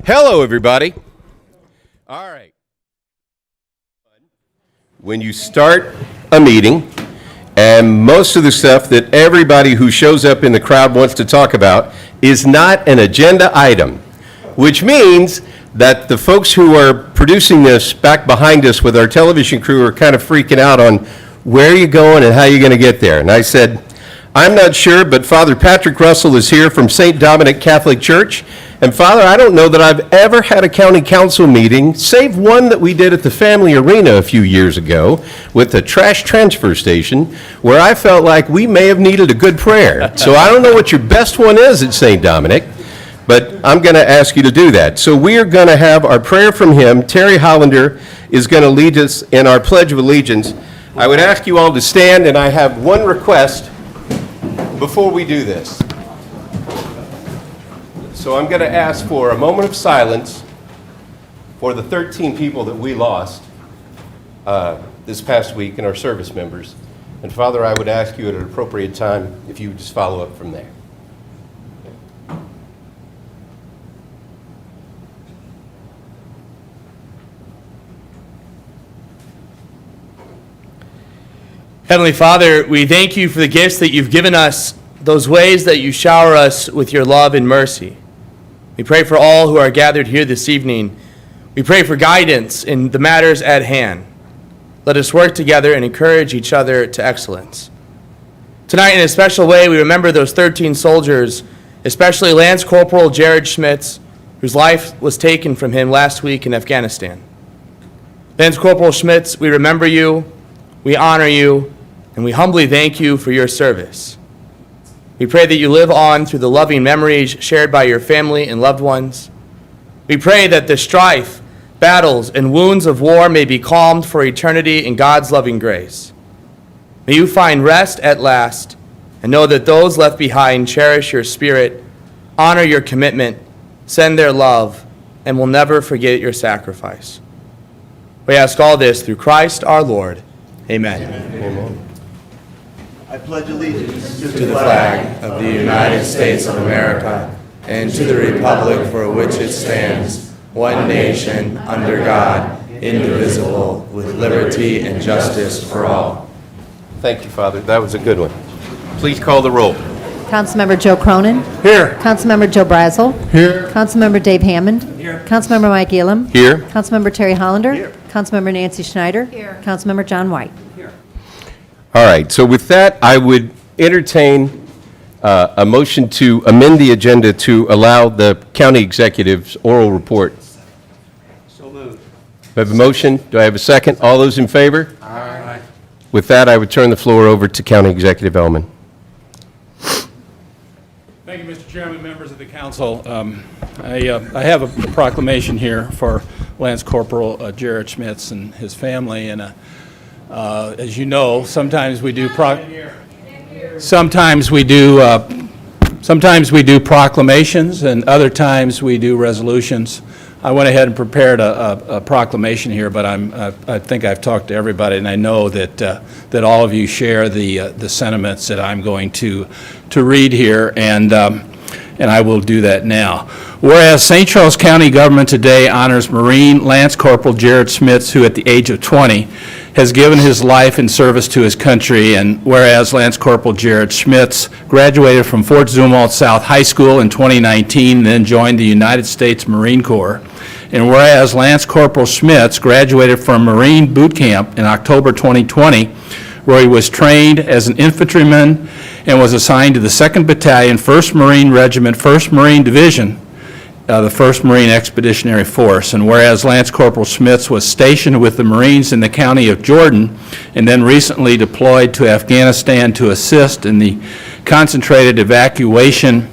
Hello, everybody. All right. When you start a meeting, and most of the stuff that everybody who shows up in the crowd wants to talk about is not an agenda item, which means that the folks who are producing this back behind us with our television crew are kind of freaking out on where are you going and how you're going to get there. And I said, I'm not sure, but Father Patrick Russell is here from St. Dominic Catholic Church. And Father, I don't know that I've ever had a county council meeting, save one that we did at the Family Arena a few years ago with the trash transfer station, where I felt like we may have needed a good prayer. So I don't know what your best one is at St. Dominic, but I'm going to ask you to do that. So we are going to have our prayer from him. Terry Hollander is going to lead us in our Pledge of Allegiance. I would ask you all to stand, and I have one request before we do this. So I'm going to ask for a moment of silence for the 13 people that we lost this past week and our service members. And Father, I would ask you at an appropriate time if you would just follow up from there. Heavenly Father, we thank you for the gifts that you've given us, those ways that you shower us with your love and mercy. We pray for all who are gathered here this evening. We pray for guidance in the matters at hand. Let us work together and encourage each other to excellence. Tonight, in a special way, we remember those 13 soldiers, especially Lance Corporal Jared Schmitz, whose life was taken from him last week in Afghanistan. Lance Corporal Schmitz, we remember you, we honor you, and we humbly thank you for your service. We pray that you live on through the loving memories shared by your family and loved ones. We pray that the strife, battles, and wounds of war may be calmed for eternity in God's loving grace. May you find rest at last and know that those left behind cherish your spirit, honor your commitment, send their love, and will never forget your sacrifice. We ask all this through Christ our Lord. Amen. Amen. I pledge allegiance To the flag of the United States of America and to the republic for which it stands, one nation, under God, indivisible, with liberty and justice for all. Thank you, Father. That was a good one. Please call the roll. Councilmember Joe Cronin. Here. Councilmember Joe Brazel. Here. Councilmember Dave Hammond. Here. Councilmember Mike Elam. Here. Councilmember Terry Hollander. Here. Councilmember Nancy Schneider. Here. Councilmember John White. All right, so with that, I would entertain a motion to amend the agenda to allow the county executive's oral report. So moved. I have a motion. Do I have a second? All those in favor? Aye. With that, I would turn the floor over to County Executive Elman. Thank you, Mr. Chairman, members of the council. I have a proclamation here for Lance Corporal Jared Schmitz and his family, and as you know, sometimes we do proclamations, and other times we do resolutions. I went ahead and prepared a proclamation here, but I think I've talked to everybody, and I know that all of you share the sentiments that I'm going to read here, and I will do that now. Whereas St. Charles County government today honors Marine Lance Corporal Jared Schmitz, who at the age of 20 has given his life in service to his country, and whereas Lance Corporal Jared Schmitz graduated from Fort Zumwalt South High School in 2019, then joined the United States Marine Corps, and whereas Lance Corporal Schmitz graduated from Marine Boot Camp in October 2020, where he was trained as an infantryman and was assigned to the 2nd Battalion, 1st Marine Regiment, 1st Marine Division, the 1st Marine Expeditionary Force. And whereas Lance Corporal Schmitz was stationed with the Marines in the county of Jordan and then recently deployed to Afghanistan to assist in the concentrated evacuation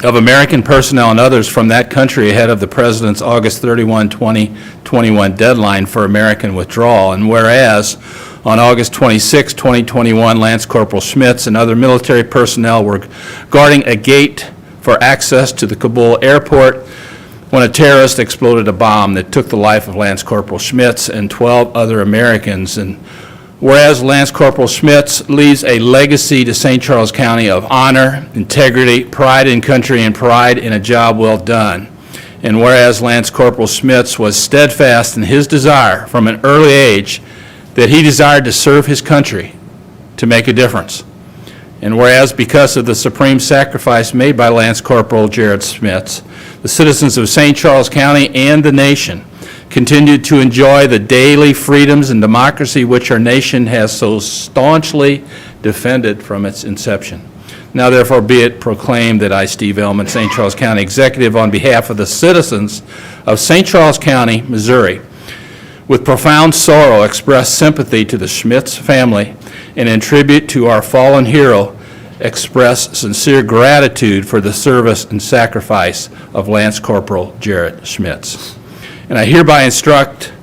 of American personnel and others from that country ahead of the President's August 31, 2021 deadline for American withdrawal. And whereas on August 26, 2021, Lance Corporal Schmitz and other military personnel were guarding a gate for access to the Kabul airport when a terrorist exploded a bomb that took the life of Lance Corporal Schmitz and 12 other Americans. And whereas Lance Corporal Schmitz leaves a legacy to St. Charles County of honor, integrity, pride in country, and pride in a job well done. And whereas Lance Corporal Schmitz was steadfast in his desire from an early age that he desired to serve his country, to make a difference. And whereas because of the supreme sacrifice made by Lance Corporal Jared Schmitz, the citizens of St. Charles County and the nation continued to enjoy the daily freedoms and democracy which our nation has so staunchly defended from its inception. Now therefore be it proclaimed that I, Steve Ellman, St. Charles County Executive, on behalf of the citizens of St. Charles County, Missouri, with profound sorrow express sympathy to the Schmitz family, and in tribute to our fallen hero, express sincere gratitude for the service and sacrifice of Lance Corporal Jared Schmitz. And I hereby instruct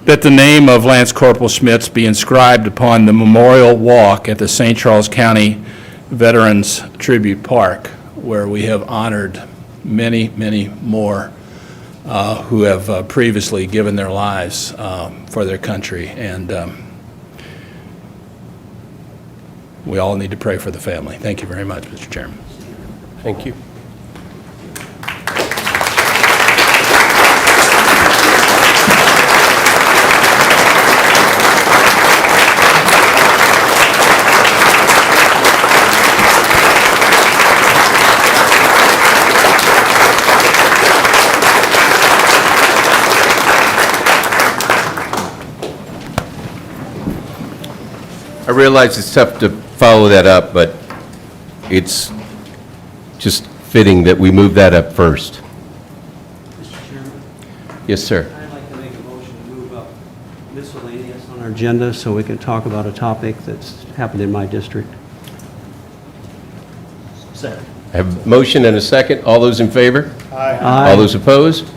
that the name of Lance Corporal Schmitz be inscribed upon the memorial walk at the St. Charles County Veterans Tribute Park, where we have honored many, many more who have previously given their lives for their country. And we all need to pray for the family. Thank you very much, Mr. Chairman. Thank you. I realize it's tough to follow that up, but it's just fitting that we move that up first. Mr. Chairman, Yes, sir. I'd like to make a motion to move up miscellaneous on our agenda so we can talk about a topic that's happened in my district. Second. I have a motion and a second. All those in favor? Aye. All those opposed?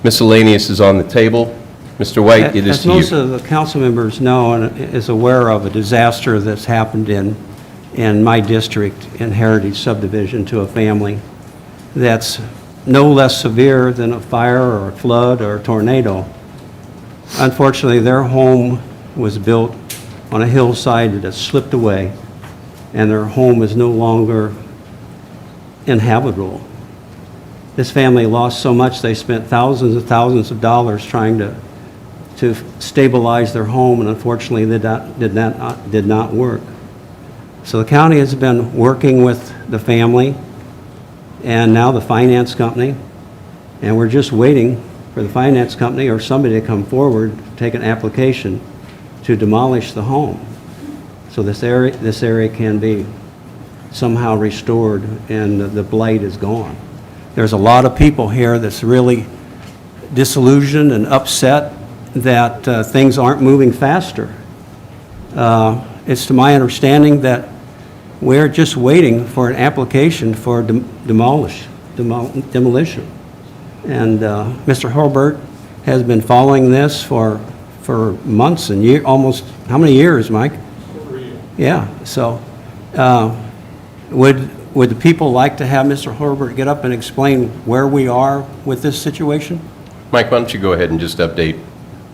Miscellaneous is on the table. Mr. White, it is As to most you. of the council members know and is aware of, a disaster that's happened in my district in Heritage Subdivision to a family that's no less severe than a fire or a flood or a tornado. Unfortunately, their home was built on a hillside that has slipped away, and their home is no longer inhabitable. This family lost so much, they spent thousands and thousands of dollars trying to stabilize their home, and unfortunately, did not work. So the county has been working with the family and now the finance company, and we're just waiting for the finance company or somebody to come forward, take an application to demolish the home, so this area can be somehow restored and the blight is gone. There's a lot of people here that's really disillusioned and upset that things aren't moving faster. It's to my understanding that we're just waiting for an application for demolition. And Mr. Hurlbert has been following this for months and almost, how many years, Mike? Over a year. Yeah, so would the people like to have Mr. Hurlbert get up and explain where we are with this situation? Mike, why don't you go ahead and just update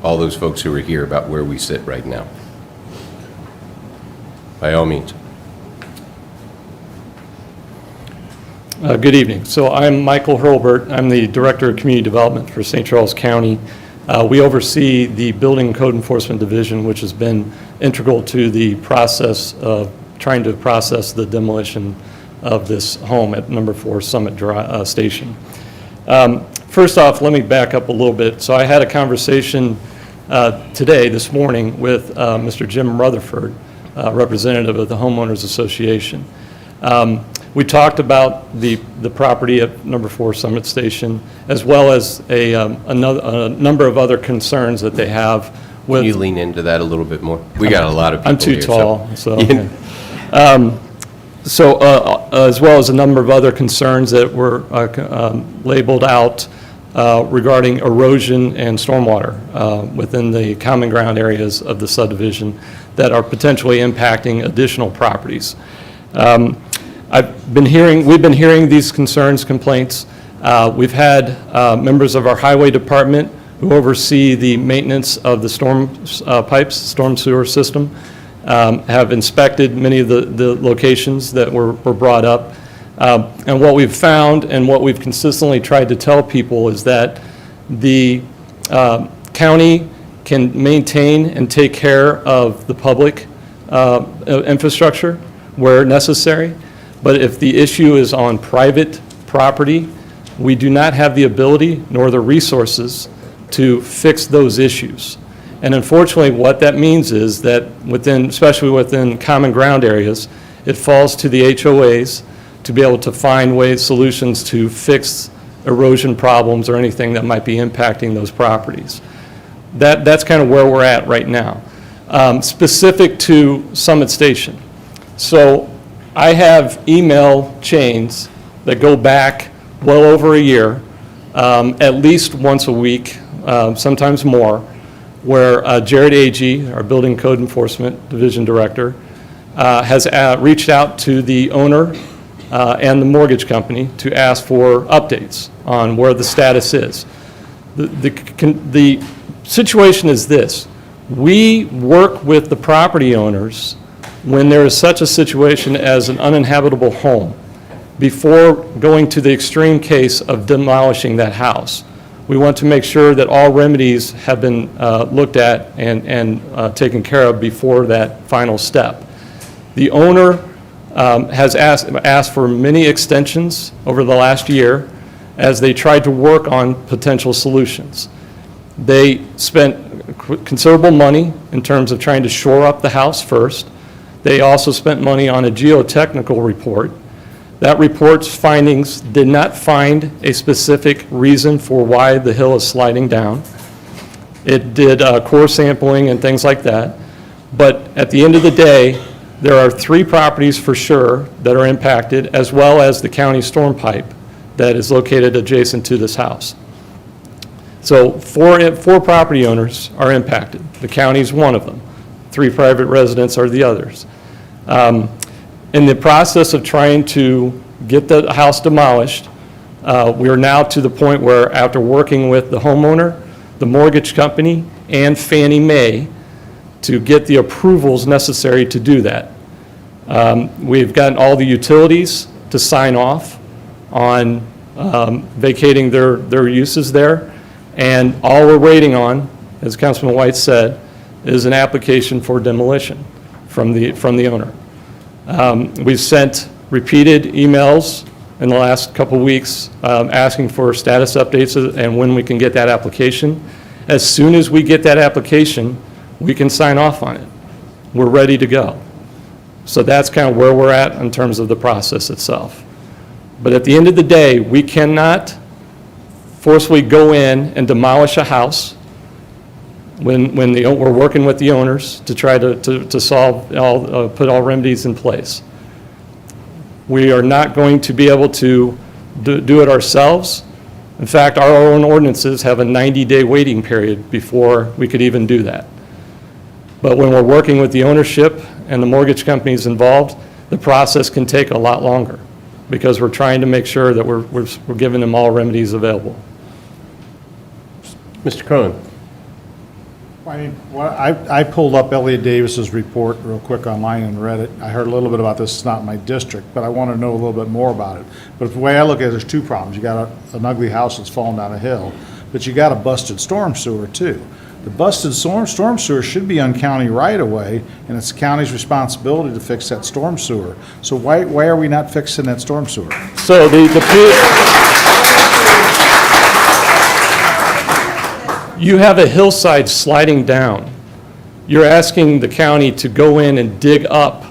all those folks who are here about where we sit right now? By all means. Good evening. So I'm Michael Hurlbert. I'm the Director of Community Development for St. Charles County. We oversee the Building and Code Enforcement Division, which has been integral to the process of trying to process the demolition of this home at number 4 Summit Station. First off, let me back up a little bit. So I had a conversation this morning with Mr. Jim Rutherford, representative of the Homeowners Association. We talked about the property at number 4 Summit Station, as well as a number of other concerns that they have with. Can you lean into that a little bit more? We got a lot of people I'm too here, tall, so. Yeah. As well as a number of other concerns that were labeled out regarding erosion and stormwater within the common ground areas of the subdivision that are potentially impacting additional properties. We've been hearing these concerns, complaints. We've had members of our highway department who oversee the maintenance of the storm sewer system, have inspected many of the locations that were brought up. And what we've found and what we've consistently tried to tell people is that the county can maintain and take care of the public infrastructure where necessary, but if the issue is on private property, we do not have the ability nor the resources to fix those issues. And unfortunately, what that means is that especially within common ground areas, it falls to the HOAs to be able to find solutions to fix erosion problems or anything that might be impacting those properties. That's kind of where we're at right now. Specific to Summit Station. So I have email chains that go back well over a year, at least once a week, sometimes more, where Jared Agee, our Building Code Enforcement Division Director, has reached out to the owner and the mortgage company to ask for updates on where the status is. The situation is this. We work with the property owners when there is such a situation as an uninhabitable home before going to the extreme case of demolishing that house. We want to make sure that all remedies have been looked at and taken care of before that final step. The owner has asked for many extensions over the last year as they tried to work on potential solutions. They spent considerable money in terms of trying to shore up the house first. They also spent money on a geotechnical report. That report's findings did not find a specific reason for why the hill is sliding down. It did core sampling and things like that. But at the end of the day, there are 3 properties for sure that are impacted, as well as the county storm pipe that is located adjacent to this house. So 4 property owners are impacted. The county's one of them. 3 private residents are the others. In the process of trying to get the house demolished, we are now to the point where, after working with the homeowner, the mortgage company, and Fannie Mae to get the approvals necessary to do that. We've gotten all the utilities to sign off on vacating their uses there, and all we're waiting on, as Councilman White said, is an application for demolition from the owner. We've sent repeated emails in the last couple weeks asking for status updates and when we can get that application. As soon as we get that application, we can sign off on it. We're ready to go. So that's kind of where we're at in terms of the process itself. But at the end of the day, we cannot forcefully go in and demolish a house when we're working with the owners to try to solve put all remedies in place. We are not going to be able to do it ourselves. In fact, our own ordinances have a 90-day waiting period before we could even do that. But when we're working with the ownership and the mortgage companies involved, the process can take a lot longer because we're trying to make sure that we're giving them all remedies available. Mr. Cronin. I pulled up Elliot Davis's report real quick online and read it. I heard a little bit about this. It's not my district, but I want to know a little bit more about it. But the way I look at it, there's 2 problems. You got an ugly house that's falling down a hill, but you got a busted storm sewer too. The busted storm sewer should be on county right of way, and it's the county's responsibility to fix that storm sewer. So why are we not fixing that storm sewer? So you have a hillside sliding down. You're asking the county to go in and dig up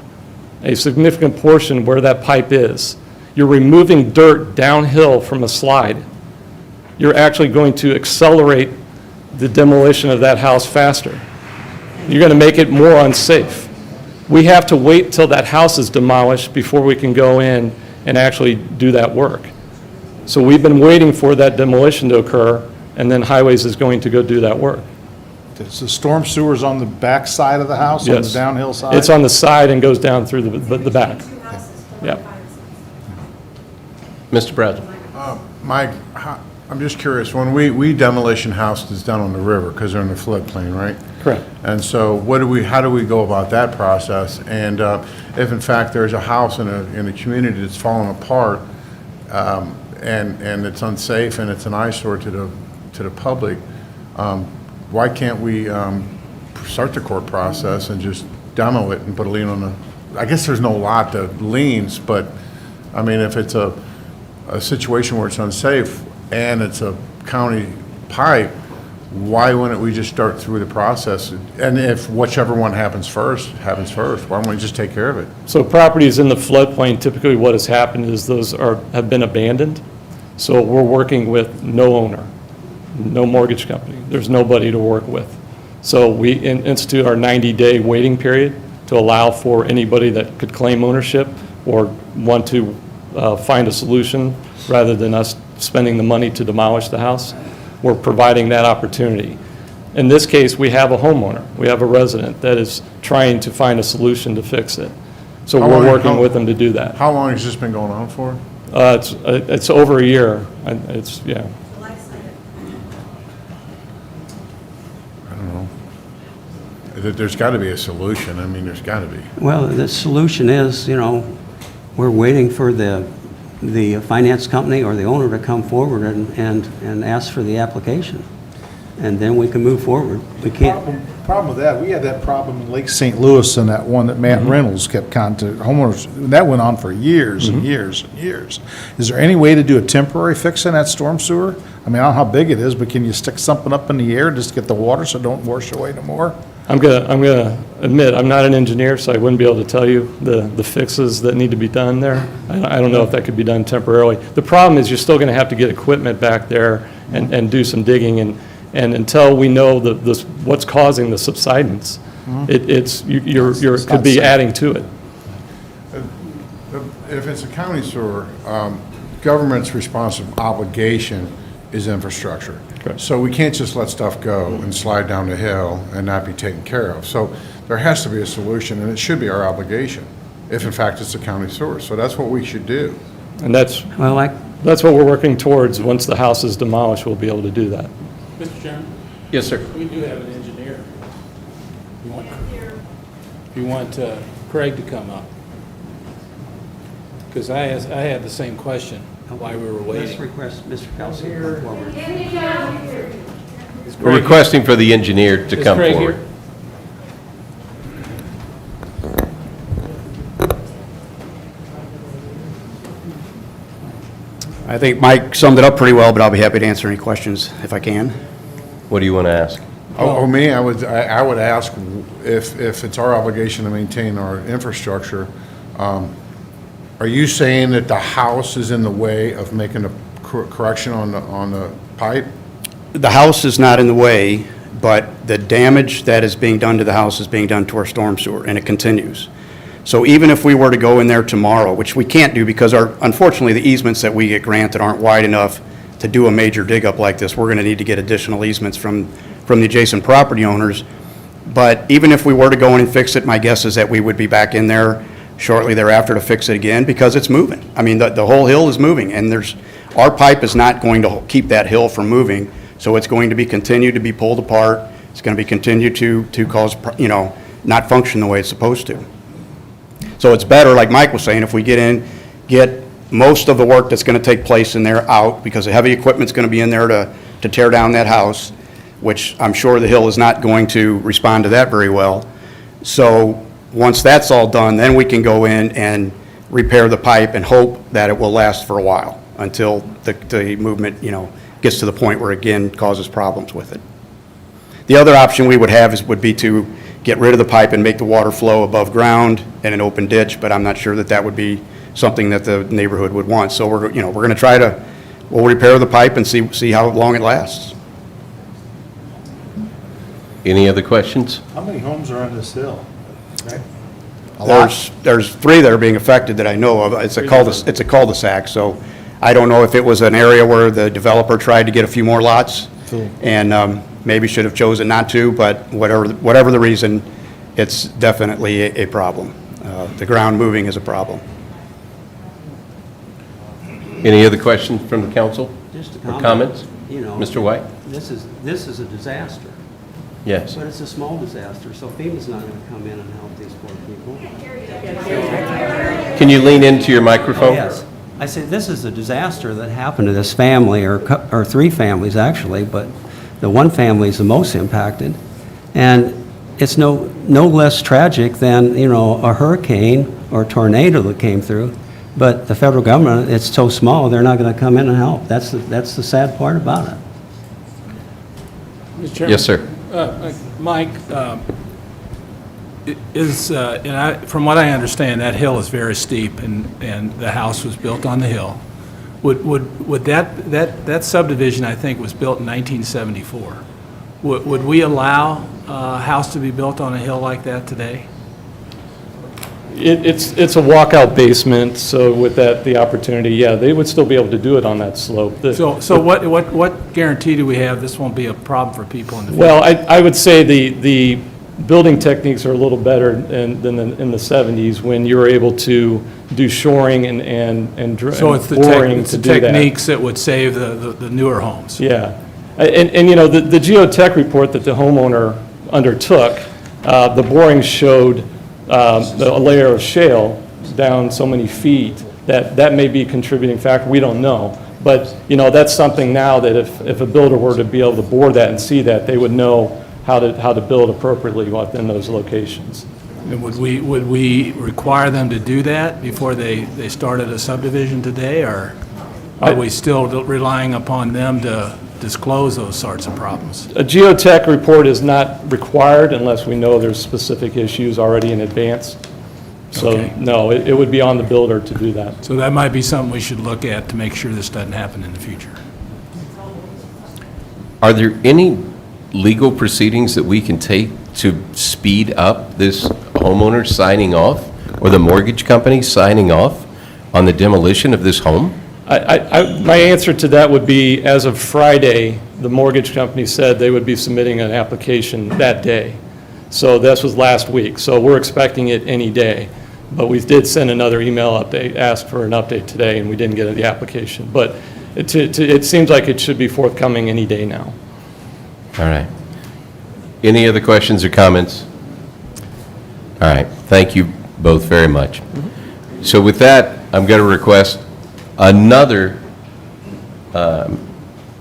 a significant portion where that pipe is. You're removing dirt downhill from a slide. You're actually going to accelerate the demolition of that house faster. You're going to make it more unsafe. We have to wait till that house is demolished before we can go in and actually do that work. So we've been waiting for that demolition to occur, and then Highways is going to go do that work. So storm sewer's on the back side of the house, on the Yes. downhill side? It's on the side and goes down through the back. Yeah. Mr. Brazel. Mike, I'm just curious, when we demolition houses down on the river, because they're in the floodplain, right? Correct. And so how do we go about that process? And if in fact there's a house in a community that's falling apart, and it's unsafe and it's an eyesore to the public, why can't we start the court process and just demo it and put a lien on the, I guess there's no lot to liens, but I mean, if it's a situation where it's unsafe and it's a county pipe, why wouldn't we just start through the process? And if whichever one happens first, why don't we just take care of it? So properties in the floodplain, typically what has happened is those have been abandoned. So we're working with no owner, no mortgage company. There's nobody to work with. So we institute our 90-day waiting period to allow for anybody that could claim ownership or want to find a solution rather than us spending the money to demolish the house. We're providing that opportunity. In this case, we have a homeowner. We have a resident that is trying to find a solution to fix it. So we're working with them to do that. How long has this been going on for? It's over a year. It's, yeah. I don't know. There's got to be a solution. I mean, there's got to be. Well, the solution is, we're waiting for the finance company or the owner to come forward and ask for the application. And then we can move forward. We can't. Problem with that, we had that problem in Lake St. Louis and that one that Matt Reynolds kept contacting homeowners. That went on for years and years and years. Is there any way to do a temporary fix in that storm sewer? I mean, I don't know how big it is, but can you stick something up in the air just to get the water so it don't wash away no more? I'm gonna admit, I'm not an engineer, so I wouldn't be able to tell you the fixes that need to be done there. I don't know if that could be done temporarily. The problem is you're still gonna have to get equipment back there and do some digging, and until we know what's causing the subsidence, you could be adding to it. If it's a county sewer, government's responsible obligation is infrastructure. Correct. So we can't just let stuff go and slide down the hill and not be taken care of. So there has to be a solution, and it should be our obligation, if in fact it's a county sewer. So that's what we should do. And that's what we're working towards. Once the house is demolished, we'll be able to do that. Mr. Chairman? Yes, sir. We do have an engineer. You want Craig to come up? Because I had the same question while we were Let's waiting. request Mr. Kelsey to come forward. We're requesting for the engineer to Is come Craig forward. here? I think Mike summed it up pretty well, but I'll be happy to answer any questions if I can. What do you want to ask? Me, I would ask if it's our obligation to maintain our infrastructure, are you saying that the house is in the way of making a correction on the pipe? The house is not in the way, but the damage that is being done to the house is being done to our storm sewer, and it continues. So even if we were to go in there tomorrow, which we can't do because unfortunately, the easements that we get granted aren't wide enough to do a major dig up like this, we're going to need to get additional easements from the adjacent property owners. But even if we were to go in and fix it, my guess is that we would be back in there shortly thereafter to fix it again because it's moving. I mean, the whole hill is moving, and our pipe is not going to keep that hill from moving, so it's going to be continued to be pulled apart. It's going to be continued to cause, not function the way it's supposed to. So it's better, like Mike was saying, if we get most of the work that's going to take place in there out, because the heavy equipment's going to be in there to tear down that house, which I'm sure the hill is not going to respond to that very well. So once that's all done, then we can go in and repair the pipe and hope that it will last for a while until the movement, gets to the point where, again, causes problems with it. The other option we would have would be to get rid of the pipe and make the water flow above ground in an open ditch, but I'm not sure that would be something that the neighborhood would want. So we're going to we'll repair the pipe and see how long it lasts. Any other questions? How many homes are on this hill? There's 3 that are being affected that I know of. It's a cul-de-sac, so I don't know if it was an area where the developer tried to get a few more lots and maybe should have chosen not to, but whatever the reason, it's definitely a problem. The ground moving is a problem. Any other questions from the council? Just a Or comment. comments? You know, Mr. White? This is a disaster. Yes. But it's a small disaster, so FEMA's not going to come in and help these poor people. Can you lean into your microphone? Yes. I said, this is a disaster that happened to this family, or three families, actually, but the one family is the most impacted. And it's no less tragic than, a hurricane or tornado that came through. But the federal government, it's so small, they're not going to come in and help. That's the sad part about it. Mr. Chairman? Yes, sir. Mike, from what I understand, that hill is very steep, and the house was built on the hill. Would that subdivision, I think, was built in 1974. Would we allow a house to be built on a hill like that today? It's a walkout basement, so with that, the opportunity, yeah, they would still be able to do it on that slope. So what guarantee do we have this won't be a problem for people in the future? Well, I would say the building techniques are a little better than in the 70s, when you were able to do shoring and So it's the boring to do that. techniques that would save the newer homes? Yeah. And the geotech report that the homeowner undertook, the boring showed a layer of shale down so many feet that may be a contributing factor. We don't know. But, that's something now that if a builder were to be able to bore that and see that, they would know how to build appropriately within those locations. And would we require them to do that before they started a subdivision today, or are we still relying upon them to disclose those sorts of problems? A geotech report is not required unless we know there's specific issues already in advance. So, Okay. no, it would be on the builder to do that. So that might be something we should look at to make sure this doesn't happen in the future. Are there any legal proceedings that we can take to speed up this homeowner signing off, or the mortgage company signing off on the demolition of this home? My answer to that would be, as of Friday, the mortgage company said they would be submitting an application that day. So this was last week, so we're expecting it any day. But we did send another email update, asked for an update today, and we didn't get the application. But it seems like it should be forthcoming any day now. All right. Any other questions or comments? All right, thank you both very much. So with that, I'm going to request another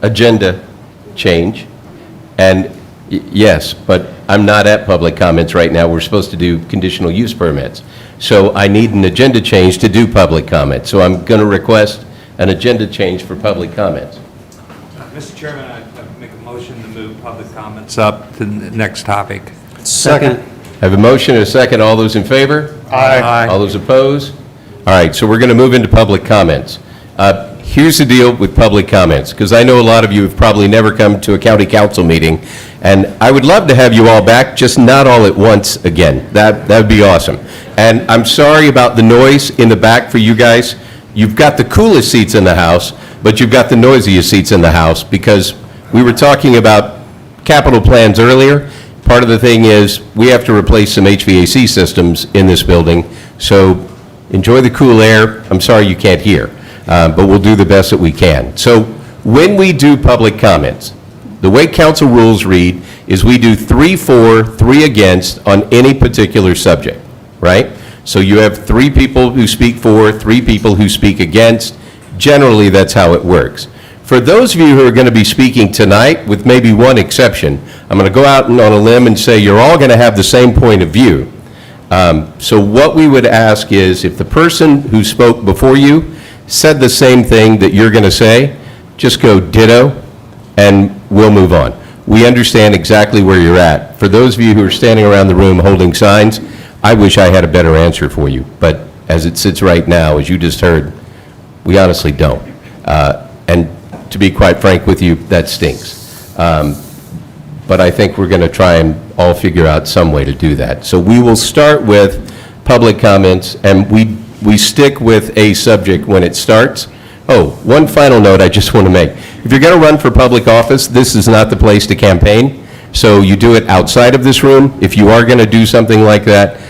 agenda change. And yes, but I'm not at public comments right now. We're supposed to do conditional use permits. So I need an agenda change to do public comment. So I'm going to request an agenda change for public comments. Mr. Chairman, I make a motion to move public comments up to the next topic. Second. I have a motion and a second. All those in favor? Aye. All those opposed? All right, so we're going to move into public comments. Here's the deal with public comments, because I know a lot of you have probably never come to a county council meeting, and I would love to have you all back, just not all at once again. That would be awesome. And I'm sorry about the noise in the back for you guys. You've got the coolest seats in the house, but you've got the noisiest seats in the house, because we were talking about capital plans earlier. Part of the thing is, we have to replace some HVAC systems in this building, so enjoy the cool air. I'm sorry you can't hear, but we'll do the best that we can. So when we do public comments, the way council rules read is we do 3 for, 3 against on any particular subject, right? So you have 3 people who speak for, 3 people who speak against. Generally, that's how it works. For those of you who are going to be speaking tonight, with maybe one exception, I'm going to go out on a limb and say you're all going to have the same point of view. So what we would ask is, if the person who spoke before you said the same thing that you're going to say, just go ditto, and we'll move on. We understand exactly where you're at. For those of you who are standing around the room holding signs, I wish I had a better answer for you. But as it sits right now, as you just heard, we honestly don't. And to be quite frank with you, that stinks. But I think we're going to try and all figure out some way to do that. So we will start with public comments, and we stick with a subject when it starts. Oh, one final note I just want to make. If you're going to run for public office, this is not the place to campaign. So you do it outside of this room. If you are going to do something like that,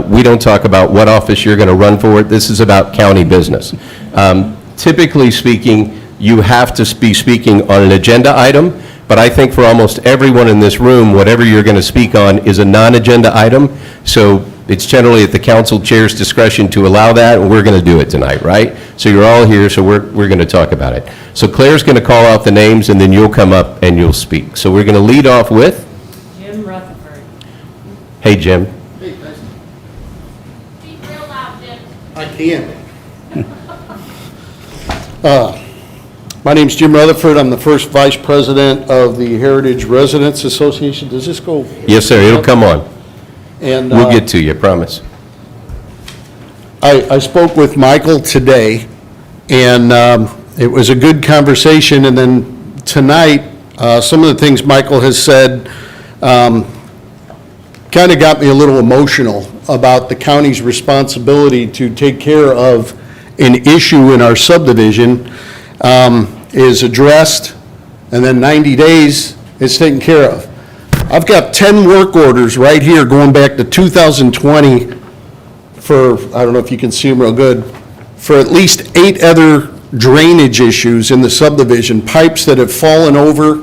we don't talk about what office you're going to run for. This is about county business. Typically speaking, you have to be speaking on an agenda item, but I think for almost everyone in this room, whatever you're going to speak on is a non-agenda item, so it's generally at the council chair's discretion to allow that, and we're going to do it tonight, right? So you're all here, so we're going to talk about it. So Claire's going to call out the names, and then you'll come up and you'll speak. So we're going to lead off with? Jim Rutherford. Hey, Jim. Speak real loud, Jim. I can. My name's Jim Rutherford. I'm the first vice president of the Heritage Residents Association. Does this go? Yes, sir, it'll come on. And We'll get to you, promise. I spoke with Michael today, and it was a good conversation. And then tonight, some of the things Michael has said kind of got me a little emotional about the county's responsibility to take care of an issue in our subdivision is addressed, and then 90 days it's taken care of. I've got 10 work orders right here going back to 2020 for, I don't know if you can see them real good, for at least 8 other drainage issues in the subdivision, pipes that have fallen over,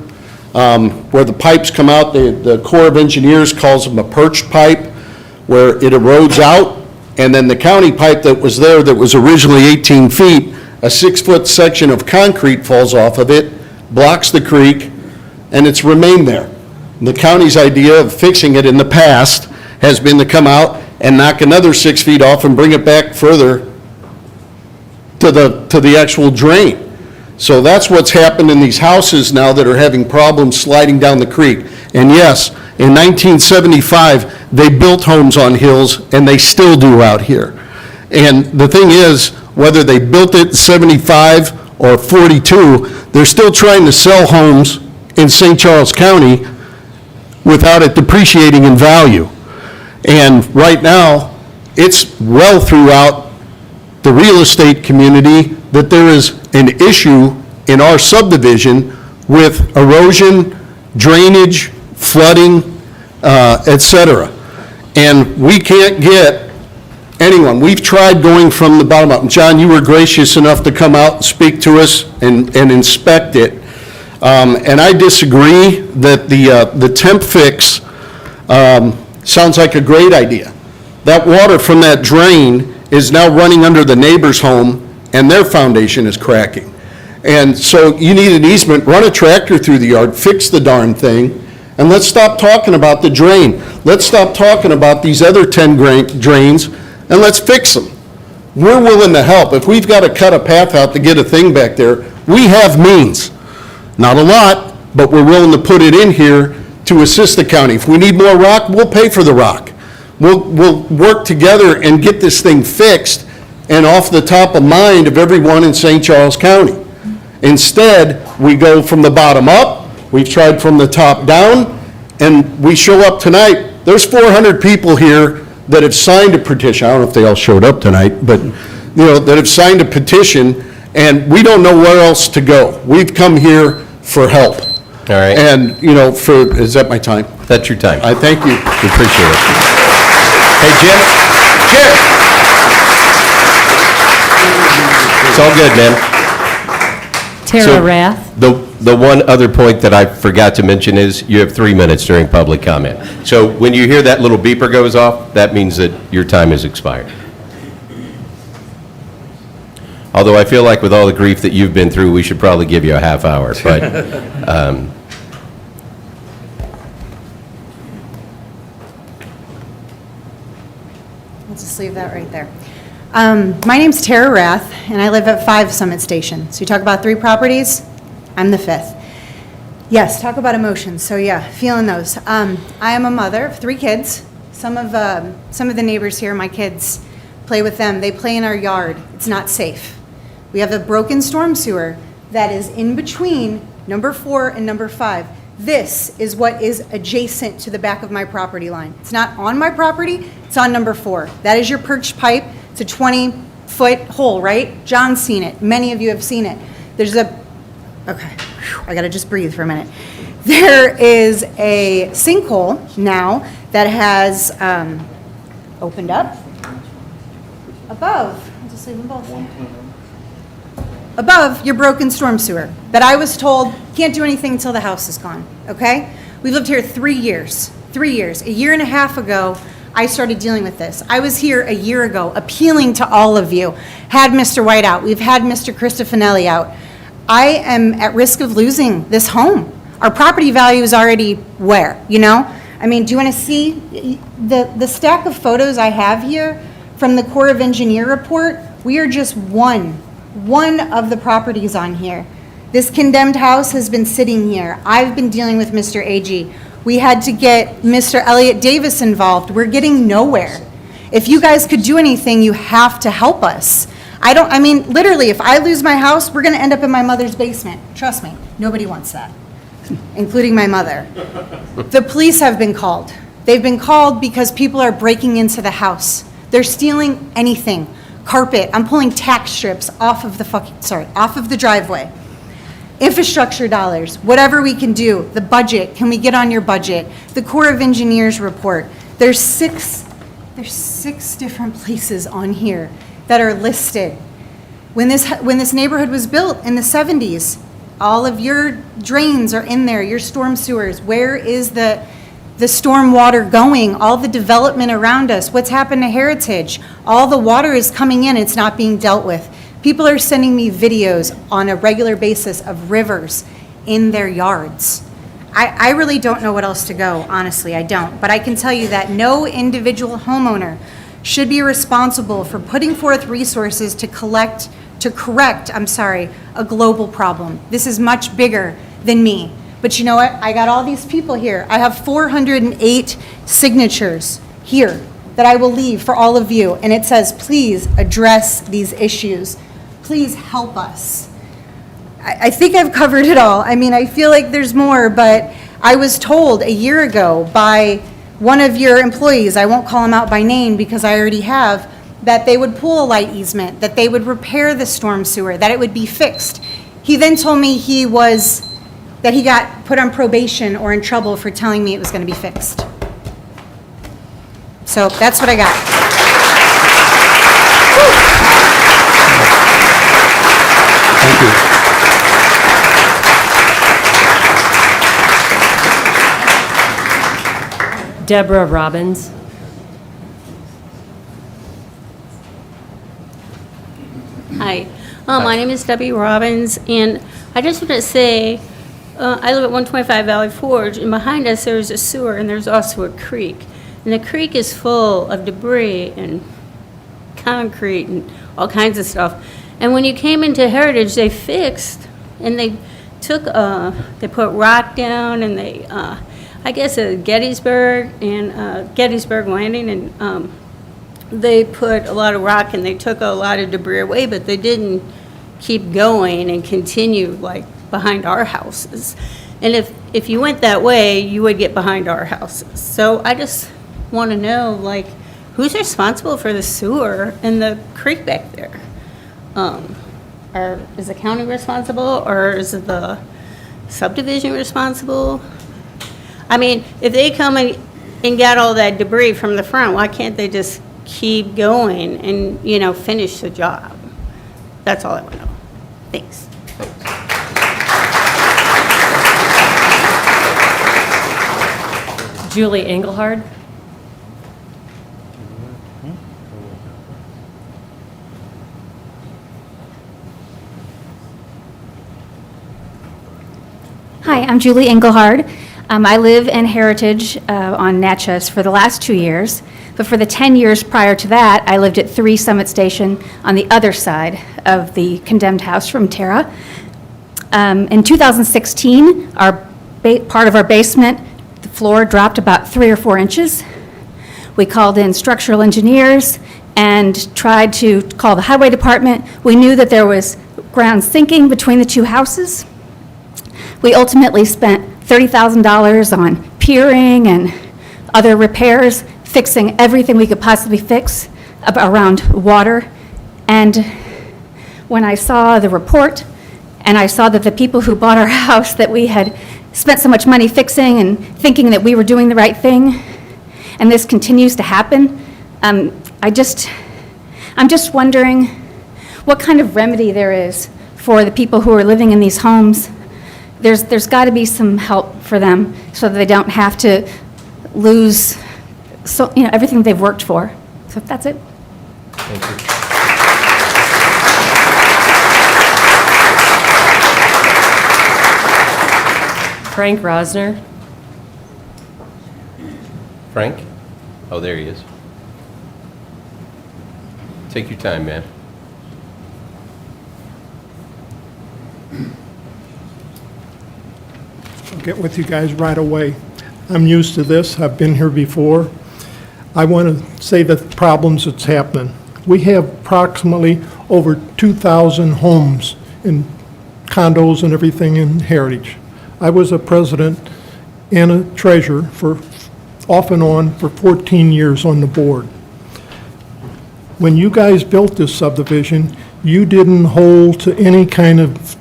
where the pipes come out, the Corps of Engineers calls them a perched pipe, where it erodes out, and then the county pipe that was there that was originally 18 feet, a 6-foot section of concrete falls off of it, blocks the creek, and it's remained there. The county's idea of fixing it in the past has been to come out and knock another 6 feet off and bring it back further to the actual drain. So that's what's happened in these houses now that are having problems sliding down the creek. And yes, in 1975, they built homes on hills, and they still do out here. And the thing is, whether they built it in 75 or 42, they're still trying to sell homes in St. Charles County without it depreciating in value. And right now, it's well throughout the real estate community that there is an issue in our subdivision with erosion, drainage, flooding, et cetera. And we can't get anyone. We've tried going from the bottom up. John, you were gracious enough to come out and speak to us and inspect it. And I disagree that the temp fix sounds like a great idea. That water from that drain is now running under the neighbor's home, and their foundation is cracking. And so you need an easement, run a tractor through the yard, fix the darn thing, and let's stop talking about the drain. Let's stop talking about these other 10 drains, and let's fix them. We're willing to help. If we've got to cut a path out to get a thing back there, we have means. Not a lot, but we're willing to put it in here to assist the county. If we need more rock, we'll pay for the rock. We'll work together and get this thing fixed and off the top of mind of everyone in St. Charles County. Instead, we go from the bottom up, we've tried from the top down, and we show up tonight. There's 400 people here that have signed a petition. I don't know if they all showed up tonight, but, that have signed a petition, and we don't know where else to go. We've come here for help. All right. And, is that my time? That's your time. I thank you. We appreciate it. Hey, Jim? It's all good, man. Tara So, Rath. The one other point that I forgot to mention is you have 3 minutes during public comment. So when you hear that little beeper goes off, that means that your time has expired. Although I feel like with all the grief that you've been through, we should probably give you a half hour, but, I'll just leave that right there. My name's Tara Rath, and I live at 5 Summit Station. So you talk about 3 properties, I'm the 5th. Yes, talk about emotions. So yeah, feeling those. I am a mother of 3 kids. Some of the neighbors here, my kids, play with them. They play in our yard. It's not safe. We have a broken storm sewer that is in between number 4 and number 5. This is what is adjacent to the back of my property line. It's not on my property, it's on number 4. That is your perched pipe. It's a 20-foot hole, right? John's seen it. Many of you have seen it. Okay, I gotta just breathe for a minute. There is a sinkhole now that has opened up above. I'll just leave them both. Above your broken storm sewer. that I was told, can't do anything until the house is gone, okay? We've lived here 3 years, 3 years. A year and a half ago, I started dealing with this. I was here a year ago appealing to all of you, had Mr. White out, we've had Mr. Cristofanelli out. I am at risk of losing this home. Our property value is already where, you know? I mean, do you want to see the stack of photos I have here from the Corps of Engineer report? We are just one of the properties on here. This condemned house has been sitting here. I've been dealing with Mr. Agee. We had to get Mr. Elliott Davis involved. We're getting nowhere. If you guys could do anything, you have to help us. I mean, literally, if I lose my house, we're going to end up in my mother's basement. Trust me, nobody wants that, including my mother. The police have been called. They've been called because people are breaking into the house. They're stealing anything. Carpet. I'm pulling tax strips off of the driveway. Infrastructure dollars, whatever we can do. The budget, can we get on your budget? The Corps of Engineers report. There's six different places on here that are listed. When this neighborhood was built in the 70s, all of your drains are in there, your storm sewers. Where is the storm water going? All the development around us. What's happened to Heritage? All the water is coming in, it's not being dealt with. People are sending me videos on a regular basis of rivers in their yards. I really don't know what else to go, honestly, I don't. But I can tell you that no individual homeowner should be responsible for putting forth resources to correct, a global problem. This is much bigger than me. But you know what? I got all these people here. I have 408 signatures here that I will leave for all of you. And it says, please address these issues. Please help us. I think I've covered it all. I mean, I feel like there's more, but I was told a year ago by one of your employees, I won't call him out by name because I already have, that they would pull a light easement, that they would repair the storm sewer, that it would be fixed. He then told me that he got put on probation or in trouble for telling me it was going to be fixed. So that's what I got. Thank you. Deborah Robbins. Hi, my name is Debbie Robbins, and I just want to say, I live at 125 Valley Forge, and behind us there's a sewer, and there's also a creek. And the creek is full of debris and concrete and all kinds of stuff. And when you came into Heritage, they fixed, and they took, they put rock down, and they, I guess Gettysburg and Gettysburg Landing, and they put a lot of rock and they took a lot of debris away, but they didn't keep going and continue like behind our houses. And if you went that way, you would get behind our houses. So I just want to know, like, who's responsible for the sewer and the creek back there? Is the county responsible, or is it the subdivision responsible? I mean, if they come and get all that debris from the front, why can't they just keep going and, you know, finish the job? That's all I want to know. Thanks. Julie Engelhard. Hi, I'm Julie Engelhard. I live in Heritage on Natchez for the last 2 years, but for the 10 years prior to that, I lived at 3 Summit Station on the other side of the condemned house from Terra. In 2016, part of our basement, the floor dropped about 3 or 4 inches. We called in structural engineers and tried to call the highway department. We knew that there was ground sinking between the 2 houses. We ultimately spent $30,000 on piering and other repairs, fixing everything we could possibly fix around water. And when I saw the report, and I saw that the people who bought our house that we had spent so much money fixing and thinking that we were doing the right thing, and this continues to happen, I'm just wondering what kind of remedy there is for the people who are living in these homes. There's got to be some help for them so that they don't have to lose everything they've worked for. So that's it. Thank you. Frank Rosner. Frank? Oh, there he is. Take your time, man. I'll get with you guys right away. I'm used to this. I've been here before. I want to say the problems that's happening. We have approximately over 2,000 homes and condos and everything in Heritage. I was a president and a treasurer for off and on for 14 years on the board. When you guys built this subdivision, you didn't hold to any kind of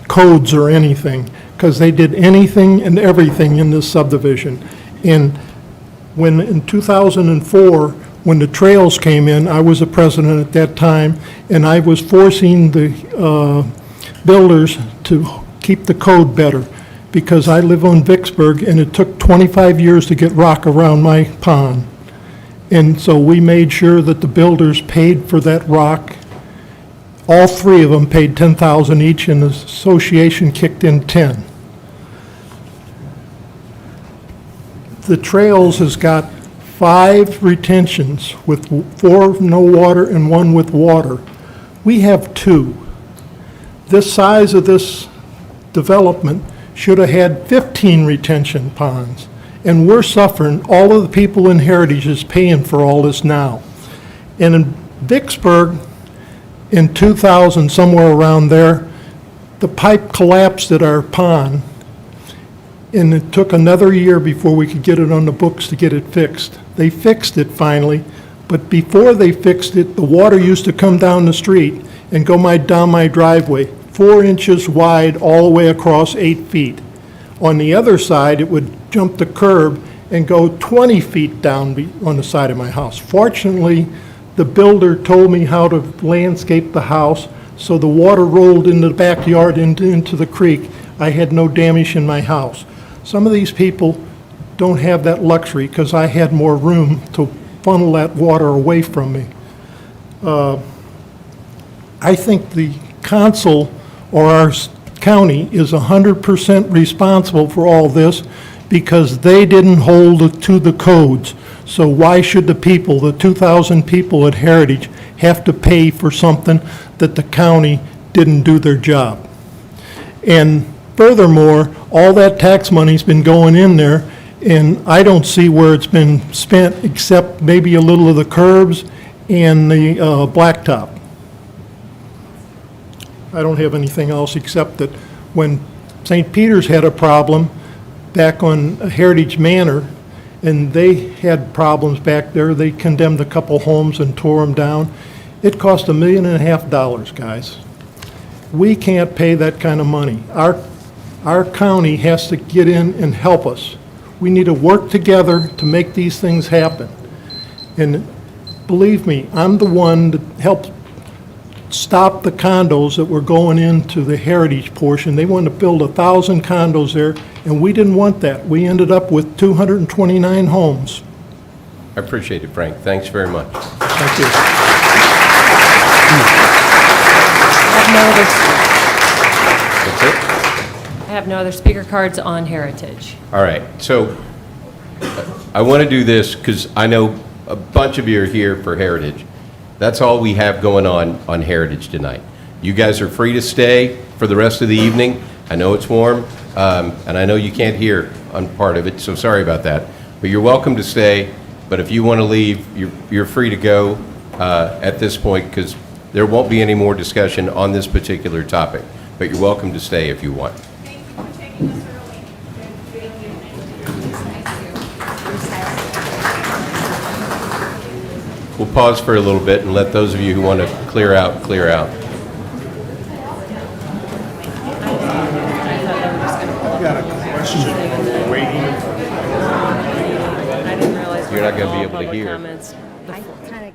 codes or anything, because they did anything and everything in this subdivision. And when in 2004, when the trails came in, I was a president at that time, and I was forcing the builders to keep the code better, because I live on Vicksburg, and it took 25 years to get rock around my pond. And so we made sure that the builders paid for that rock. All three of them paid $10,000 each, and the association kicked in 10. The Trails has got 5 retentions with 4 no water and 1 with water. We have 2. This size of this development should have had 15 retention ponds. And we're suffering. All of the people in Heritage is paying for all this now. And in Vicksburg, in 2000, somewhere around there, the pipe collapsed at our pond, and it took another year before we could get it on the books to get it fixed. They fixed it finally, but before they fixed it, the water used to come down the street and go down my driveway, 4 inches wide all the way across 8 feet. On the other side, it would jump the curb and go 20 feet down on the side of my house. Fortunately, the builder told me how to landscape the house, so the water rolled into the backyard into the creek. I had no damage in my house. Some of these people don't have that luxury, because I had more room to funnel that water away from me. I think the council or our county is 100% responsible for all this, because they didn't hold to the codes. So why should the people, the 2,000 people at Heritage, have to pay for something that the county didn't do their job? And furthermore, all that tax money's been going in there, and I don't see where it's been spent except maybe a little of the curbs and the blacktop. I don't have anything else except that when St. Peter's had a problem back on Heritage Manor, and they had problems back there, they condemned a couple homes and tore them down. It cost $1.5 million, guys. We can't pay that kind of money. Our county has to get in and help us. We need to work together to make these things happen. And believe me, I'm the one that helped stop the condos that were going into the Heritage portion. They wanted to build 1,000 condos there, and we didn't want that. We ended up with 229 homes. I appreciate it, Frank. Thanks very much. Thank you. That's it? I have no other speaker cards on Heritage. All right, so I want to do this because I know a bunch of you are here for Heritage. That's all we have going on Heritage tonight. You guys are free to stay for the rest of the evening. I know it's warm, and I know you can't hear on part of it, so sorry about that. But you're welcome to stay, but if you want to leave, you're free to go at this point, because there won't be any more discussion on this particular topic. But you're welcome to stay if you want. Thank you for taking us early. We'll pause for a little bit and let those of you who want to clear out, clear out. I didn't realize. You're not going to be all able to public hear. comments. I kind of.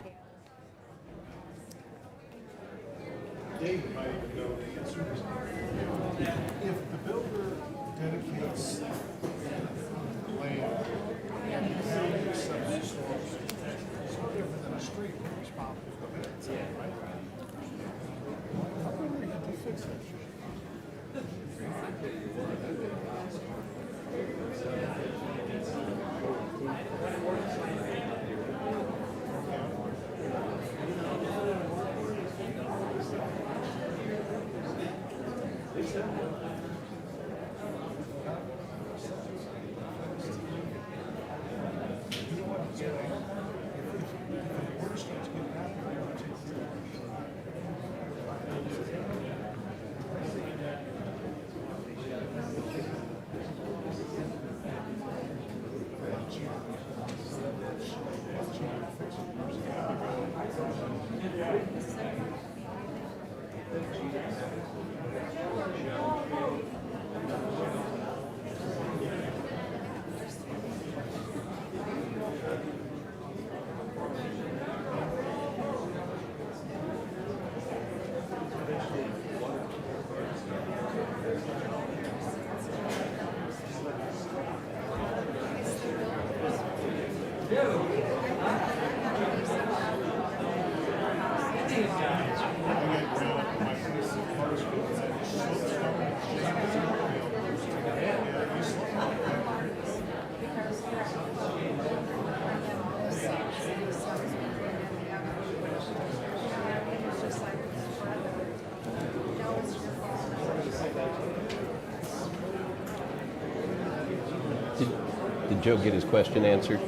Did Joe get his question answered?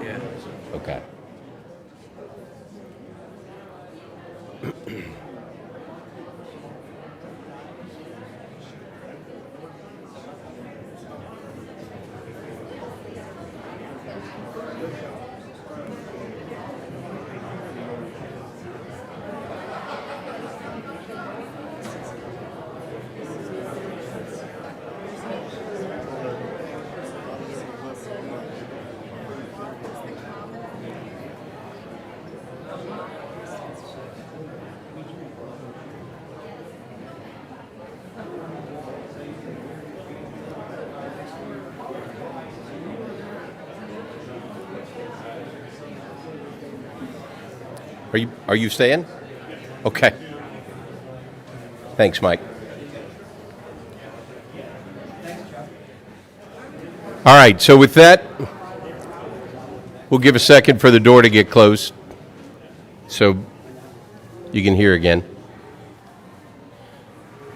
Yeah. Okay. Are you staying? Okay. Thanks, Mike. All right, so with that, we'll give a second for the door to get closed so you can hear again.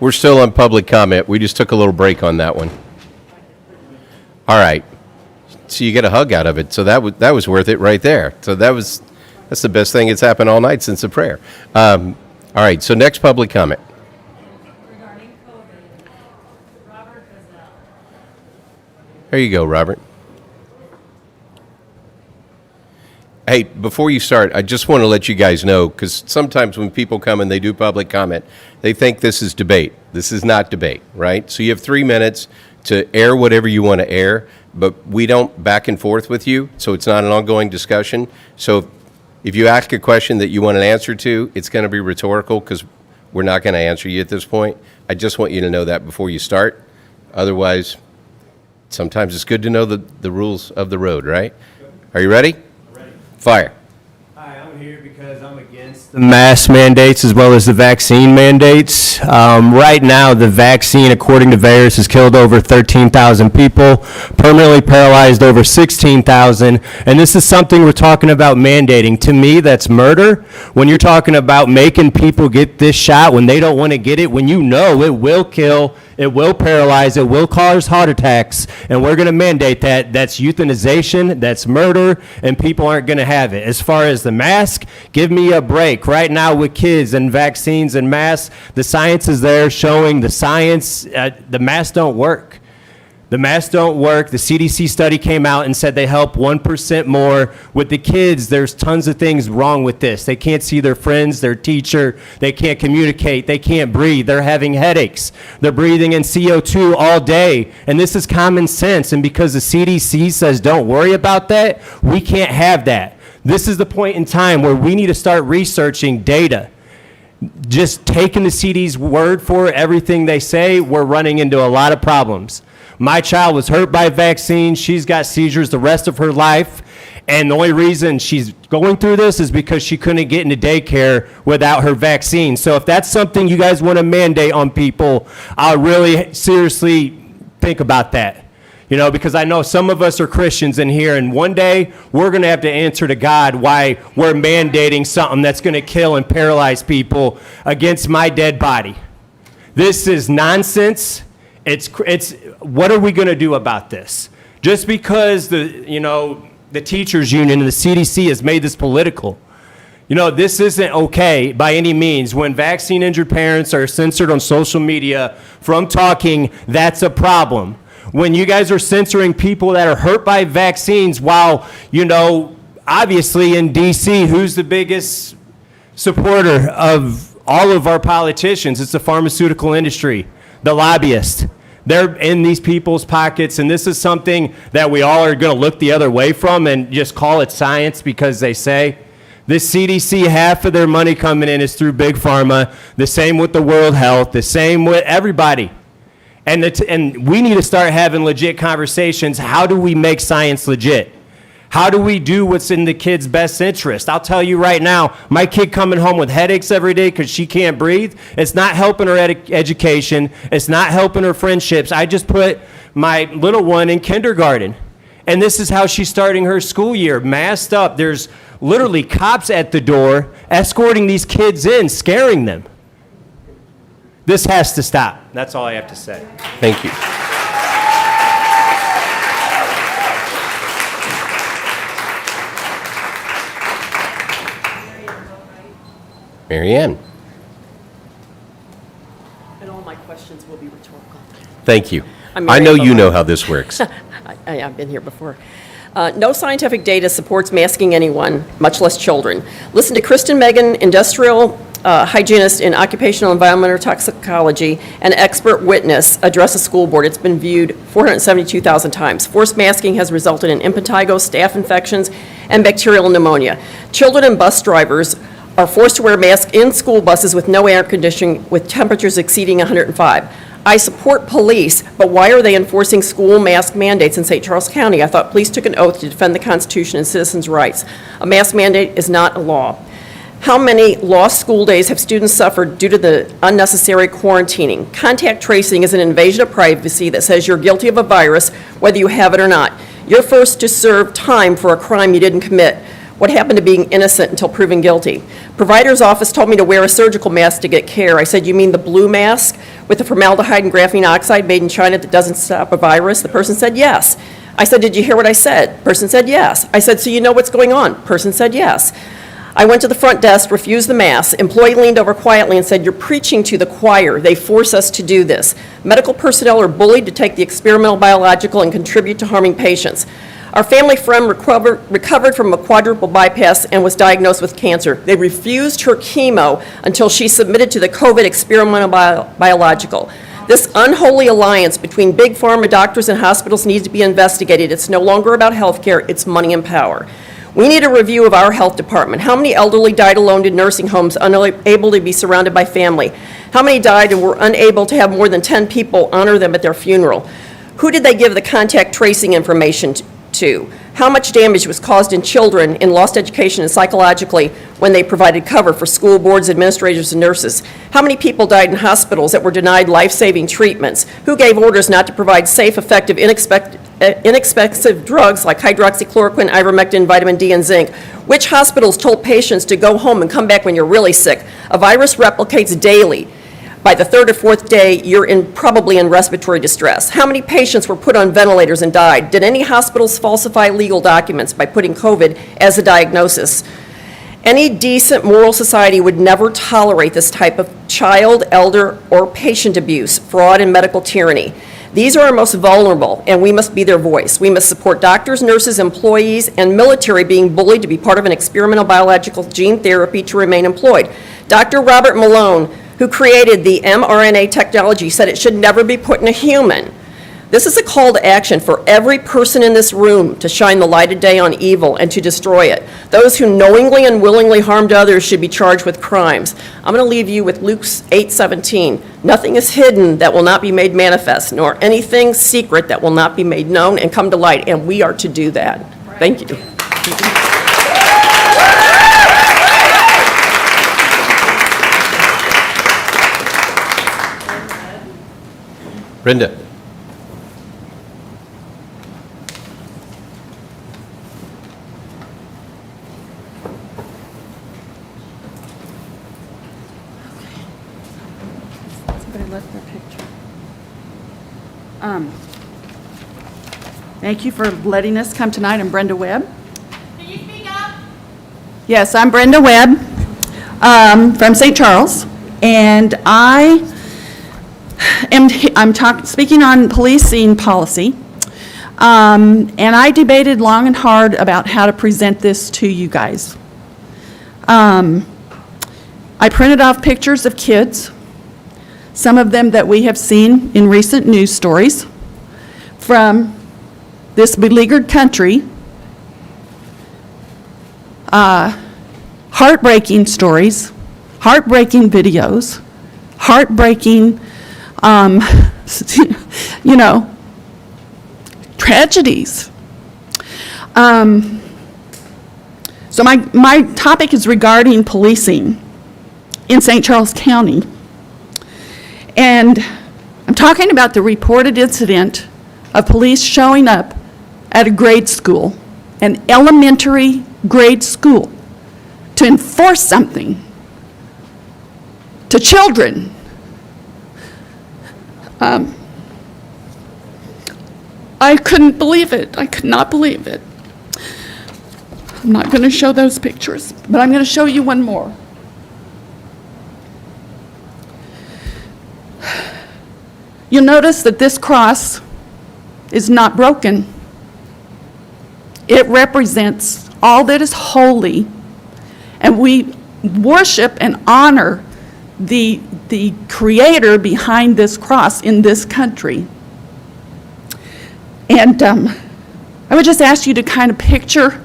We're still on public comment. We just took a little break on that one. All right. So you get a hug out of it. So that was worth it right there. So that's the best thing that's happened all night since the prayer. All right, so next public comment. Regarding COVID, Robert Gazelle. There you go, Robert. Hey, before you start, I just want to let you guys know, because sometimes when people come and they do public comment, they think this is debate. This is not debate, right? So you have 3 minutes to air whatever you want to air, but we don't back and forth with you, so it's not an ongoing discussion. So if you ask a question that you want an answer to, it's going to be rhetorical, because we're not going to answer you at this point. I just want you to know that before you start. Otherwise, sometimes it's good to know the rules of the road, right? Are you ready? Ready. Fire. Hi, I'm here because I'm against the mask mandates as well as the vaccine mandates. Right now, the vaccine, according to VAERS, has killed over 13,000 people, permanently paralyzed over 16,000, and this is something we're talking about mandating. To me, that's murder. When you're talking about making people get this shot when they don't want to get it, when you know it will kill, it will paralyze, it will cause heart attacks, and we're going to mandate that. That's euthanization, that's murder, and people aren't going to have it. As far as the mask, give me a break. Right now with kids and vaccines and masks, the science is there showing the science, the masks don't work. The masks don't work. The CDC study came out and said they help 1% more. With the kids, there's tons of things wrong with this. They can't see their friends, their teacher. They can't communicate. They can't breathe. They're having headaches. They're breathing in CO2 all day. And this is common sense. And because the CDC says don't worry about that, we can't have that. This is the point in time where we need to start researching data. Just taking the CDC's word for everything they say, we're running into a lot of problems. My child was hurt by vaccine. She's got seizures the rest of her life. And the only reason she's going through this is because she couldn't get into daycare without her vaccine. So if that's something you guys want to mandate on people, I'll really seriously think about that. You know, because I know some of us are Christians in here, and one day we're going to have to answer to God why we're mandating something that's going to kill and paralyze people against my dead body. This is nonsense. It's what are we going to do about this? Just because the teachers union and the CDC has made this political. You know, this isn't okay by any means. When vaccine injured parents are censored on social media from talking, that's a problem. When you guys are censoring people that are hurt by vaccines while, obviously in DC, who's the biggest supporter of all of our politicians? It's the pharmaceutical industry, the lobbyists. They're in these people's pockets, and this is something that we all are going to look the other way from and just call it science because they say. This CDC, half of their money coming in is through Big Pharma, the same with the World Health, the same with everybody. And we need to start having legit conversations. How do we make science legit? How do we do what's in the kid's best interest? I'll tell you right now, my kid coming home with headaches every day because she can't breathe, it's not helping her education. It's not helping her friendships. I just put my little one in kindergarten. And this is how she's starting her school year, masked up. There's literally cops at the door escorting these kids in, scaring them. This has to stop. That's all I have to say. Thank you. Mary Ann. And all my questions will be rhetorical. Thank you. I'm I Mary know Ann you Bowman. know how this works. I've been here before. No scientific data supports masking anyone, much less children. Listen to Kristen Megan, industrial hygienist in occupational environmental toxicology, an expert witness, address a school board. It's been viewed 472,000 times. Forced masking has resulted in impetigo, staph infections, and bacterial pneumonia. Children and bus drivers are forced to wear masks in school buses with no air conditioning, with temperatures exceeding 105. I support police, but why are they enforcing school mask mandates in St. Charles County? I thought police took an oath to defend the Constitution and citizens' rights. A mask mandate is not a law. How many lost school days have students suffered due to the unnecessary quarantining? Contact tracing is an invasion of privacy that says you're guilty of a virus, whether you have it or not. You're forced to serve time for a crime you didn't commit. What happened to being innocent until proven guilty? Provider's office told me to wear a surgical mask to get care. I said, you mean the blue mask with the formaldehyde and graphene oxide made in China that doesn't stop a virus? The person said, yes. I said, did you hear what I said? Person said, yes. I said, so you know what's going on? Person said, yes. I went to the front desk, refused the mask. Employee leaned over quietly and said, you're preaching to the choir. They force us to do this. Medical personnel are bullied to take the experimental biological and contribute to harming patients. Our family friend recovered from a quadruple bypass and was diagnosed with cancer. They refused her chemo until she submitted to the COVID experimental biological. This unholy alliance between big pharma, doctors, and hospitals needs to be investigated. It's no longer about health care, it's money and power. We need a review of our health department. How many elderly died alone in nursing homes, unable to be surrounded by family? How many died and were unable to have more than 10 people honor them at their funeral? Who did they give the contact tracing information to? How much damage was caused in children in lost education and psychologically when they provided cover for school boards, administrators, and nurses? How many people died in hospitals that were denied life-saving treatments? Who gave orders not to provide safe, effective, inexpensive drugs like hydroxychloroquine, ivermectin, vitamin D, and zinc? Which hospitals told patients to go home and come back when you're really sick? A virus replicates daily. By the third or fourth day, you're probably in respiratory distress. How many patients were put on ventilators and died? Did any hospitals falsify legal documents by putting COVID as a diagnosis? Any decent moral society would never tolerate this type of child, elder, or patient abuse, fraud, and medical tyranny. These are our most vulnerable, and we must be their voice. We must support doctors, nurses, employees, and military being bullied to be part of an experimental biological gene therapy to remain employed. Dr. Robert Malone, who created the mRNA technology, said it should never be put in a human. This is a call to action for every person in this room to shine the light of day on evil and to destroy it. Those who knowingly and willingly harmed others should be charged with crimes. I'm going to leave you with Luke 8:17. Nothing is hidden that will not be made manifest, nor anything secret that will not be made known and come to light, and we are to do that. Thank you. Brenda. Somebody left their picture. Thank you for letting us come tonight. I'm Brenda Webb. Can you speak up? Yes, I'm Brenda Webb from St. Charles, and I'm speaking on policing policy. And I debated long and hard about how to present this to you guys. I printed off pictures of kids, some of them that we have seen in recent news stories from this beleaguered country. Heartbreaking stories, heartbreaking videos, heartbreaking, tragedies. So my topic is regarding policing in St. Charles County. And I'm talking about the reported incident of police showing up at a grade school, an elementary grade school, to enforce something to children. I couldn't believe it. I could not believe it. I'm not going to show those pictures, but I'm going to show you one more. You'll notice that this cross is not broken. It represents all that is holy, and we worship and honor the creator behind this cross in this country. And I would just ask you to kind of picture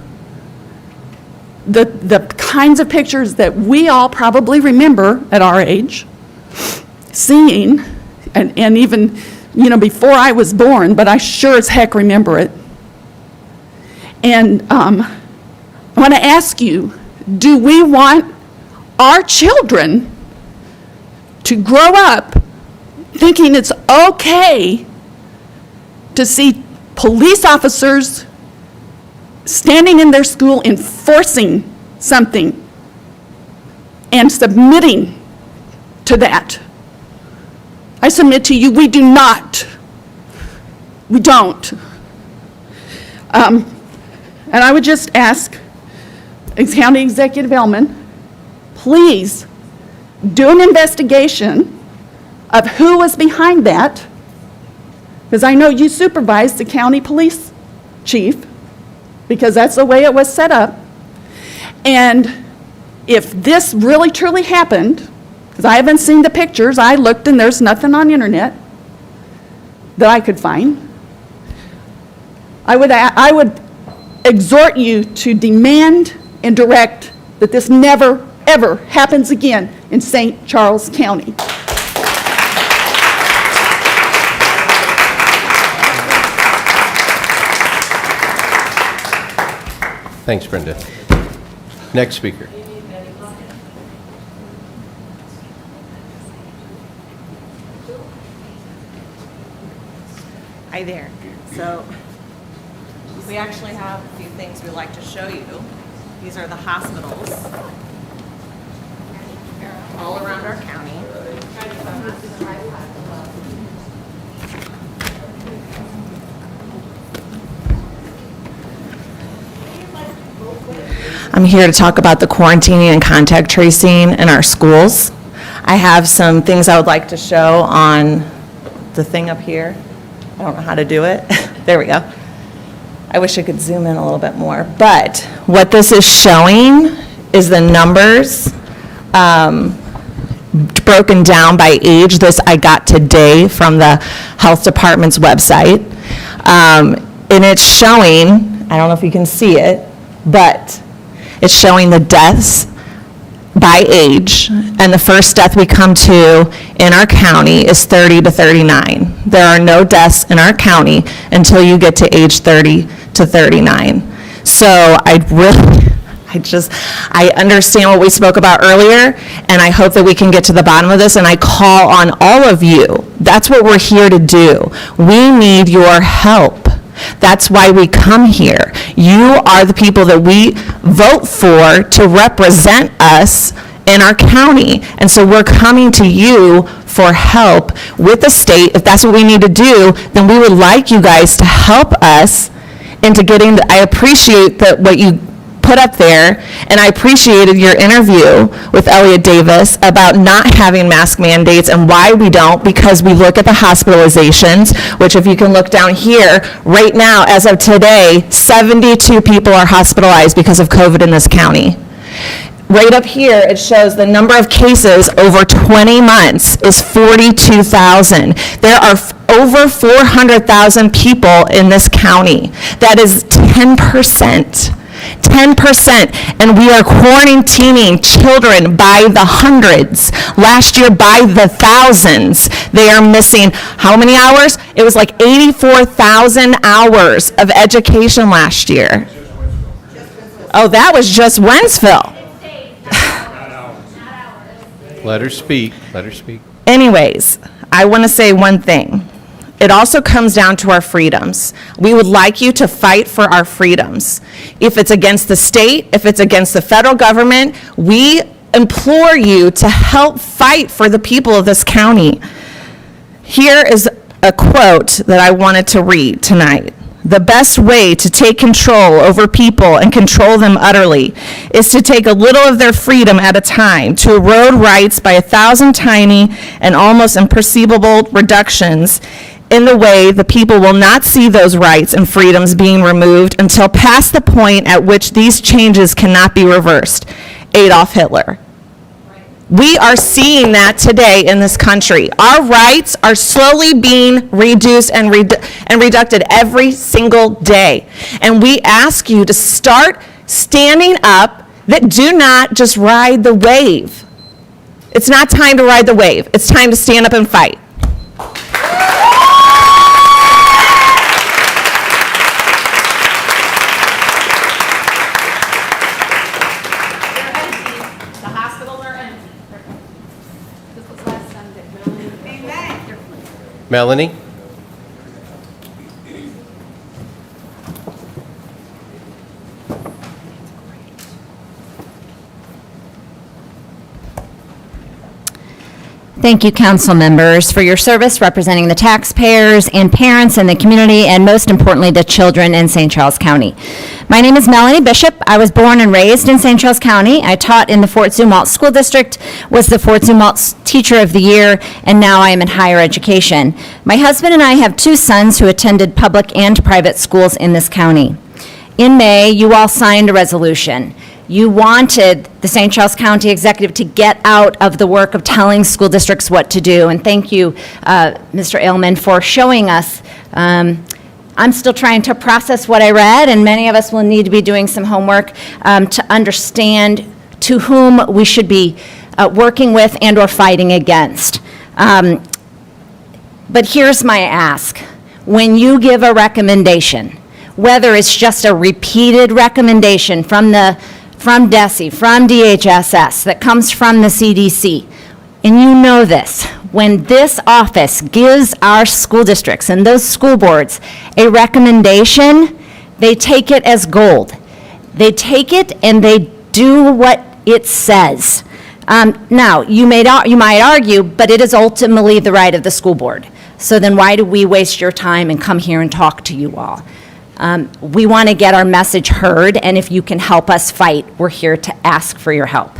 the kinds of pictures that we all probably remember at our age, seeing, and even, before I was born, but I sure as heck remember it. And I want to ask you, do we want our children to grow up thinking it's okay to see police officers standing in their school enforcing something and submitting to that? I submit to you, we do not. We don't. And I would just ask County Executive Elman, please do an investigation of who was behind that, because I know you supervise the county police chief, because that's the way it was set up. And if this really truly happened, because I haven't seen the pictures, I looked and there's nothing on the internet that I could find, I would exhort you to demand and direct that this never, ever happens again in St. Charles County. Thanks, Brenda. Next speaker. Hi there. So we actually have a few things we'd like to show you. These are the hospitals all around our county. I'm here to talk about the quarantining and contact tracing in our schools. I have some things I would like to show on the thing up here. I don't know how to do it. There we go. I wish I could zoom in a little bit more. But what this is showing is the numbers broken down by age. This I got today from the health department's website. And it's showing, I don't know if you can see it, but it's showing the deaths by age, and the first death we come to in our county is 30 to 39. There are no deaths in our county until you get to age 30 to 39. So I understand what we spoke about earlier, and I hope that we can get to the bottom of this, and I call on all of you. That's what we're here to do. We need your help. That's why we come here. You are the people that we vote for to represent us in our county, and so we're coming to you for help with the state. If that's what we need to do, then we would like you guys to help us into getting, I appreciate what you put up there, and I appreciated your interview with Elliot Davis about not having mask mandates and why we don't, because we look at the hospitalizations, which if you can look down here, right now, as of today, 72 people are hospitalized because of COVID in this county. Right up here, it shows the number of cases over 20 months is 42,000. There are over 400,000 people in this county. That is 10%. 10%, and we are quarantining children by the hundreds. Last year, by the thousands. They are missing how many hours? It was like 84,000 hours of education last year. Oh, that was just Wentzville. Let her speak. Let her speak. Anyways, I want to say one thing. It also comes down to our freedoms. We would like you to fight for our freedoms. If it's against the state, if it's against the federal government, we implore you to help fight for the people of this county. Here is a quote that I wanted to read tonight. The best way to take control over people and control them utterly is to take a little of their freedom at a time, to erode rights by 1,000 tiny and almost imperceivable reductions in the way the people will not see those rights and freedoms being removed until past the point at which these changes cannot be reversed. Adolf Hitler. We are seeing that today in this country. Our rights are slowly being reduced and reducted every single day. And we ask you to start standing up, that do not just ride the wave. It's not time to ride the wave. It's time to stand up and fight. Melanie? Thank you, council members, for your service representing the taxpayers and parents in the community, and most importantly, the children in St. Charles County. My name is Melanie Bishop. I was born and raised in St. Charles County. I taught in the Fort Zumwalt School District, was the Fort Zumwalt Teacher of the Year, and now I am in higher education. My husband and I have two sons who attended public and private schools in this county. In May, you all signed a resolution. You wanted the St. Charles County Executive to get out of the work of telling school districts what to do. And thank you, Mr. Ailman, for showing us. I'm still trying to process what I read, and many of us will need to be doing some homework to understand to whom we should be working with and or fighting against. But here's my ask. When you give a recommendation, whether it's just a repeated recommendation from DESE, from DHSS, that comes from the CDC, and you know this, when this office gives our school districts and those school boards a recommendation, they take it as gold. They take it and they do what it says. Now, you might argue, but it is ultimately the right of the school board. So then why do we waste your time and come here and talk to you all? We want to get our message heard, and if you can help us fight, we're here to ask for your help.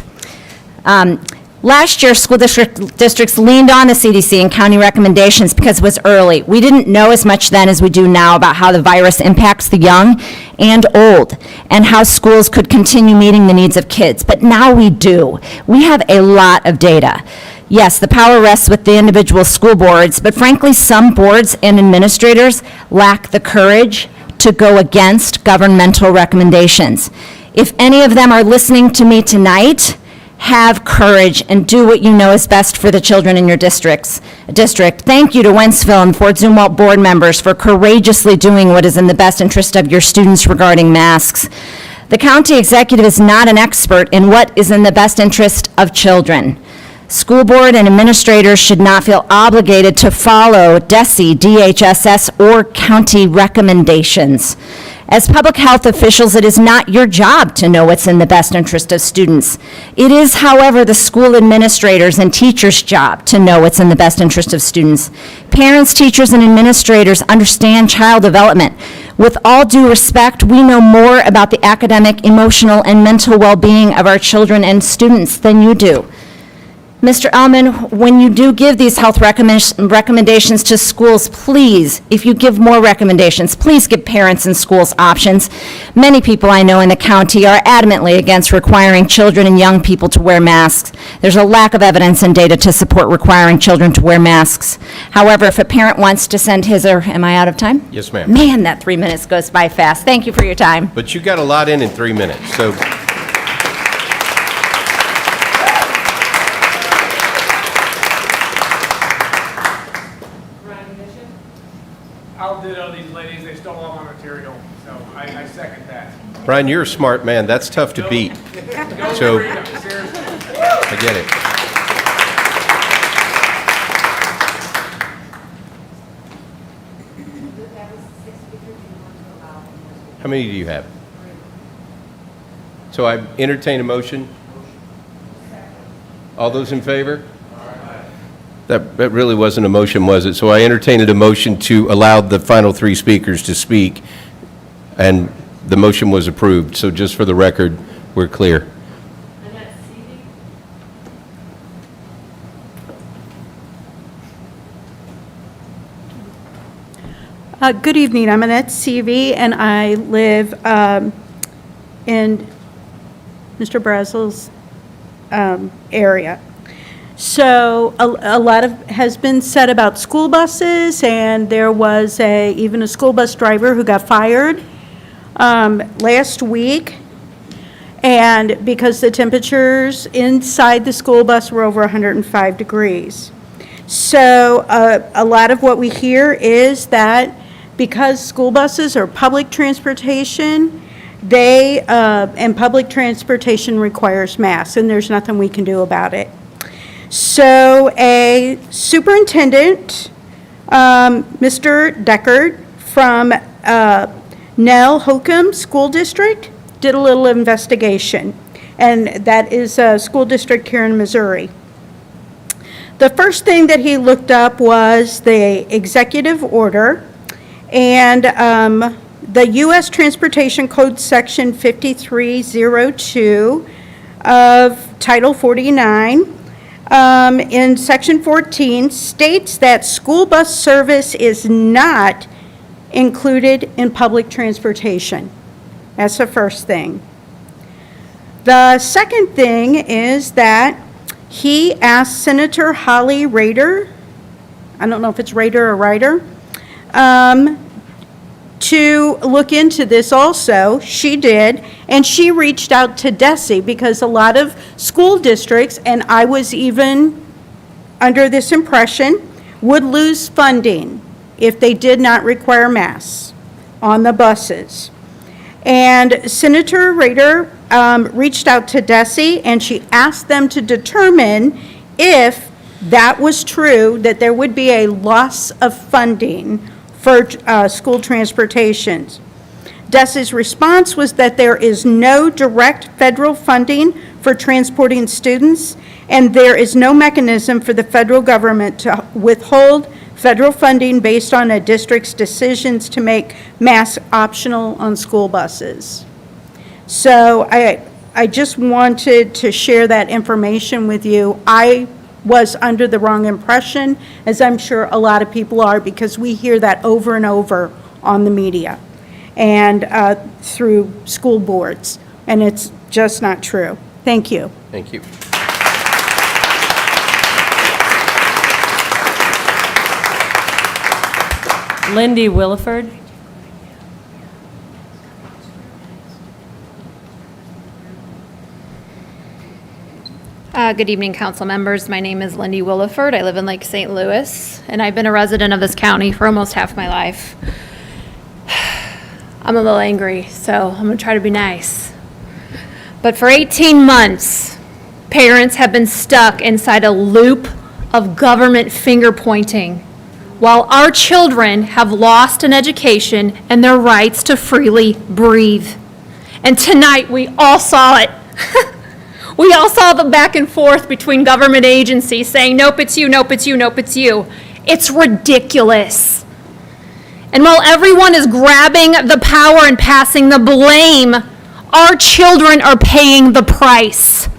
Last year, school districts leaned on the CDC and county recommendations because it was early. We didn't know as much then as we do now about how the virus impacts the young and old, and how schools could continue meeting the needs of kids. But now we do. We have a lot of data. Yes, the power rests with the individual school boards, but frankly, some boards and administrators lack the courage to go against governmental recommendations. If any of them are listening to me tonight, Have courage and do what you know is best for the children in your district. Thank you to Wentzville and Fort Zumwalt board members for courageously doing what is in the best interest of your students regarding masks. The county executive is not an expert in what is in the best interest of children. School board and administrators should not feel obligated to follow DESE, DHSS, or county recommendations. As public health officials, it is not your job to know what's in the best interest of students. It is, however, the school administrators and teachers' job to know what's in the best interest of students. Parents, teachers, and administrators understand child development. With all due respect, we know more about the academic, emotional, and mental well-being of our children and students than you do. Mr. Ellman, when you do give these health recommendations to schools, please, if you give more recommendations, please give parents and schools options. Many people I know in the county are adamantly against requiring children and young people to wear masks. There's a lack of evidence and data to support requiring children to wear masks. However, if a parent wants to send his or, am I out of time? Yes, ma'am. Man, that 3 minutes goes by fast. Thank you for your time. But you got a lot in 3 minutes, so. I'll ditto these ladies, they stole all my material, so I second that. Brian, you're a smart man. That's tough to beat. So, I get it. How many do you have? So I entertain a motion. All those in favor? That really wasn't a motion, was it? So I entertained a motion to allow the final 3 speakers to speak, and the motion was approved. So just for the record, we're clear. Good evening, I'm Annette Seavey, and I live in Mr. Brazel's area. So a lot has been said about school buses, and there was even a school bus driver who got fired last week, and because the temperatures inside the school bus were over 105 degrees. So a lot of what we hear is that because school buses are public transportation, and public transportation requires masks, and there's nothing we can do about it. So a superintendent, Mr. Deckard from Nell Holcomb School District, did a little investigation, and that is a school district here in Missouri. The first thing that he looked up was the executive order, and the U.S. Transportation Code Section 5302 of Title 49. In Section 14 states that school bus service is not included in public transportation. That's the first thing. The second thing is that he asked Senator Holly Rader, I don't know if it's Rader or Ryder, to look into this also. She did, and she reached out to DESE because a lot of school districts, and I was even under this impression, would lose funding if they did not require masks on the buses. And Senator Rader reached out to DESE, and she asked them to determine if that was true, that there would be a loss of funding for school transportations. DESE's response was that there is no direct federal funding for transporting students, and there is no mechanism for the federal government to withhold federal funding based on a district's decisions to make masks optional on school buses. So I just wanted to share that information with you. I was under the wrong impression, as I'm sure a lot of people are, because we hear that over and over on the media and through school boards, and it's just not true. Thank you. Thank you. Lindy Williford. Good evening, council members. My name is Lindy Williford. I live in Lake St. Louis, and I've been a resident of this county for almost half my life. I'm a little angry, so I'm going to try to be nice. But for 18 months, parents have been stuck inside a loop of government finger-pointing, while our children have lost an education and their rights to freely breathe. And tonight, we all saw it. We all saw the back and forth between government agencies saying, nope, it's you, nope, it's you, nope, it's you. It's ridiculous. And while everyone is grabbing the power and passing the blame, our children are paying the price.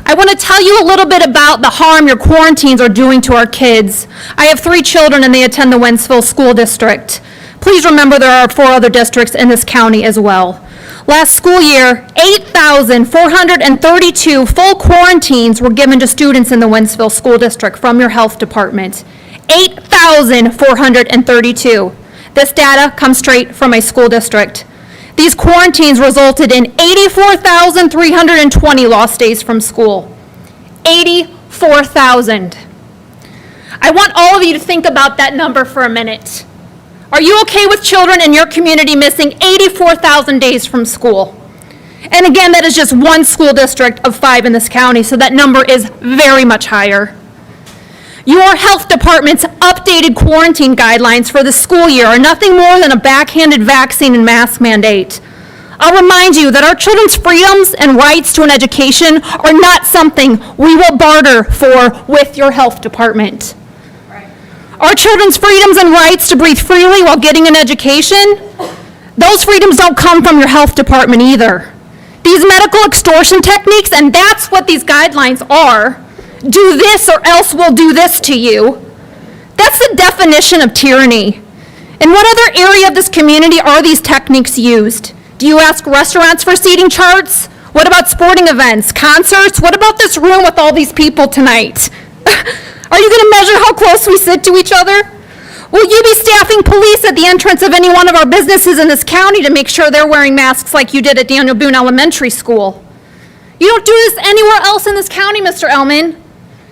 I want to tell you a little bit about the harm your quarantines are doing to our kids. I have 3 children and they attend the Wentzville School District. Please remember there are 4 other districts in this county as well. Last school year, 8,432 full quarantines were given to students in the Wentzville School District from your health department. 8,432. This data comes straight from my school district. These quarantines resulted in 84,320 lost days from school. 84,000. I want all of you to think about that number for a minute. Are you okay with children in your community missing 84,000 days from school? And again, that is just one school district of 5 in this county, so that number is very much higher. Your health department's updated quarantine guidelines for the school year are nothing more than a backhanded vaccine and mask mandate. I'll remind you that our children's freedoms and rights to an education are not something we will barter for with your health department. Our children's freedoms and rights to breathe freely while getting an education, those freedoms don't come from your health department either. These medical extortion techniques, and that's what these guidelines are, do this or else we'll do this to you. That's the definition of tyranny. In what other area of this community are these techniques used? Do you ask restaurants for seating charts? What about sporting events, concerts? What about this room with all these people tonight? Are you going to measure how close we sit to each other? Will you be staffing police at the entrance of any one of our businesses in this county to make sure they're wearing masks like you did at Daniel Boone Elementary School? You don't do this anywhere else in this county, Mr. Ellman.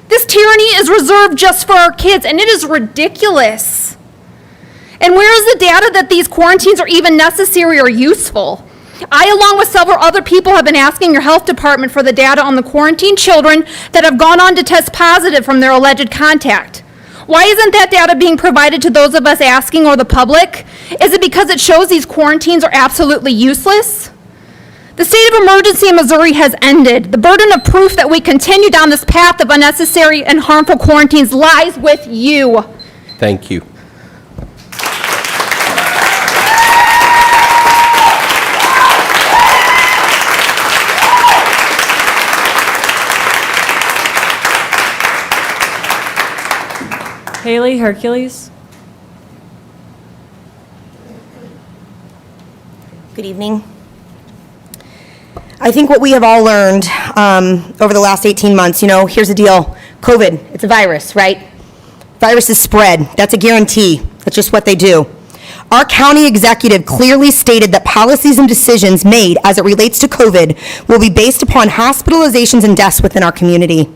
This tyranny is reserved just for our kids, and it is ridiculous. And where is the data that these quarantines are even necessary or useful? I, along with several other people, have been asking your health department for the data on the quarantined children that have gone on to test positive from their alleged contact. Why isn't that data being provided to those of us asking or the public? Is it because it shows these quarantines are absolutely useless? The state of emergency in Missouri has ended. The burden of proof that we continue down this path of unnecessary and harmful quarantines lies with you. Thank you. Haley Hercules. Good evening. I think what we have all learned over the last 18 months, here's the deal. COVID, it's a virus, right? Viruses spread. That's a guarantee. That's just what they do. Our county executive clearly stated that policies and decisions made as it relates to COVID will be based upon hospitalizations and deaths within our community.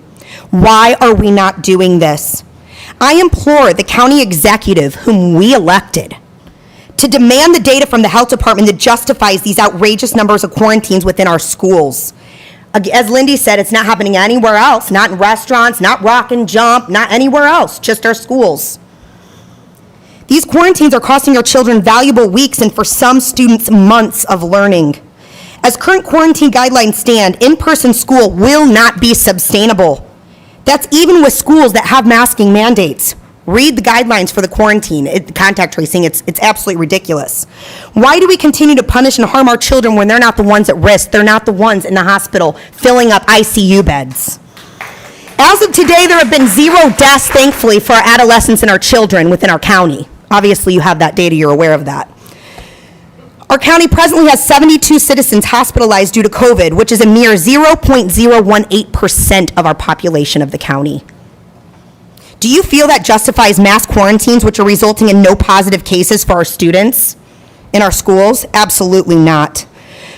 Why are we not doing this? I implore the county executive, whom we elected, to demand the data from the health department that justifies these outrageous numbers of quarantines within our schools. As Lindy said, it's not happening anywhere else, not in restaurants, not Rock and Jump, not anywhere else, just our schools. These quarantines are costing our children valuable weeks and for some students months of learning. As current quarantine guidelines stand, in-person school will not be sustainable. That's even with schools that have masking mandates. Read the guidelines for the quarantine, contact tracing. It's absolutely ridiculous. Why do we continue to punish and harm our children when they're not the ones at risk? They're not the ones in the hospital filling up ICU beds. As of today, there have been 0 deaths, thankfully, for our adolescents and our children within our county. Obviously, you have that data. You're aware of that. Our county presently has 72 citizens hospitalized due to COVID, which is a mere 0.018% of our population of the county. Do you feel that justifies mass quarantines, which are resulting in no positive cases for our students in our schools? Absolutely not.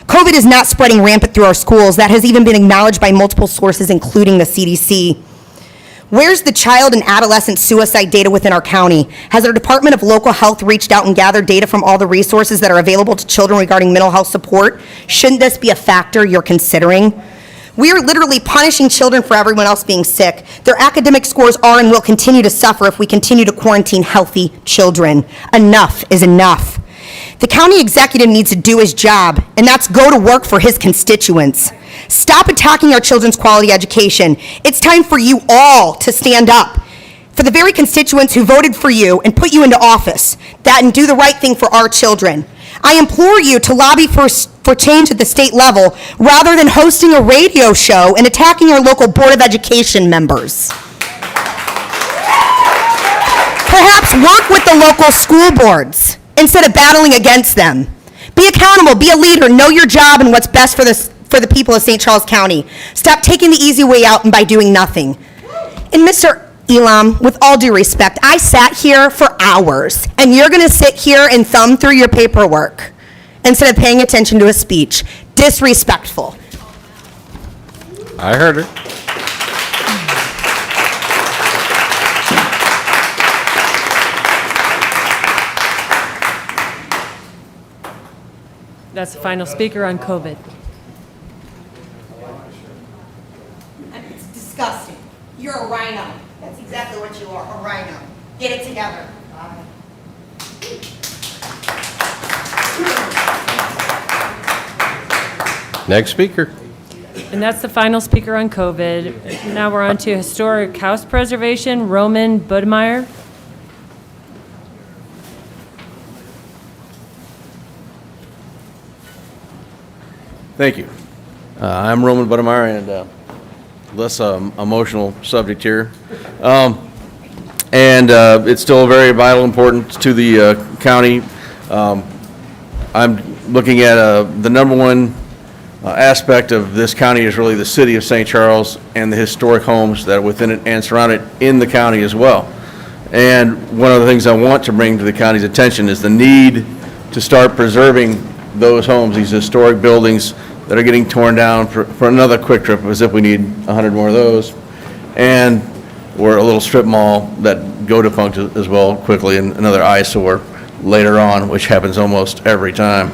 COVID is not spreading rampant through our schools. That has even been acknowledged by multiple sources, including the CDC. Where's the child and adolescent suicide data within our county? Has our Department of Local Health reached out and gathered data from all the resources that are available to children regarding mental health support? Shouldn't this be a factor you're considering? We are literally punishing children for everyone else being sick. Their academic scores are and will continue to suffer if we continue to quarantine healthy children. Enough is enough. The county executive needs to do his job, and that's go to work for his constituents. Stop attacking our children's quality education. It's time for you all to stand up for the very constituents who voted for you and put you into office, that and do the right thing for our children. I implore you to lobby for change at the state level rather than hosting a radio show and attacking your local Board of Education members. Perhaps work with the local school boards instead of battling against them. Be accountable, be a leader, know your job and what's best for the people of St. Charles County. Stop taking the easy way out and by doing nothing. And Mr. Elam, with all due respect, I sat here for hours, and you're going to sit here and thumb through your paperwork instead of paying attention to a speech. Disrespectful. I heard her. That's the final speaker on COVID. It's disgusting. You're a rhino. That's exactly what you are, a rhino. Get it together. Next speaker. And that's the final speaker on COVID. Now we're on to historic house preservation, Roman Budmeyer. Thank you. I'm Roman Budmeyer, and less emotional subject here. It's still very vital importance to the county. I'm looking at the number one aspect of this county is really the city of St. Charles and the historic homes that are within it and surround it in the county as well. And one of the things I want to bring to the county's attention is the need to start preserving those homes, these historic buildings that are getting torn down for another quick trip, as if we need 100 more of those, and or a little strip mall that go defunct as well quickly, and another eyesore later on, which happens almost every time.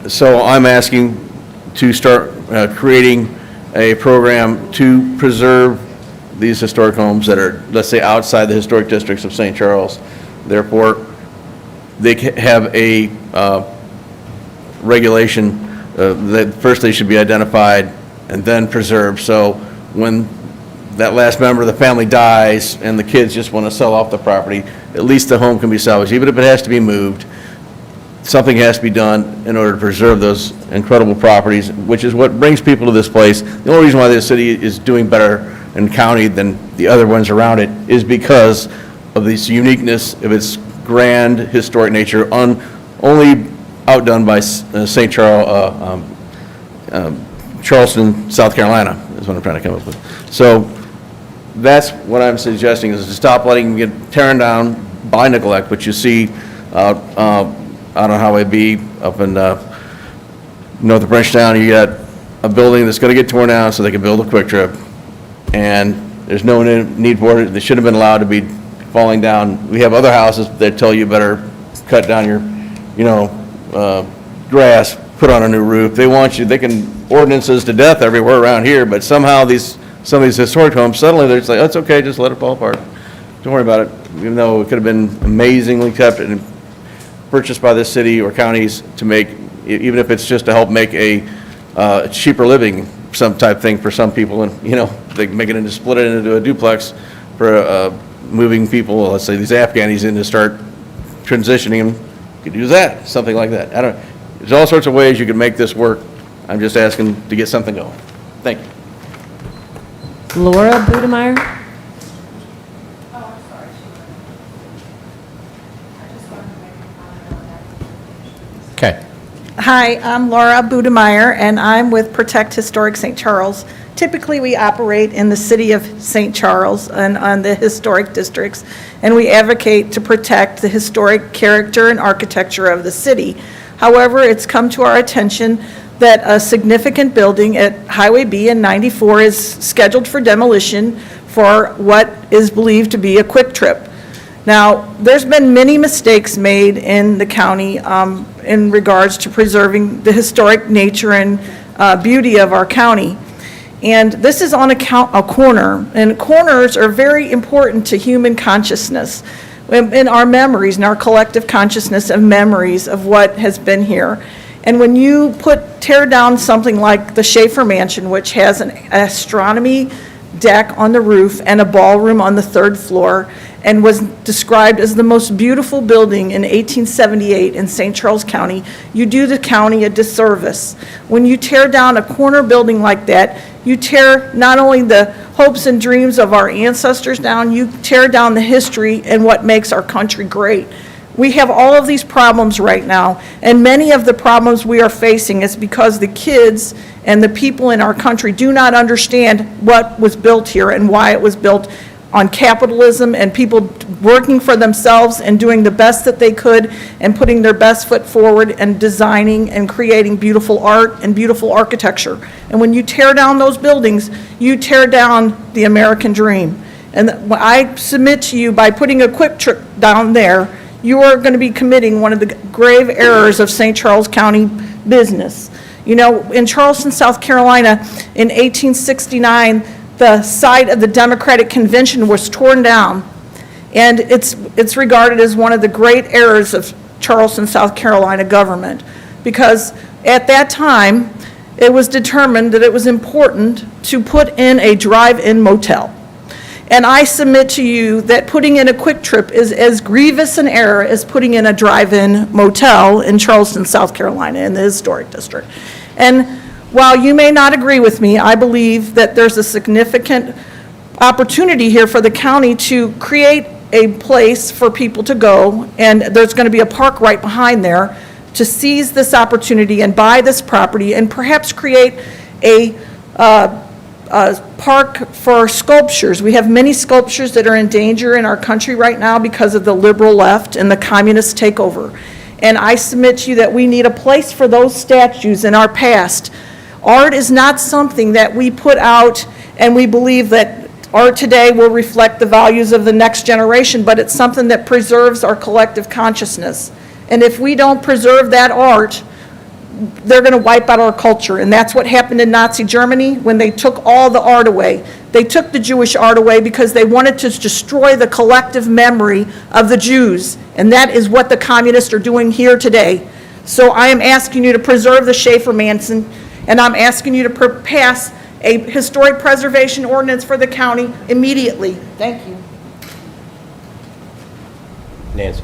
So I'm asking to start creating a program to preserve these historic homes that are, let's say, outside the historic districts of St. Charles. Therefore, they have a regulation that first they should be identified and then preserved. So when that last member of the family dies and the kids just want to sell off the property, at least the home can be salvaged. Even if it has to be moved, something has to be done in order to preserve those incredible properties, which is what brings people to this place. The only reason why this city is doing better in county than the other ones around it is because of this uniqueness of its grand historic nature, only outdone by St. Charles, Charleston, South Carolina, is what I'm trying to come up with. So that's what I'm suggesting, is to stop letting them get torn down by neglect, which you see out on Highway B up in north of Bridgetown. You got a building that's going to get torn down so they can build a quick trip, and there's no need for it. They shouldn't have been allowed to be falling down. We have other houses that tell you better cut down your, grass, put on a new roof. They want you, they can ordinances to death everywhere around here, but somehow some of these historic homes, suddenly they're just like, it's okay, just let it fall apart. Don't worry about it, even though it could have been amazingly kept and purchased by the city or counties to make, even if it's just to help make a cheaper living, some type thing for some people, and, they make it into, split it into a duplex for moving people, let's say these Afghanis in to start transitioning them. You could do that, something like that. There's all sorts of ways you can make this work. I'm just asking to get something going. Thank you. Laura Budemeyer. Okay. Hi, I'm Laura Budemeyer, and I'm with Protect Historic St. Charles. Typically, we operate in the city of St. Charles and on the historic districts, and we advocate to protect the historic character and architecture of the city. However, it's come to our attention that a significant building at Highway B and 94 is scheduled for demolition for what is believed to be a Quick Trip. Now, there's been many mistakes made in the county in regards to preserving the historic nature and beauty of our county. And this is on a corner, and corners are very important to human consciousness, in our memories, in our collective consciousness of memories of what has been here. And when you tear down something like the Schaefer Mansion, which has an astronomy deck on the roof and a ballroom on the 3rd floor, and was described as the most beautiful building in 1878 in St. Charles County, you do the county a disservice. When you tear down a corner building like that, you tear not only the hopes and dreams of our ancestors down, you tear down the history and what makes our country great. We have all of these problems right now, and many of the problems we are facing is because the kids and the people in our country do not understand what was built here and why it was built on capitalism and people working for themselves and doing the best that they could and putting their best foot forward and designing and creating beautiful art and beautiful architecture. And when you tear down those buildings, you tear down the American dream. And I submit to you, by putting a Quick Trip down there, you are going to be committing one of the grave errors of St. Charles County business. You know, in Charleston, South Carolina, in 1869, the site of the Democratic Convention was torn down, and it's regarded as one of the great errors of Charleston, South Carolina government, because at that time, it was determined that it was important to put in a drive-in motel. And I submit to you that putting in a Quick Trip is as grievous an error as putting in a drive-in motel in Charleston, South Carolina, in the historic district. And while you may not agree with me, I believe that there's a significant opportunity here for the county to create a place for people to go, and there's going to be a park right behind there, to seize this opportunity and buy this property and perhaps create a park for sculptures. We have many sculptures that are in danger in our country right now because of the liberal left and the communist takeover. And I submit to you that we need a place for those statues in our past. Art is not something that we put out and we believe that art today will reflect the values of the next generation, but it's something that preserves our collective consciousness. And if we don't preserve that art, they're going to wipe out our culture. And that's what happened in Nazi Germany when they took all the art away. They took the Jewish art away because they wanted to destroy the collective memory of the Jews. And that is what the communists are doing here today. So I am asking you to preserve the Schaefer Mansion, and I'm asking you to pass a historic preservation ordinance for the county immediately. Thank you. Nancy.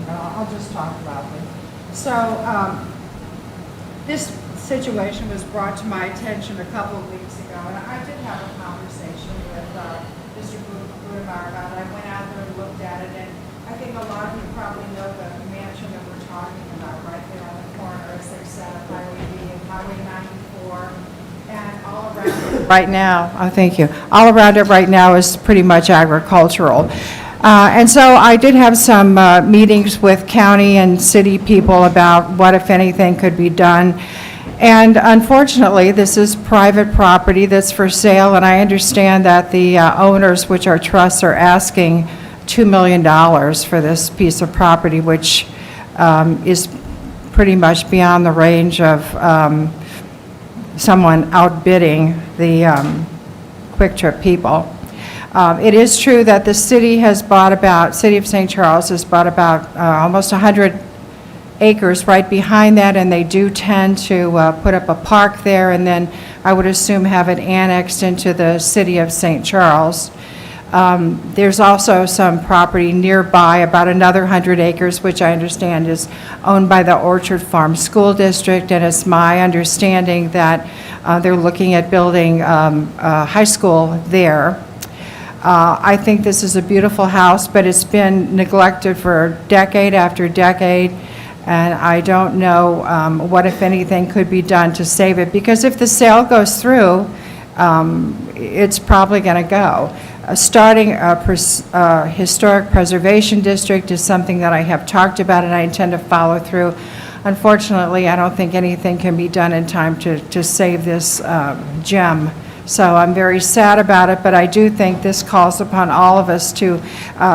I'll just talk about it. So, this situation was brought to my attention a couple of weeks ago, and I did have a conversation with Mr. Brudemeyer about it. I went out there and looked at it, and I think a lot of you probably know the mansion that we're talking about right there on the corner, as they said, of Highway B and Highway 94, and all around it right now, thank you, all around it right now is pretty much agricultural. And so I did have some meetings with county and city people about what, if anything, could be done. And unfortunately, this is private property that's for sale, and I understand that the owners, which are trusts, are asking $2 million for this piece of property, which is pretty much beyond the range of someone outbidding the Quick Trip people. It is true that the city has bought about, City of St. Charles has bought about almost 100 acres right behind that, and they do tend to put up a park there, and then I would assume have it annexed into the City of St. Charles. There's also some property nearby, about another 100 acres, which I understand is owned by the Orchard Farm School District, and it's my understanding that they're looking at building a high school there. I think this is a beautiful house, but it's been neglected for decade after decade. And I don't know what, if anything, could be done to save it, because if the sale goes through, it's probably going to go. Starting a historic preservation district is something that I have talked about and I intend to follow through. Unfortunately, I don't think anything can be done in time to save this gem. So I'm very sad about it, but I do think this calls upon all of us to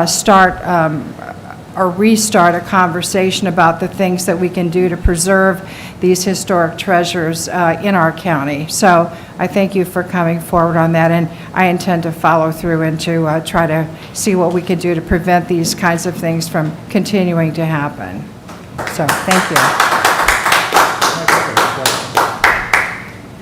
start or restart a conversation about the things that we can do to preserve these historic treasures in our county. So I thank you for coming forward on that, and I intend to follow through and to try to see what we can do to prevent these kinds of things from continuing to happen. So, thank you.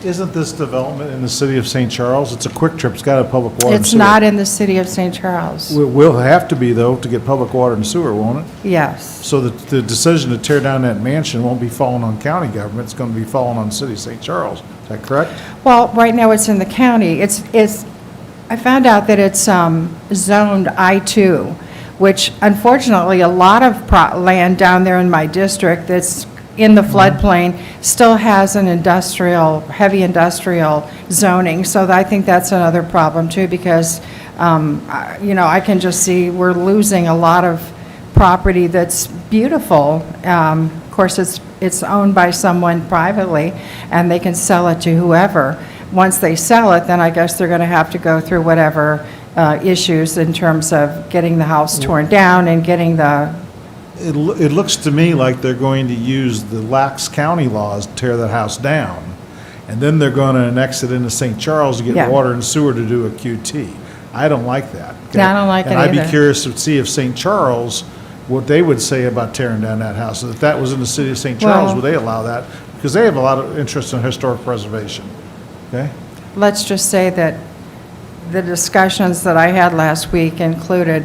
Isn't this development in the city of St. Charles? It's a quick trip, it's got a public water and It's sewer. not in the city of St. Charles. Will have to be, though, to get public water and sewer, won't it? Yes. So the decision to tear down that mansion won't be falling on county government, it's going to be falling on the city of St. Charles. Is that correct? Well, right now it's in the county. I found out that it's zoned I-2, which unfortunately, a lot of land down there in my district that's in the floodplain still has an heavy industrial zoning. So I think that's another problem too, because, I can just see we're losing a lot of property that's beautiful. Of course, it's owned by someone privately, and they can sell it to whoever. Once they sell it, then I guess they're going to have to go through whatever issues in terms of getting the house torn down and getting the... It looks to me like they're going to use the lax county laws to tear that house down, and then they're going to annex it into St. Charles to get Yeah. water and sewer to do a QT. I don't like that. okay? Yeah, I don't like it And I'd either. be curious to see if St. Charles, what they would say about tearing down that house. If that was in the city of St. Charles, Well- would they allow that? Because they have a lot of interest in historic preservation, okay? Let's just say that the discussions that I had last week included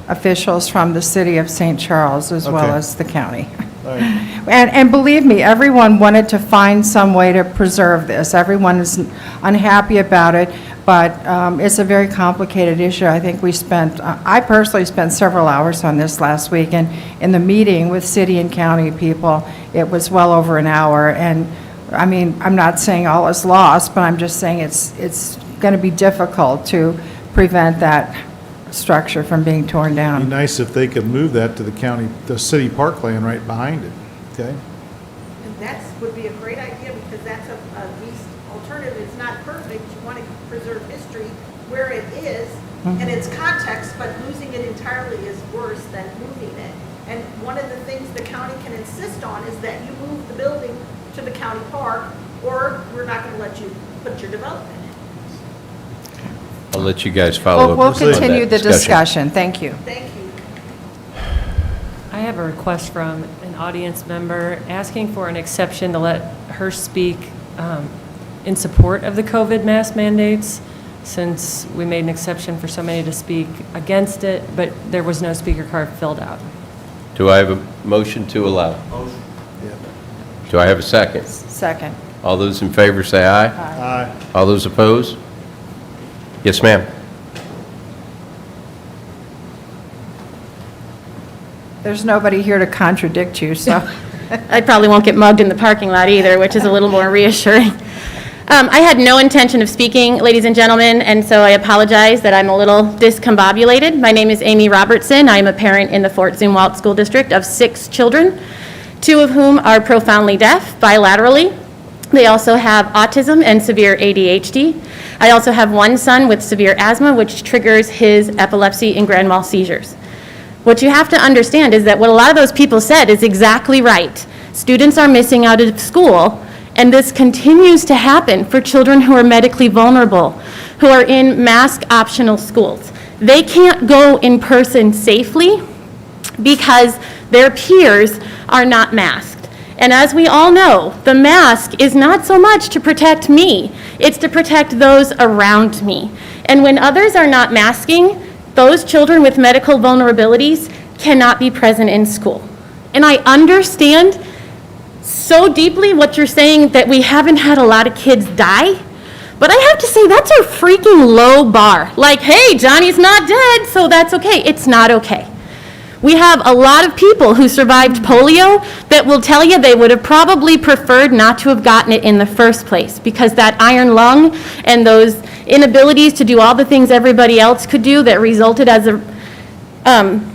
officials from the city of St. Charles as well Okay. as the county. All right. And believe me, everyone wanted to find some way to preserve this. Everyone is unhappy about it, but it's a very complicated issue. I think I personally spent several hours on this last week, and in the meeting with city and county people, it was well over an hour. And I mean, I'm not saying all is lost, but I'm just saying it's going to be difficult to prevent that structure from being torn It'd down. be nice if they could move that to the city parkland right behind it, okay? And that would be a great idea, because that's a least alternative. It's not perfect. You want to preserve history where it is and its context, but losing it entirely is worse than moving it. And one of the things the county can insist on is that you move the building to the county park, or we're not going to let you put your development in. I'll let you guys follow up We'll on that continue the discussion. Thank you. Thank you. I have a request from an audience member asking for an exception to let her speak in support of the COVID mask mandates, since we made an exception for somebody to speak against it, but there was no speaker card filled out. Do I have a motion to allow? Motion. Do I have a second? Second. All those in favor say aye. Aye. All those opposed? Yes, ma'am. There's nobody here to contradict you, so. I probably won't get mugged in the parking lot either, which is a little more reassuring. I had no intention of speaking, ladies and gentlemen, and so I apologize that I'm a little discombobulated. My name is Amy Robertson. I am a parent in the Fort Zumwalt School District of 6 children, 2 of whom are profoundly deaf bilaterally. They also have autism and severe ADHD. I also have one son with severe asthma, which triggers his epilepsy and grand mal seizures. What you have to understand is that what a lot of those people said is exactly right. Students are missing out of school, and this continues to happen for children who are medically vulnerable, who are in mask-optional schools. They can't go in person safely because their peers are not masked. And as we all know, the mask is not so much to protect me, it's to protect those around me. And when others are not masking, those children with medical vulnerabilities cannot be present in school. And I understand so deeply what you're saying, that we haven't had a lot of kids die, but I have to say that's a freaking low bar. Like, hey, Johnny's not dead, so that's okay. It's not okay. We have a lot of people who survived polio that will tell you they would have probably preferred not to have gotten it in the first place, because that iron lung and those inabilities to do all the things everybody else could do that resulted as a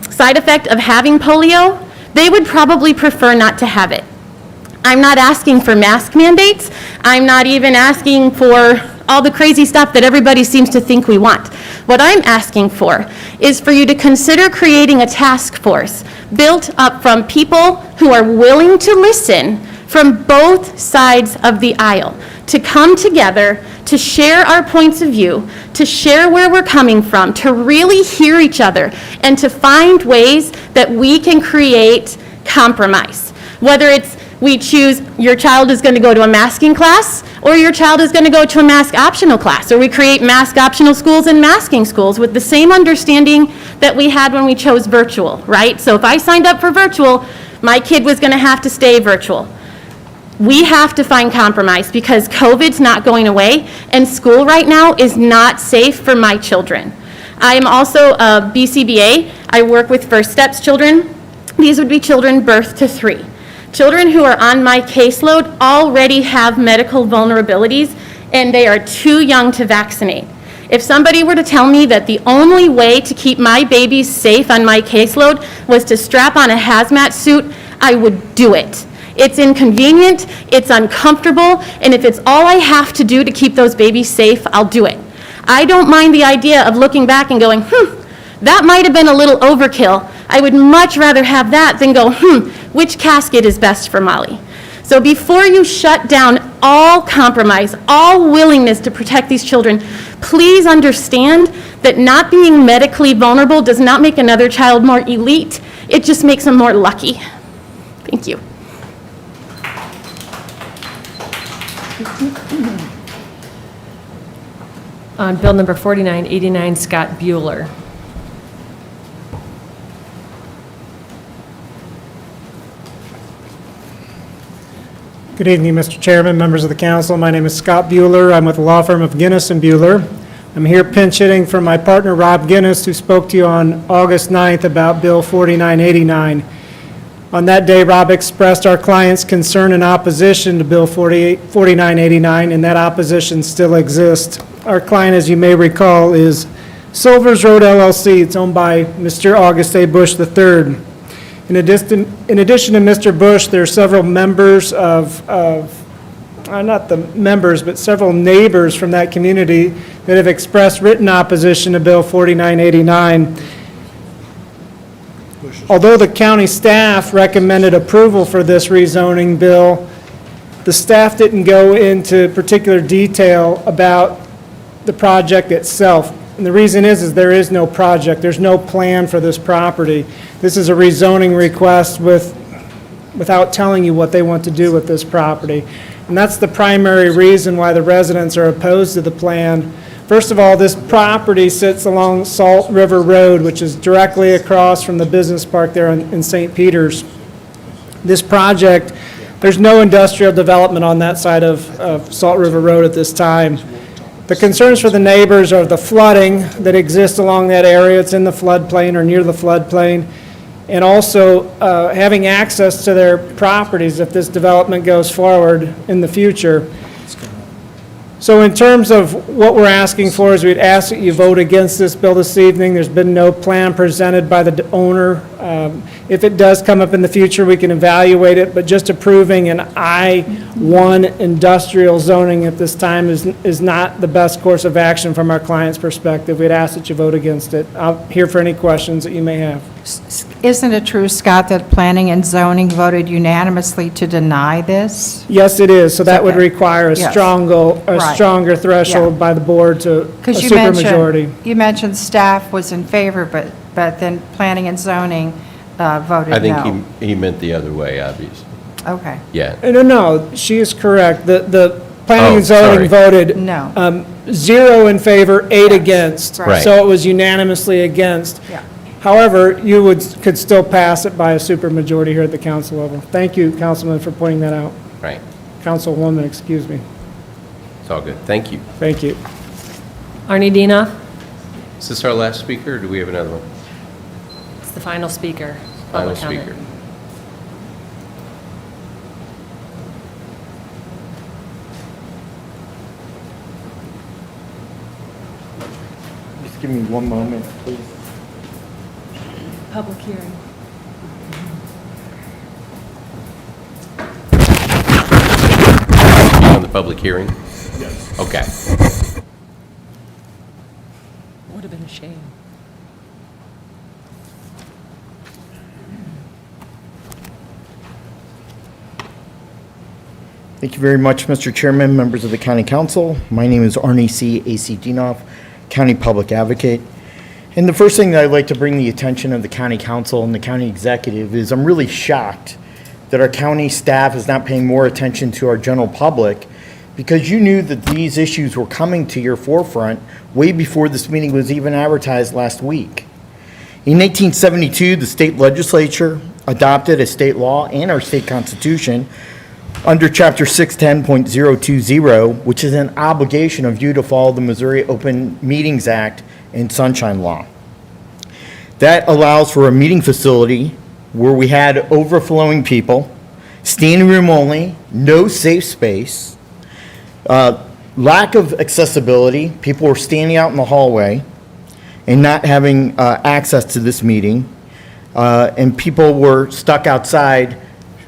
side effect of having polio, they would probably prefer not to have it. I'm not asking for mask mandates. I'm not even asking for all the crazy stuff that everybody seems to think we want. What I'm asking for is for you to consider creating a task force built up from people who are willing to listen from both sides of the aisle, to come together, to share our points of view, to share where we're coming from, to really hear each other, and to find ways that we can create compromise. Whether it's we choose your child is going to go to a masking class, or your child is going to go to a mask optional class, or we create mask optional schools and masking schools with the same understanding that we had when we chose virtual, right? So if I signed up for virtual, my kid was going to have to stay virtual. We have to find compromise because COVID's not going away, and school right now is not safe for my children. I am also a BCBA. I work with First Steps children. These would be children birth to 3. Children who are on my caseload already have medical vulnerabilities, and they are too young to vaccinate. If somebody were to tell me that the only way to keep my babies safe on my caseload was to strap on a hazmat suit, I would do it. It's inconvenient, it's uncomfortable, and if it's all I have to do to keep those babies safe, I'll do it. I don't mind the idea of looking back and going, that might have been a little overkill. I would much rather have that than go, which casket is best for Molly? So before you shut down all compromise, all willingness to protect these children, please understand that not being medically vulnerable does not make another child more elite. It just makes them more lucky. Thank you. On bill number 4989, Scott Bueller. Good evening, Mr. Chairman, members of the council. My name is Scott Bueller. I'm with the law firm of Guinness and Bueller. I'm here pinch hitting for my partner, Rob Guinness, who spoke to you on August 9th about Bill 4989. On that day, Rob expressed our client's concern and opposition to Bill 4989, and that opposition still exists. Our client, as you may recall, is Silvers Road LLC. It's owned by Mr. August A. Bush III. In addition to Mr. Bush, there are several members not the members, but several neighbors from that community that have expressed written opposition to Bill 4989. Although the county staff recommended approval for this rezoning bill, the staff didn't go into particular detail about the project itself. And the reason is there is no project. There's no plan for this property. This is a rezoning request without telling you what they want to do with this property. And that's the primary reason why the residents are opposed to the plan. First of all, this property sits along Salt River Road, which is directly across from the business park there in St. Peters. This project, there's no industrial development on that side of Salt River Road at this time. The concerns for the neighbors are the flooding that exists along that area. It's in the floodplain or near the floodplain. And also having access to their properties if this development goes forward in the future. So in terms of what we're asking for is we'd ask that you vote against this bill this evening. There's been no plan presented by the owner. If it does come up in the future, we can evaluate it, but just approving an I-1 industrial zoning at this time is not the best course of action from our client's perspective. We'd ask that you vote against it. I'll here for any questions that you may have. Isn't it true, Scott, that planning and zoning voted unanimously to deny this? Yes, it is. So that would Okay. require a Yes. stronger threshold Yeah. by the board to a Because supermajority. you mentioned staff was in favor, but then planning and zoning voted no. I think he meant the other way, obviously. Okay. Yeah. No, she is correct. The planning Oh, and zoning sorry. voted No. 0 in favor, 8 against. Right. So it was unanimously against. Yeah. However, you could still pass it by a supermajority here at the council level. Thank you, Councilman, for pointing that out. Right. Councilwoman, excuse me. It's all good. Thank you. Thank you. Arnie Dinoff. Is this our last speaker, or do we have another one? It's the final speaker. Final public comment. speaker. Just give me one moment, please. Public hearing. On the public hearing? Yes. Okay. Would have been a shame. Thank you very much, Mr. Chairman, members of the County Council. My name is Arnie C. A.C. Dinoff, County Public Advocate. And the first thing that I'd like to bring the attention of the County Council and the County Executive is I'm really shocked that our county staff is not paying more attention to our general public, because you knew that these issues were coming to your forefront way before this meeting was even advertised last week. In 1972, the state legislature adopted a state law and our state constitution under Chapter 610.020, which is an obligation of you to follow the Missouri Open Meetings Act and Sunshine Law. That allows for a meeting facility where we had overflowing people, standing room only, no safe space, lack of accessibility. People were standing out in the hallway and not having access to this meeting, and people were stuck outside,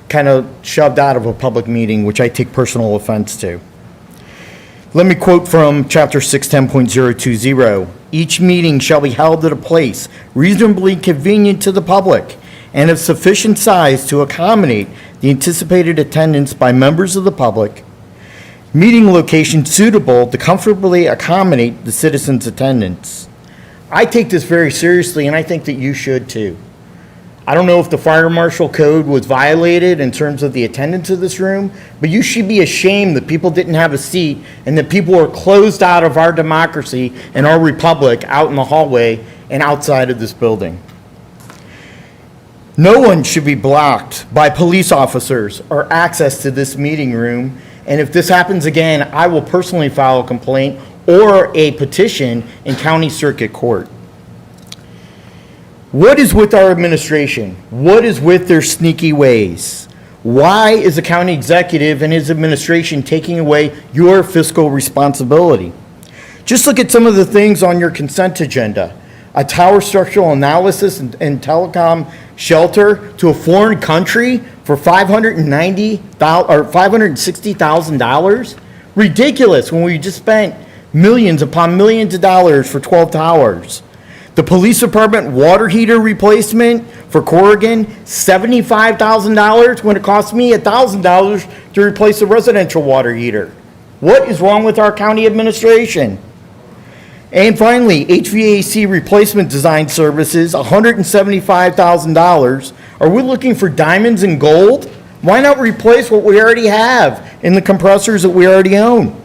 kind of shoved out of a public meeting, which I take personal offense to. Let me quote from Chapter 610.020. Each meeting shall be held at a place reasonably convenient to the public and of sufficient size to accommodate the anticipated attendance by members of the public. Meeting location suitable to comfortably accommodate the citizens' attendance. I take this very seriously, and I think that you should too. I don't know if the fire marshal code was violated in terms of the attendance of this room, but you should be ashamed that people didn't have a seat and that people were closed out of our democracy and our republic out in the hallway and outside of this building. No one should be blocked by police officers or access to this meeting room, and if this happens again, I will personally file a complaint or a petition in county circuit court. What is with our administration? What is with their sneaky ways? Why is the county executive and his administration taking away your fiscal responsibility? Just look at some of the things on your consent agenda. A tower structural analysis and telecom shelter to a foreign country for $560,000? Ridiculous, when we just spent millions upon millions of dollars for 12 towers. The police department water heater replacement for Corrigan, $75,000 when it cost me $1,000 to replace a residential water heater. What is wrong with our county administration? And finally, HVAC replacement design services, $175,000. Are we looking for diamonds and gold? Why not replace what we already have in the compressors that we already own?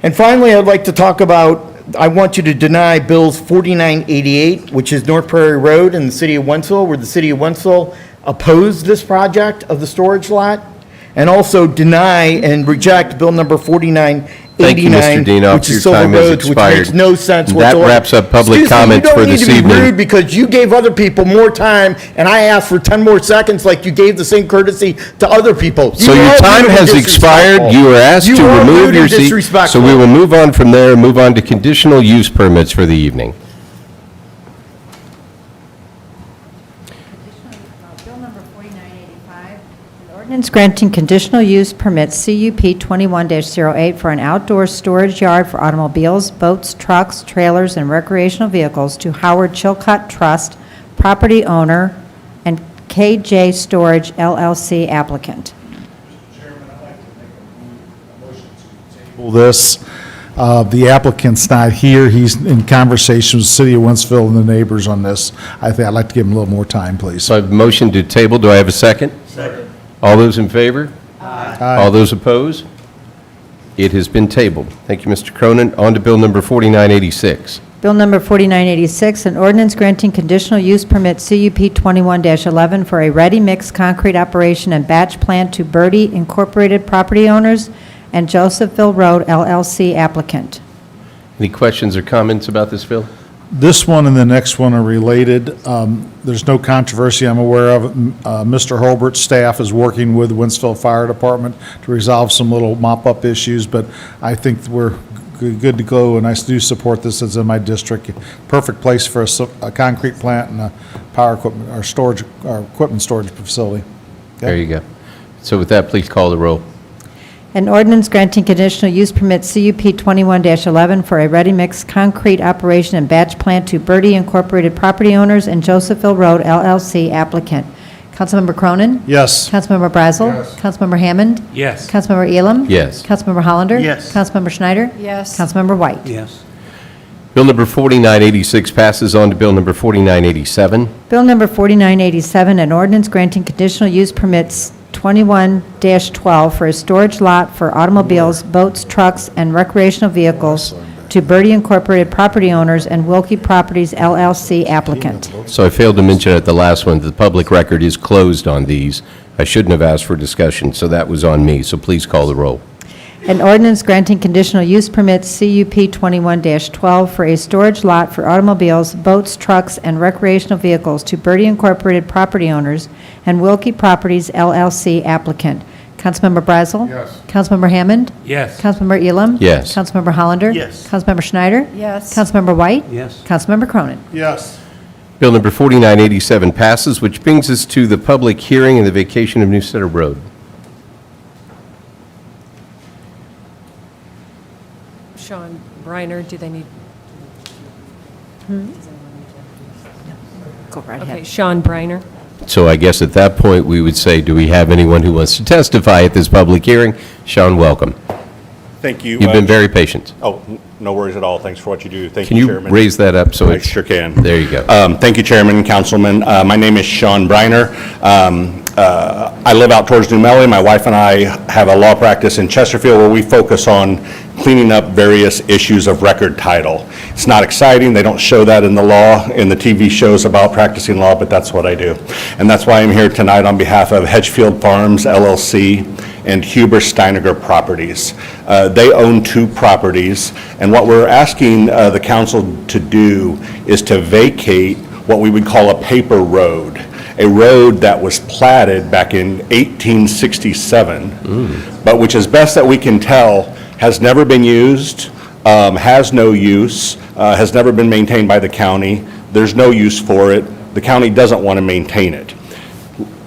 And finally, I'd like to talk about, I want you to deny Bills 4988, which is North Prairie Road in the city of Wentzville, where the city of Wentzville opposed this project of the storage lot, and also deny and reject Bill number 4989, Dinoff. which Your is Silver time has Roads, which expired. makes no sense That whatsoever. wraps up public comments for this You don't need to be evening. rude because you gave other people more time, and I asked for 10 more seconds like you gave the same courtesy to other people. So You your are time rude and has expired. disrespectful. You were asked You to are remove rude your and seat. So disrespectful. we will move on from there and move on to conditional use permits for the evening. Bill number 4985, an ordinance granting conditional use permit CUP 21-08 for an outdoor storage yard for automobiles, boats, trucks, trailers, and recreational vehicles to Howard Chilcott Trust, property owner, and KJ Storage LLC applicant. This, the applicant's not here. He's in conversation with the city of Wentzville and the neighbors on this. I'd like to give him a little more time, please. So I have a motion to table. Do I have a second? Second. All those in favor? Aye. All those opposed? It has been tabled. Thank you, Mr. Cronin. On to Bill number 4986. Bill number 4986, an ordinance granting conditional use permit CUP 21-11 for a ready-mix concrete operation and batch plant to Birdie Incorporated property owners and Josephville Road LLC applicant. Any questions or comments about this bill? This one and the next one are related. There's no controversy I'm aware of. Mr. Holbert's staff is working with the Winsville Fire Department to resolve some little mop-up issues, but I think we're good to go, and I do support this. It's in my district. Perfect place for a concrete plant and a power equipment, or storage, or equipment storage facility. There you go. So with that, please call the roll. An ordinance granting conditional use permit CUP 21-11 for a ready-mix concrete operation and batch plant to Birdie Incorporated property owners and Josephville Road LLC applicant. Councilmember Cronin? Yes. Councilmember Brazel? Yes. Councilmember Hammond? Yes. Councilmember Elam? Yes. Councilmember Hollander? Yes. Councilmember Schneider? Yes. Councilmember White? Yes. Bill number 4986 passes on to bill number 4987. Bill number 4987, an ordinance granting conditional use permits 21-12 for a storage lot for automobiles, boats, trucks, and recreational vehicles to Birdie Incorporated property owners and Wilkie Properties LLC applicant. So I failed to mention at the last one, the public record is closed on these. I shouldn't have asked for discussion, so that was on me. So please call the roll. An ordinance granting conditional use permits CUP 21-12 for a storage lot for automobiles, boats, trucks, and recreational vehicles to Birdie Incorporated property owners and Wilkie Properties LLC applicant. Councilmember Brazel? Yes. Councilmember Hammond? Yes. Councilmember Elam? Yes. Councilmember Hollander? Yes. Councilmember Schneider? Yes. Councilmember White? Yes. Councilmember Cronin? Yes. Bill number 4987 passes, which brings us to the public hearing and the vacation of Newstead Road. Sean Briner, do they need? Go right Okay, ahead. Sean Briner. So I guess at that point, we would say, do we have anyone who wants to testify at this public hearing? Sean, welcome. Thank you. You've been very patient. No worries at all. Thanks for what you do. Thank Can you, you Chairman. raise that up so I it's... sure can. There you go. Thank you, Chairman, Councilman. My name is Sean Briner. I live out towards New Melly. My wife and I have a law practice in Chesterfield where we focus on cleaning up various issues of record title. It's not exciting. They don't show that in the law, in the TV shows about practicing law, but that's what I do. And that's why I'm here tonight on behalf of Hedgefield Farms, LLC, and Huber Steiniger Properties. They own 2 properties, and what we're asking the council to do is to vacate what we would call a paper road, a road that was platted back in 1867, but which, as best that we can tell, has never been used, has no use, has never been maintained by the county. There's no use for it. The county doesn't want to maintain it.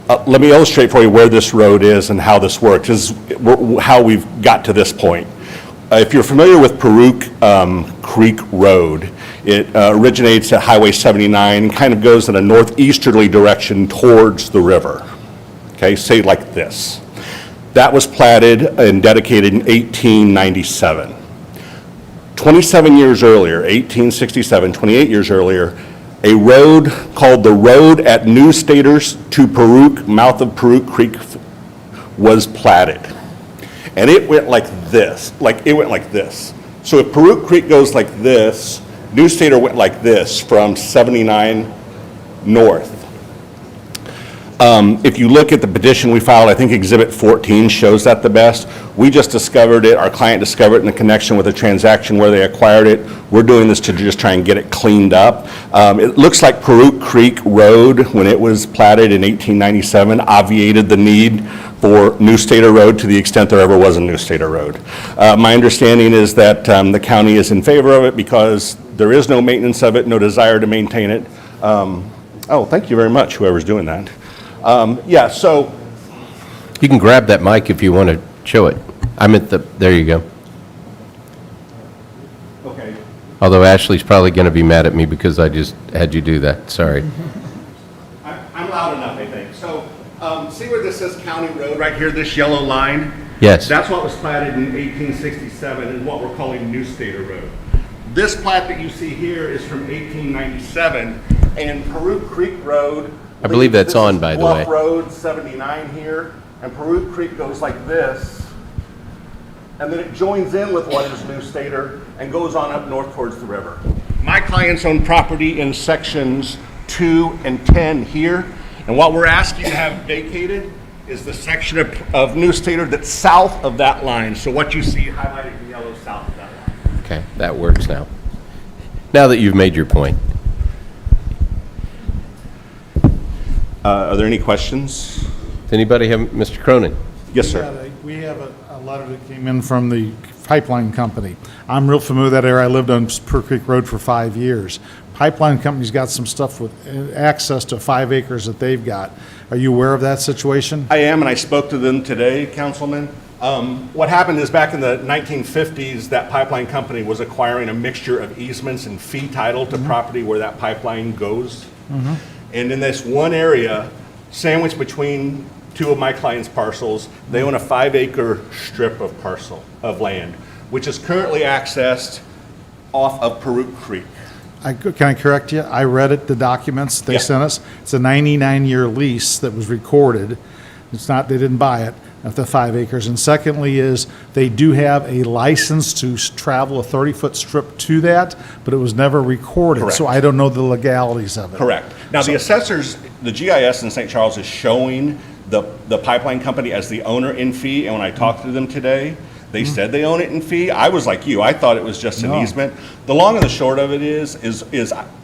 Let me illustrate for you where this road is and how this works. This is how we've got to this point. If you're familiar with Paruq Creek Road, it originates at Highway 79 and kind of goes in a northeasterly direction towards the river. Okay, say like this. That was platted and dedicated in 1897. 27 years earlier, 1867, 28 years earlier, a road called the Road at New Staters to Paruq, mouth of Paruq Creek, was platted. And it went like this, So if Paruq Creek goes like this, New Stater went like this from 79 north. If you look at the petition we filed, I think Exhibit 14 shows that the best. We just discovered it, our client discovered it in connection with a transaction where they acquired it. We're doing this to just try and get it cleaned up. It looks like Paruq Creek Road, when it was platted in 1897, obviated the need for New Stater Road to the extent there ever was a New Stater Road. My understanding is that the county is in favor of it because there is no maintenance of it, no desire to maintain it. Thank you very much, whoever's doing that. So. You can grab that mic if you want to show it. There you go. Okay. Although Ashley's probably going to be mad at me because I just had you do that. Sorry. I'm loud enough, I think. So, see where this says County Road right here, this yellow line? Yes. That's what was platted in 1867 and what we're calling New Stater Road. This plat that you see here is from 1897, and Paruq Creek Road. I believe that's on, by the way. Bluff Road 79 here, and Paruq Creek goes like this, and then it joins in with what is New Stater and goes on up north towards the river. My clients own property in sections 2 and 10 here, and what we're asking to have vacated is the section of New Stater that's south of that line. So what you see highlighted in yellow south of that line. Okay, that works now. Now that you've made your point. Are there any questions? Does anybody have, Mr. Cronin? Yes, sir. We have a letter that came in from the pipeline company. I'm real familiar with that area. I lived on Spur Creek Road for 5 years. Pipeline company's got some stuff with access to 5 acres that they've got. Are you aware of that situation? I am, and I spoke to them today, Councilman. What happened is back in the 1950s, that pipeline company was acquiring a mixture of easements and fee title to property where that pipeline goes. And in this one area, sandwiched between two of my clients' parcels, they own a 5-acre strip of parcel of land, which is currently accessed off of Peru Creek. Can I correct you? I read it, the documents they Yeah. sent us. It's a 99-year lease that was recorded. It's not, they didn't buy it at the 5 acres. And secondly is, they do have a license to travel a 30-foot strip to that, but it was never recorded. Correct. So I don't know the legalities of it. Correct. Now, the assessors, the GIS in St. Charles is showing the pipeline company as the owner in fee, and when I talked to them today, they said they own it in fee. I was like you, I thought it was just an No. easement. The long and the short of it is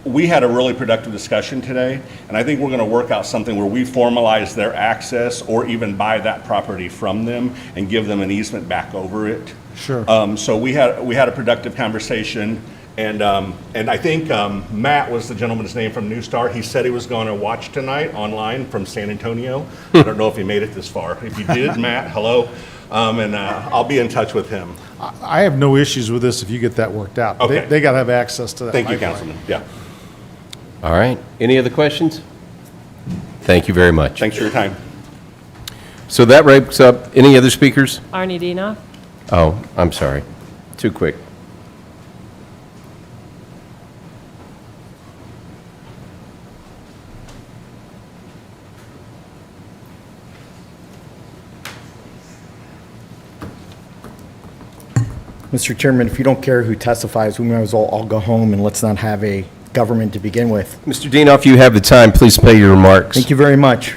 we had a really productive discussion today, and I think we're gonna work out something where we formalize their access or even buy that property from them and give them an easement back over it. Sure. So we had a productive conversation, and I think Matt was the gentleman's name from New Star. He said he was going to watch tonight online from San Antonio. I don't know if he made it this far. If he did, Matt, hello, and I'll be in touch with him. I have no issues with this if you get that worked out. Okay. They got to have access to that. Thank you, pipeline. Councilman. Yeah. All right. Any other questions? Thank you very much. Thanks for your time. So that wraps up. Any other speakers? Arnie Dinoff? Oh, I'm sorry. Too quick. Mr. Chairman, if you don't care who testifies, we might as well all go home and let's not have a government to begin with. Mr. Dinoff, you have the time. Please pay your remarks. Thank you very much.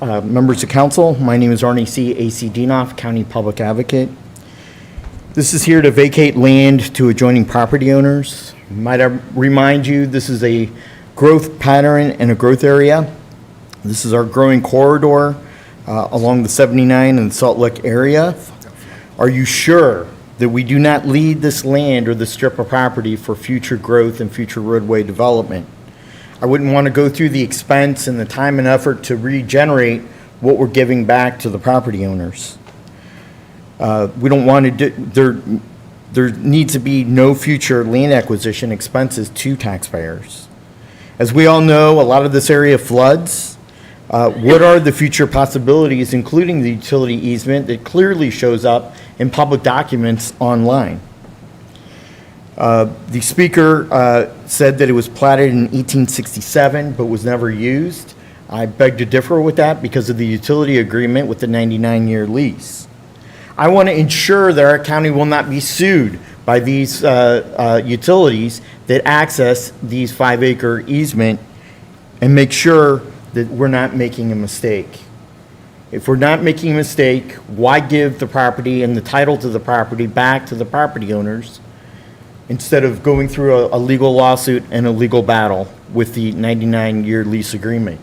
Members of council, my name is Arnie C. A.C. Dinoff, County Public Advocate. This is here to vacate land to adjoining property owners. Might I remind you, this is a growth pattern and a growth area. This is our growing corridor along the 79 and Salt Lick area. Are you sure that we do not lead this land or this strip of property for future growth and future roadway development? I wouldn't want to go through the expense and the time and effort to regenerate what we're giving back to the property owners. We don't want to do, there needs to be no future land acquisition expenses to taxpayers. As we all know, a lot of this area floods. What are the future possibilities, including the utility easement that clearly shows up in public documents online? The speaker said that it was platted in 1867 but was never used. I beg to differ with that because of the utility agreement with the 99-year lease. I want to ensure that our county will not be sued by these utilities that access these 5-acre easement and make sure that we're not making a mistake. If we're not making a mistake, why give the property and the title to the property back to the property owners instead of going through a legal lawsuit and a legal battle with the 99-year lease agreement?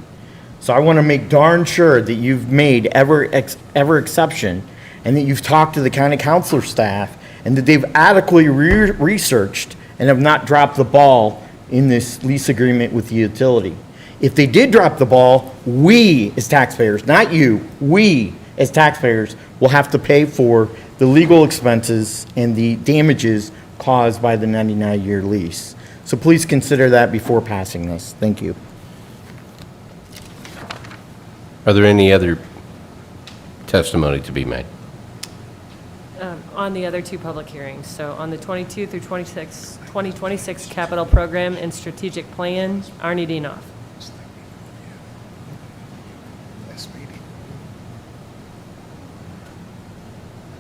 So I want to make darn sure that you've made every exception and that you've talked to the county council staff and that they've adequately researched and have not dropped the ball in this lease agreement with the utility. If they did drop the ball, we as taxpayers, not you, we as taxpayers will have to pay for the legal expenses and the damages caused by the 99-year lease. So please consider that before passing this. Thank you. Are there any other testimony to be made? On the other two public hearings, so on the 22 through 2026 capital program and strategic plan, Arnie Dinoff.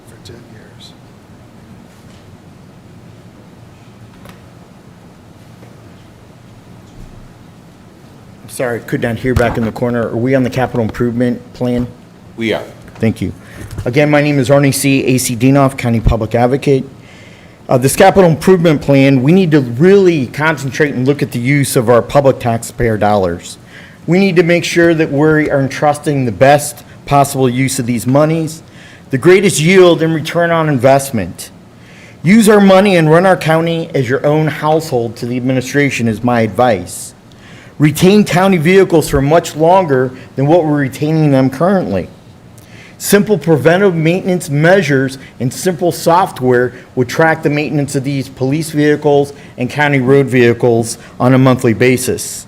For 10 years. I'm sorry, I could not hear back in the corner. Are we on the capital improvement plan? We are. Thank you. Again, my name is Arnie C. A.C. Dinoff, County Public Advocate. This capital improvement plan, we need to really concentrate and look at the use of our public taxpayer dollars. We need to make sure that we are entrusting the best possible use of these monies, the greatest yield and return on investment. Use our money and run our county as your own household to the administration is my advice. Retain county vehicles for much longer than what we're retaining them currently. Simple preventive maintenance measures and simple software would track the maintenance of these police vehicles and county road vehicles on a monthly basis.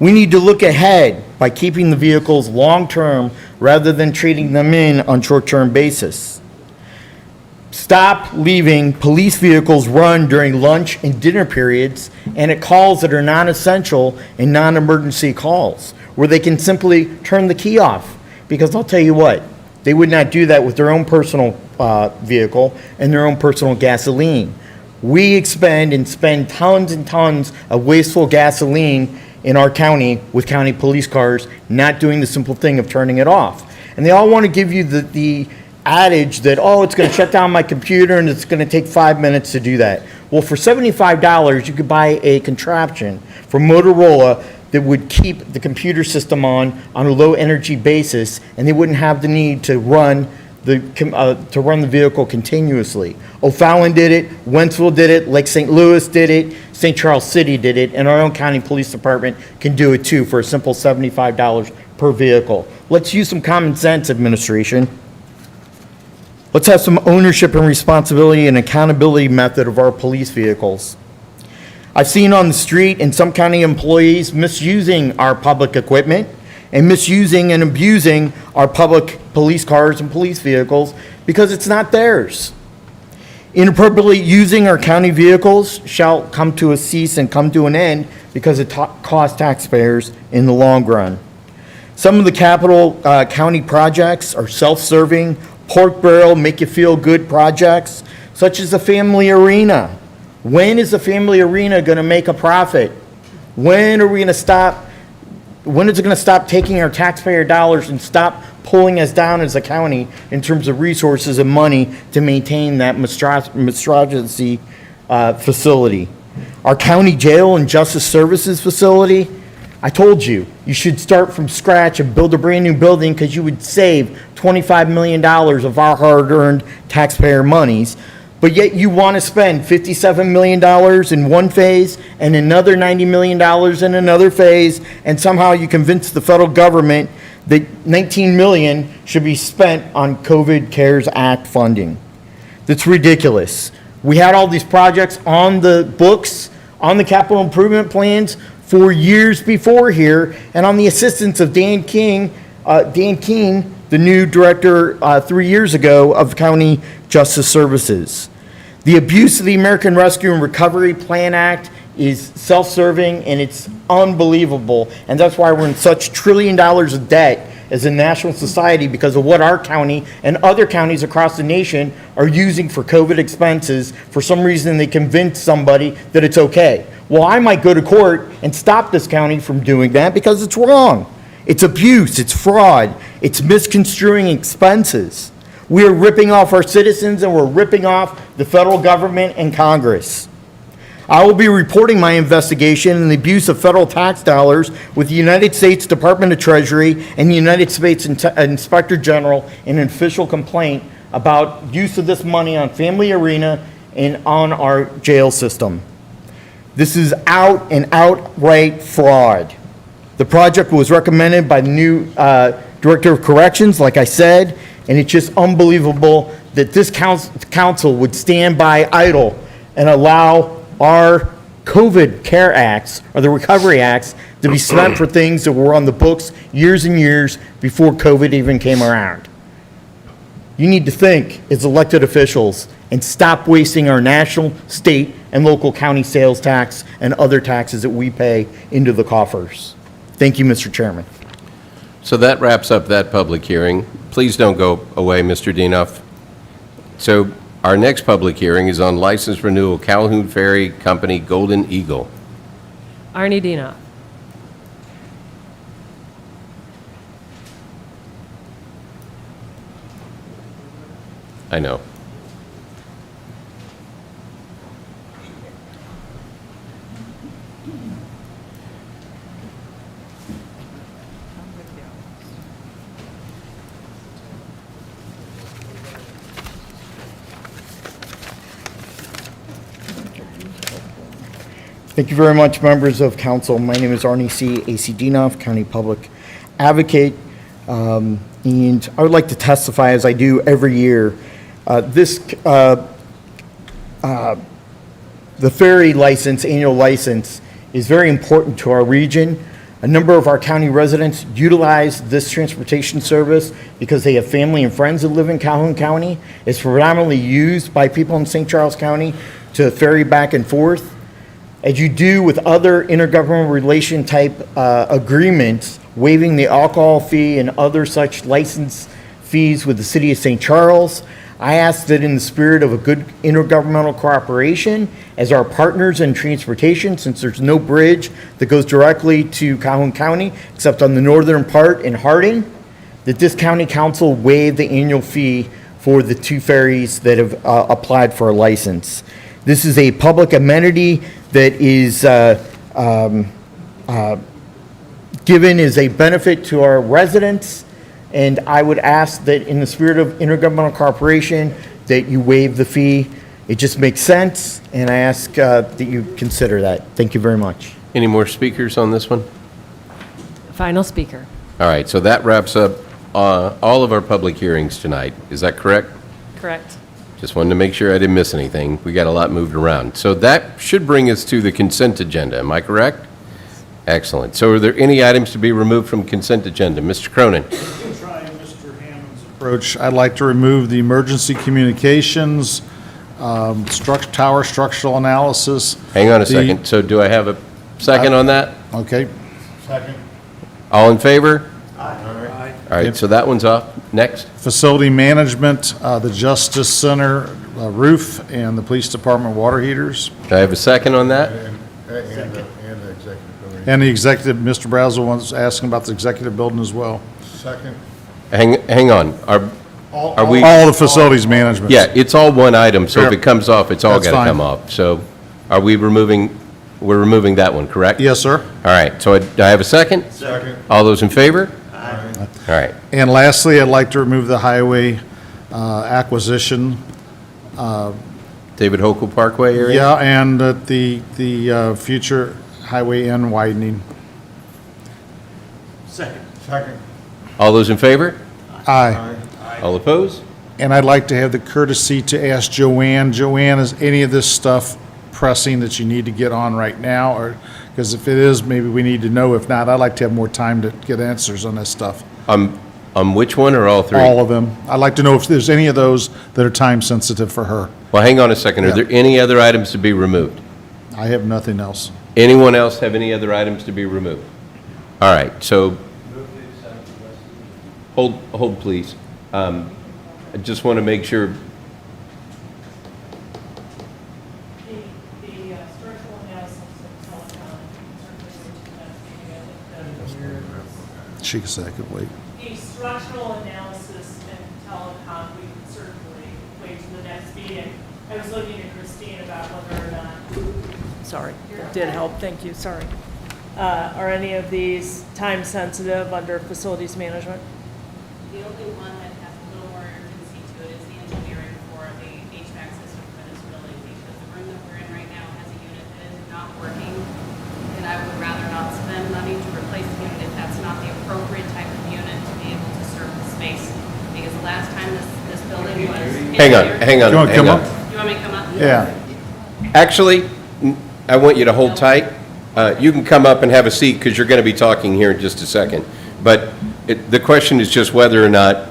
We need to look ahead by keeping the vehicles long-term rather than trading them in on short-term basis. Stop leaving police vehicles run during lunch and dinner periods and at calls that are non-essential and non-emergency calls, where they can simply turn the key off. Because I'll tell you what, they would not do that with their own personal vehicle and their own personal gasoline. We expend and spend tons and tons of wasteful gasoline in our county with county police cars not doing the simple thing of turning it off. And they all want to give you the adage that, oh, it's going to shut down my computer and it's going to take 5 minutes to do that. Well, for $75, you could buy a contraption from Motorola that would keep the computer system on a low energy basis, and they wouldn't have the need to run the vehicle continuously. O'Fallon did it, Wentzville did it, Lake St. Louis did it, St. Charles City did it, and our own county police department can do it too for a simple $75 per vehicle. Let's use some common sense, administration. Let's have some ownership and responsibility and accountability method of our police vehicles. I've seen on the street and some county employees misusing our public equipment and misusing and abusing our public police cars and police vehicles because it's not theirs. Inappropriately using our county vehicles shall come to a cease and come to an end because it costs taxpayers in the long run. Some of the capital county projects are self-serving, pork barrel, make you feel good projects, such as the family arena. When is the family arena going to make a profit? When are we going to stop? When is it going to stop taking our taxpayer dollars and stop pulling us down as a county in terms of resources and money to maintain that monstrosity facility? Our county jail and justice services facility, I told you, you should start from scratch and build a brand new building because you would save $25 million of our hard-earned taxpayer monies. But yet you want to spend $57 million in one phase and another $90 million in another phase, and somehow you convince the federal government that $19 million should be spent on COVID CARES Act funding. That's ridiculous. We had all these projects on the books, on the capital improvement plans for years before here, and on the assistance of Dan Keene, the new director 3 years ago of County Justice Services. The abuse of the American Rescue and Recovery Plan Act is self-serving and it's unbelievable. And that's why we're in such $1 trillion of debt as a national society because of what our county and other counties across the nation are using for COVID expenses. For some reason, they convince somebody that it's okay. Well, I might go to court and stop this county from doing that because it's wrong. It's abuse, it's fraud, it's misconstruing expenses. We are ripping off our citizens and we're ripping off the federal government and Congress. I will be reporting my investigation and the abuse of federal tax dollars with the United States Department of Treasury and the United States Inspector General in an official complaint about use of this money on Family Arena and on our jail system. This is out and outright fraud. The project was recommended by the new Director of Corrections, like I said, and it's just unbelievable that this council would stand by idle and allow our COVID CARE Acts, or the Recovery Acts, to be spent for things that were on the books years and years before COVID even came around. You need to think as elected officials and stop wasting our national, state, and local county sales tax and other taxes that we pay into the coffers. Thank you, Mr. Chairman. So that wraps up that public hearing. Please don't go away, Mr. Dienoff. So our next public hearing is on license renewal, Calhoun Ferry Company, Golden Eagle. Arnie Dienoff. I know. Thank you very much, members of council. My name is Arnie C. A.C. Dinoff, County Public Advocate. And I would like to testify, as I do every year. The ferry license, annual license, is very important to our region. A number of our county residents utilize this transportation service because they have family and friends that live in Calhoun County. It's predominantly used by people in St. Charles County to ferry back and forth. As you do with other intergovernmental relation type agreements, waiving the alcohol fee and other such license fees with the city of St. Charles, I ask that in the spirit of a good intergovernmental cooperation, as our partners in transportation, since there's no bridge that goes directly to Calhoun County, except on the northern part in Harding, that this county council waive the annual fee for the 2 ferries that have applied for a license. This is a public amenity that is given as a benefit to our residents. And I would ask that in the spirit of intergovernmental cooperation, that you waive the fee. It just makes sense, and I ask that you consider that. Thank you very much. Any more speakers on this one? Final speaker. All right, so that wraps up all of our public hearings tonight. Is that correct? Correct. Just wanted to make sure I didn't miss anything. We got a lot moved around. So that should bring us to the consent agenda. Am I correct? Excellent. So are there any items to be removed from consent agenda? Mr. Cronin? Approach, I'd like to remove the emergency communications, tower structural analysis. Hang on a second. So do I have a second on that? Okay. Second. All in favor? Aye. All right, so that one's off. Next. Facility management, the Justice Center roof, and the police department water heaters. Do I have a second on that? And the executive, Mr. Brazel was asking about the executive building as well. Second. Hang on. Are we? All the facilities management. Yeah, it's all one item, so if it comes off, it's all That's got to fine. come off. So are we removing, we're removing that one, correct? Yes, sir. All right, so do I have a second? Second. All those in favor? Aye. All right. And lastly, I'd like to remove the highway acquisition. David Hokel Parkway area? Yeah, and the future highway end widening. Second. Second. All those in favor? Aye. All opposed? And I'd like to have the courtesy to ask Joanne. Joanne, is any of this stuff pressing that you need to get on right now? Or, because if it is, maybe we need to know. If not, I'd like to have more time to get answers on this stuff. On which one or all three? All of them. I'd like to know if there's any of those that are time sensitive for her. Well, hang on a second. Are there any other items to be removed? I have nothing else. Anyone else have any other items to be removed? All right, so, hold please. I just want to make sure. She said I could wait. The structural analysis and telecom, we can certainly wait to the next meeting. I was looking at Christine about whether or not, sorry, it did help, thank you, sorry. Are any of these time sensitive under facilities management? The only one that has a little more urgency to it is the engineering for the HVAC system for this building, because the room that we're in right now has a unit that is not working, and I would rather not spend money to replace the unit if that's not the appropriate type of unit to be able to serve the space. Because the last time this building was. Hang on. You want to come up? You want me to come up? Yeah. Actually, I want you to hold tight. You can come up and have a seat because you're going to be talking here in just a second. But the question is just whether or not,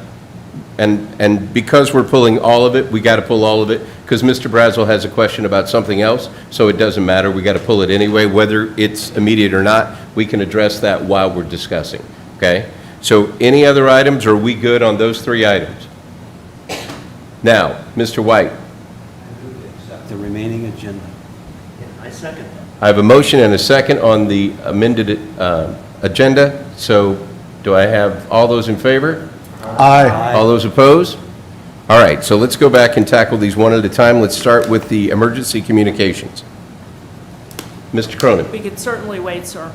and because we're pulling all of it, we got to pull all of it, because Mr. Brazel has a question about something else, so it doesn't matter. We got to pull it anyway. Whether it's immediate or not, we can address that while we're discussing, okay? So any other items, or are we good on those 3 items? Now, Mr. White. The remaining agenda. I second that. I have a motion and a second on the amended agenda. So do I have all those in favor? Aye. All those opposed? All right, so let's go back and tackle these one at a time. Let's start with the emergency communications. Mr. Cronin. We could certainly wait, sir.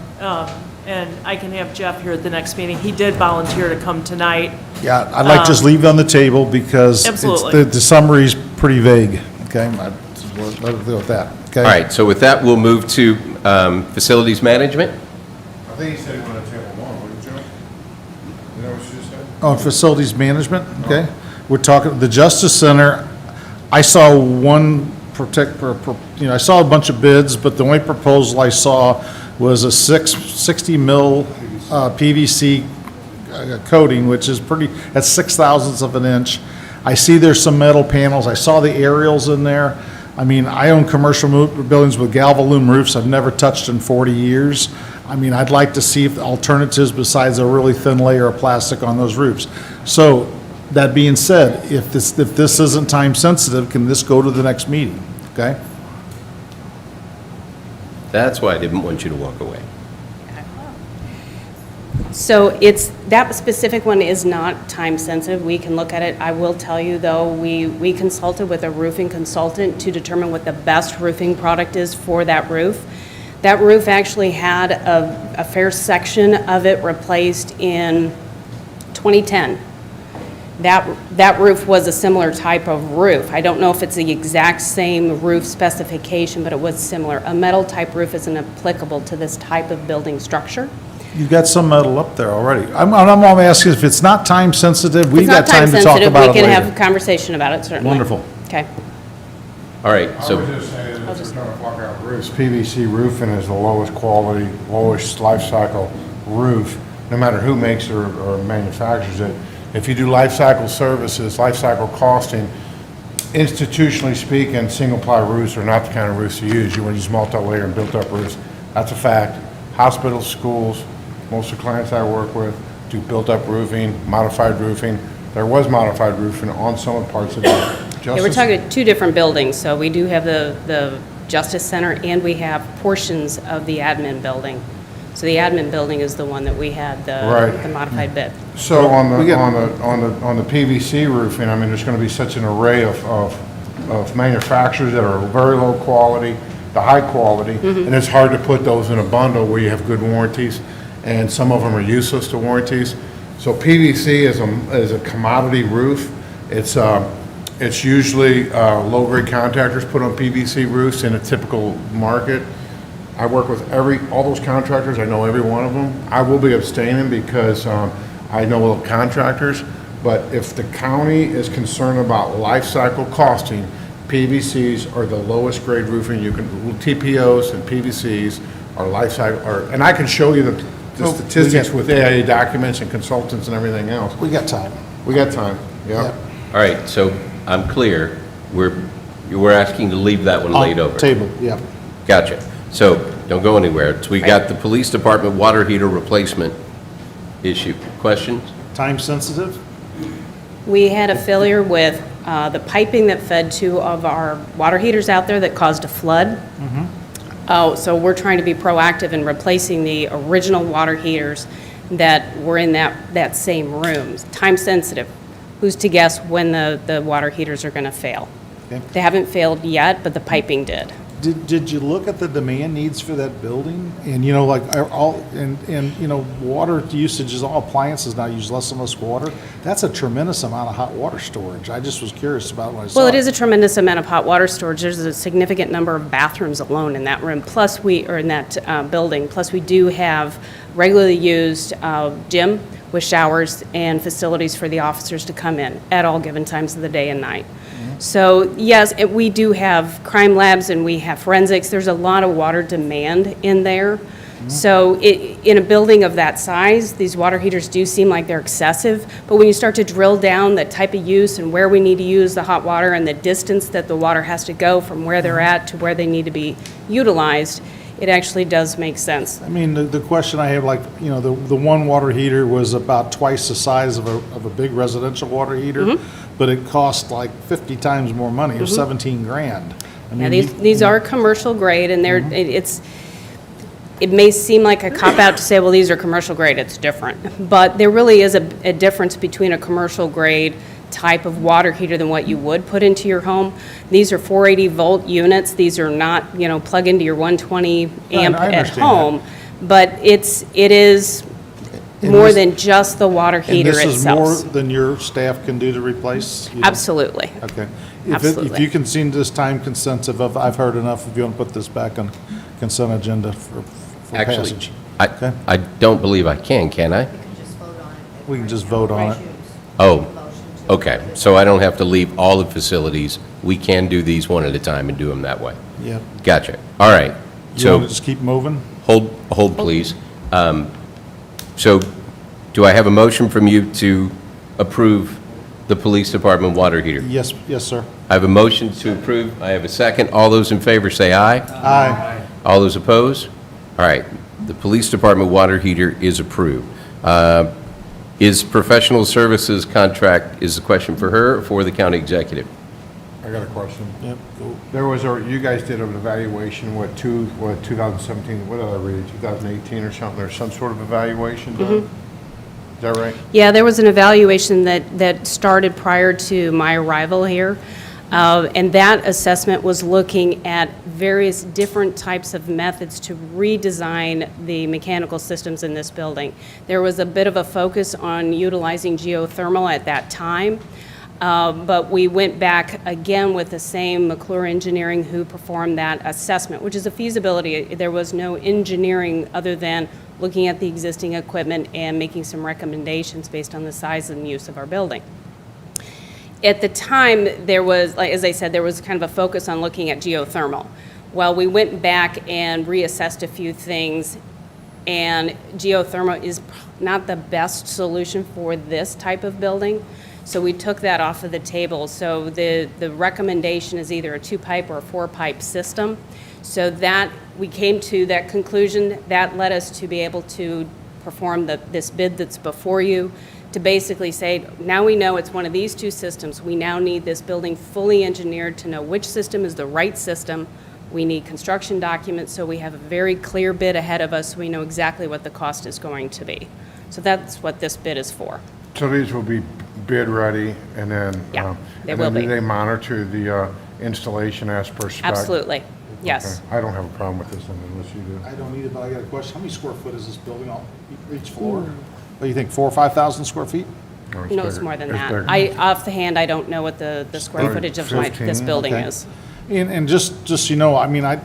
And I can have Jeff here at the next meeting. He did volunteer to come tonight. Yeah, I'd like to just leave it on the table because it's, Absolutely. the summary's pretty vague, okay? Let it go with that, okay? All right, so with that, we'll move to Facilities management? I think he said he wanted to table one, wouldn't you? You know what you just said? Oh, facilities management, okay. We're talking, the Justice Center, I saw one I saw a bunch of bids, but the only proposal I saw was a 60 mil PVC coating, which is pretty, that's 6/1000 of an inch. I see there's some metal panels. I saw the aerials in there. I mean, I own commercial buildings with Galvalume roofs I've never touched in 40 years. I mean, I'd like to see if alternatives besides a really thin layer of plastic on those roofs. So, that being said, if this isn't time sensitive, can this go to the next meeting, okay? That's why I didn't want you to walk away. So that specific one is not time sensitive. We can look at it. I will tell you though, we consulted with a roofing consultant to determine what the best roofing product is for that roof. That roof actually had a fair section of it replaced in 2010. That roof was a similar type of roof. I don't know if it's the exact same roof specification, but it was similar. A metal type roof isn't applicable to this type of building structure. You've got some metal up there already. I'm asking if it's not time sensitive, we've got time to talk about it It's not time sensitive, we can later. have a conversation about it, certainly. Wonderful. Okay. All right, I so, would just say that if we're gonna block out roofs, PVC roofing is the lowest quality, lowest life cycle roof, no matter who makes or manufactures it. If you do life cycle services, life cycle costing, institutionally speaking, single-ply roofs are not the kind of roofs to use. You want to use multi-layer and built-up roofs. That's a fact. Hospitals, schools, most of the clients I work with do built-up roofing, modified roofing. There was modified roofing on some parts of the Yeah, we're talking two different buildings, so we do have the Justice Center and we have portions of the admin building. So the admin building is the one that we had the modified bid. So on the PVC roofing, I mean, there's going to be such an array of manufacturers that are very low quality, to high quality, and it's hard to put those in a bundle where you have good warranties, and some of them are useless to warranties. So PVC is a commodity roof. It's usually low-grade contractors put on PVC roofs in a typical market. I work with all those contractors. I know every one of them. I will be abstaining because I know the contractors. But if the county is concerned about life cycle costing, PVCs are the lowest grade roofing you can. TPOs and PVCs are life cycle. And I can show you the statistics with AIA documents and consultants and everything else. We got time. We got time. Yeah. all right, so I'm clear. We're asking to leave that one laid over. Table, yeah. Gotcha. So, don't go anywhere. So we got the police department water heater replacement issue. Questions? Time sensitive? We had a failure with the piping that fed two of our water heaters out there that caused a flood. So we're trying to be proactive in replacing the original water heaters that were in that same room. Time sensitive. Who's to guess when the water heaters are going to fail? Okay. They haven't failed yet, but the piping did. Did you look at the demand needs for that building? And, water usage is all appliances now use less and less water. That's a tremendous amount of hot water storage. I just was curious about when I saw it. Well, it is a tremendous amount of hot water storage. There's a significant number of bathrooms alone in that room, in that building. Plus, we do have regularly used gym with showers and facilities for the officers to come in at all given times of the day and night. So, yes, we do have crime labs and we have forensics. There's a lot of water demand in there. So in a building of that size, these water heaters do seem like they're excessive. But when you start to drill down the type of use and where we need to use the hot water and the distance that the water has to go from where they're at to where they need to be utilized, it actually does make sense. I mean, the question I have, the one water heater was about twice the size of a big residential water heater, but it cost like 50 times more money, or 17 grand. I mean, these are commercial grade, and it may seem like a cop-out to say, well, these are commercial grade, it's different. But there really is a difference between a commercial grade type of water heater than what you would put into your home. These are 480 volt units. These are not, plug into your 120 amp at home. But it is more than just the water heater itself. And this is more than your staff can do to replace? Absolutely. Okay. Absolutely. If you can see this time consensus of, I've heard enough, if you want to put this back on consent agenda for Actually, passage. Okay. I don't believe I can I? We can just vote on it. Oh, okay. So I don't have to leave all the facilities. We can do these one at a time and do them that way. Yeah. Gotcha. All right. You So want to just keep moving? hold, please. So do I have a motion from you to approve the police department water heater? Yes, yes, sir. I have a motion to approve. I have a second. All those in favor say aye. Aye. All those opposed? All right. The police department water heater is approved. Is professional services contract, is the question for her or for the county executive? I got a question. Yep. Go. There was you guys did an evaluation, 2017, what did I read, 2018 or something, there's some sort of evaluation done? Is that right? Yeah, there was an evaluation that started prior to my arrival here, and that assessment was looking at various different types of methods to redesign the mechanical systems in this building. There was a bit of a focus on utilizing geothermal at that time, but we went back again with the same McClure Engineering who performed that assessment, which is a feasibility. There was no engineering other than looking at the existing equipment and making some recommendations based on the size and use of our building. At the time, there was, like, as I said, there was kind of a focus on looking at geothermal. Well, we went back and reassessed a few things, and geothermal is not the best solution for this type of building, so we took that off of the table. So the recommendation is either a 2-pipe or a 4-pipe system. So that, we came to that conclusion. That led us to be able to perform this bid that's before you, to basically say, now we know it's one of these two systems. We now need this building fully engineered to know which system is the right system. We need construction documents, so we have a very clear bid ahead of us, so we know exactly what the cost is going to be. So that's what this bid is for. So these will be bid ready, and then, Yeah, they and will then be. do they monitor the installation as per spec? Absolutely, yes. Okay. I don't have a problem with this unless you do. I don't need it, but I got a question. How many square foot is this building on each floor? What do you think, 4,000 or 5,000 square feet? No, it's more than It's that. bigger. Off the hand, I don't know what the square Like footage of this 15? building Okay. is. And just so you know, I mean, I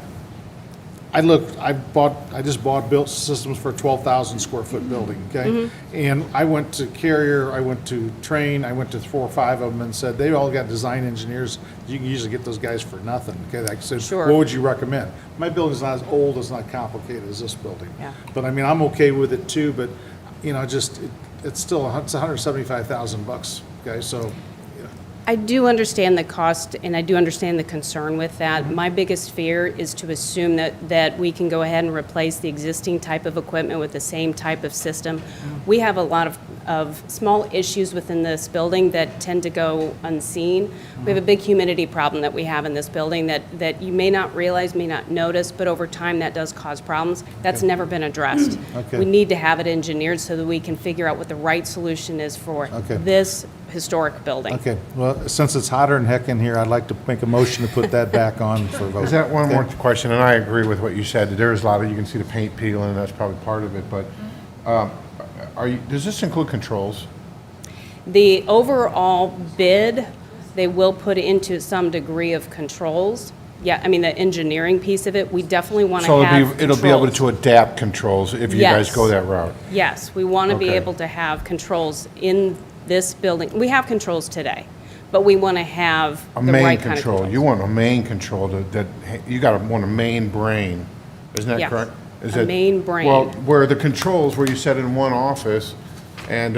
just built systems for a 12,000 square foot building, okay? And I went to Carrier, I went to Train, I went to 4 or 5 of them and said, they all got design engineers. You can usually get those guys for nothing, okay? I said, Sure. what would you recommend? My building's not as old, it's not complicated as this building. Yeah. But I mean, I'm okay with it too, but, you know, it's still, it's $175,000, okay? So, I do understand the cost, and I do understand the concern with that. My biggest fear is to assume that we can go ahead and replace the existing type of equipment with the same type of system. We have a lot of small issues within this building that tend to go unseen. We have a big humidity problem that we have in this building that you may not realize, may not notice, but over time that does cause problems. That's never been addressed. Okay. We need to have it engineered so that we can figure out what the right solution is for Okay. this historic building. okay, well, since it's hotter than heck in here, I'd like to make a motion to put that back on for vote. Is that one more Okay? question, and I agree with what you said, that there's a lot of, you can see the paint peeling, and that's probably part of it, but does this include controls? The overall bid, they will put into some degree of controls. Yeah, I mean, the engineering piece of it, we definitely want to So have it'll be able controls. to adapt controls if you guys Yes. go that route? Yes, we want to be Okay. able to have controls in this building. We have controls today, but we want to have A the main right kind of control, controls. you want a main control you want a main brain, isn't that Yes, correct? Is a it- main brain. Well, where the controls, where you set in one office, and